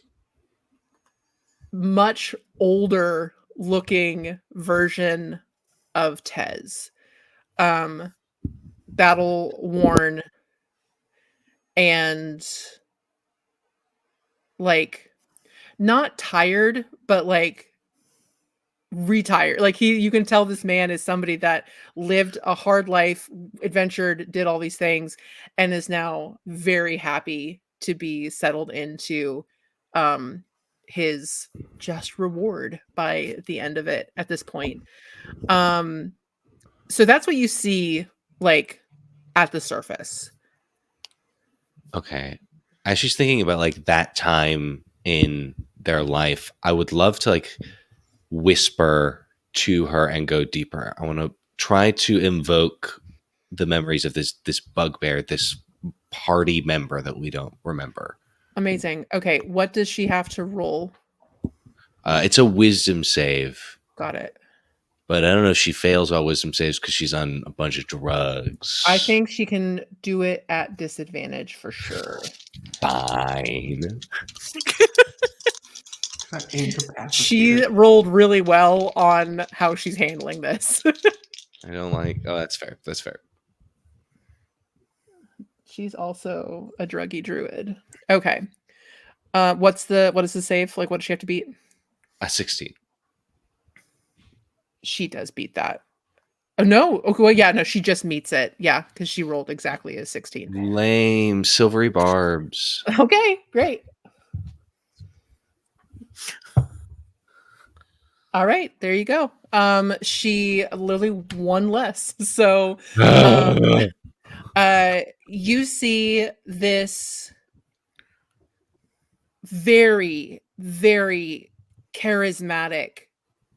much older looking version of Tez, battle worn and like not tired, but like retired. Like you can tell this man is somebody that lived a hard life, adventured, did all these things, and is now very happy to be settled into his just reward by the end of it at this point. So that's what you see, like, at the surface. Okay. As she's thinking about like that time in their life, I would love to like whisper to her and go deeper. I want to try to invoke the memories of this bugbear, this party member that we don't remember. Amazing. Okay, what does she have to roll? It's a wisdom save, Got it. but I don't know if she fails all wisdom saves because she's on a bunch of drugs. I think she can do it at disadvantage for sure. Fine. That incapacitated. She rolled really well on how she's handling this. I don't like. Oh, that's fair. That's fair. She's also a druggy druid. Okay. What is the save? Like, what does she have to beat? A 16. She does beat that. Oh no. Okay, well, yeah, no, she just meets it. Yeah, because she rolled exactly a 16. Lame. Silvery barbs. Okay, great. All right, there you go. She literally one less. So you see this very, very charismatic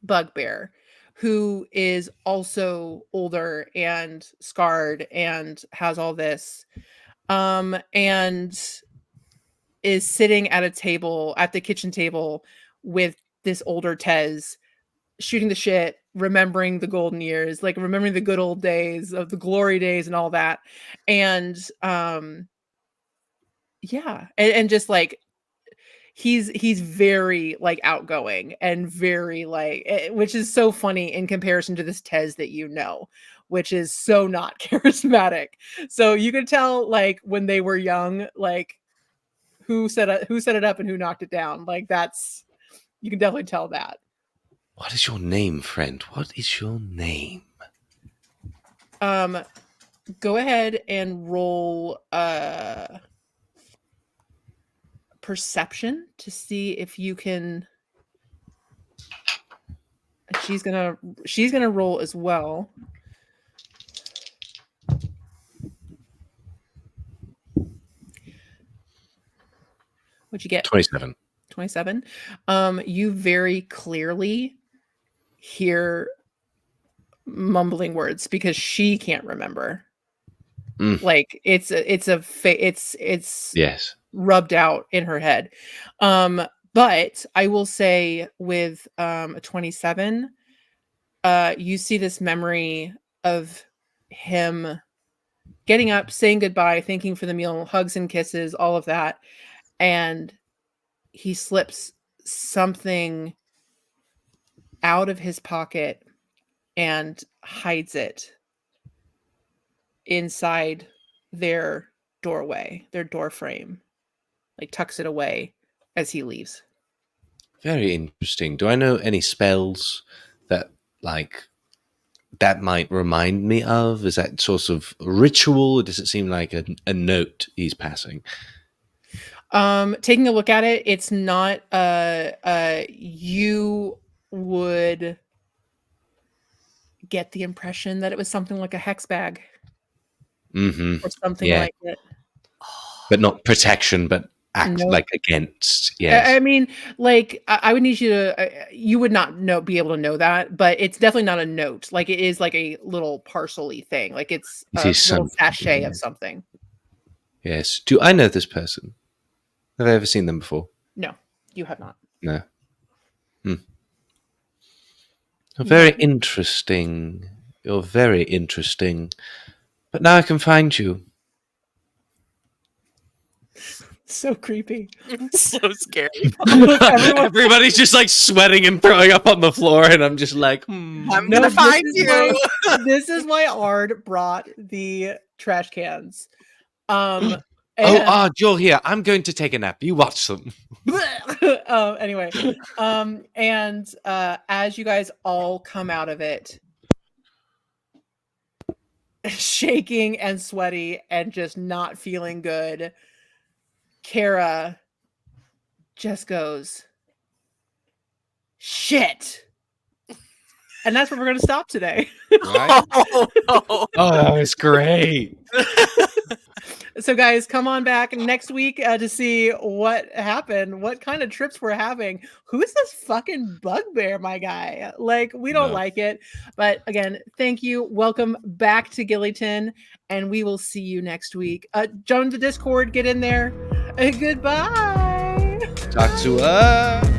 bugbear who is also older and scarred and has all this, and is sitting at the kitchen table with this older Tez, shooting the shit, remembering the golden years, like remembering the good old days of the glory days and all that. And yeah, and just like he's very like outgoing and very like, which is so funny in comparison to this Tez that you know, which is so not charismatic. So you could tell like when they were young, like who set it up and who knocked it down. Like that's, you can definitely tell that. What is your name, friend? What is your name? Go ahead and roll perception to see if you can. She's gonna roll as well. What'd you get? 27. 27. You very clearly hear mumbling words because she can't remember. Like it's Yes. rubbed out in her head. But I will say with a 27, you see this memory of him getting up, saying goodbye, thanking for the meal, hugs and kisses, all of that. And he slips something out of his pocket and hides it inside their doorway, their door frame, like tucks it away as he leaves. Very interesting. Do I know any spells that that might remind me of? Is that sort of ritual, or does it seem like a note he's passing? Taking a look at it, it's not you would get the impression that it was something like a hex bag or something like it. But not protection, but act like against. Yes. I mean, like I would need you to. You would not be able to know that, but it's definitely not a note. Like it is like a little parcel-y thing. Like it's a little sachet of something. Yes. Do I know this person? Have I ever seen them before? No, you have not. No. Very interesting. You're very interesting. But now I can find you. So creepy. So scary. Everybody's just like sweating and throwing up on the floor, and I'm just like, I'm gonna find you. This is why Ard brought the trash cans. Joel, here. I'm going to take a nap. You watch them. Anyway, and as you guys all come out of it, shaking and sweaty and just not feeling good, Kara just goes, "Shit." And that's where we're going to stop today. Right? Oh no. Oh, that was great. So guys, come on back next week to see what happened, what kind of trips we're having. Who's this fucking bugbear, my guy? Like, we don't No. like it. But again, thank you. Welcome back to Gillyton, and we will see you next week. Join the Discord, get in there. Goodbye. Talk to us.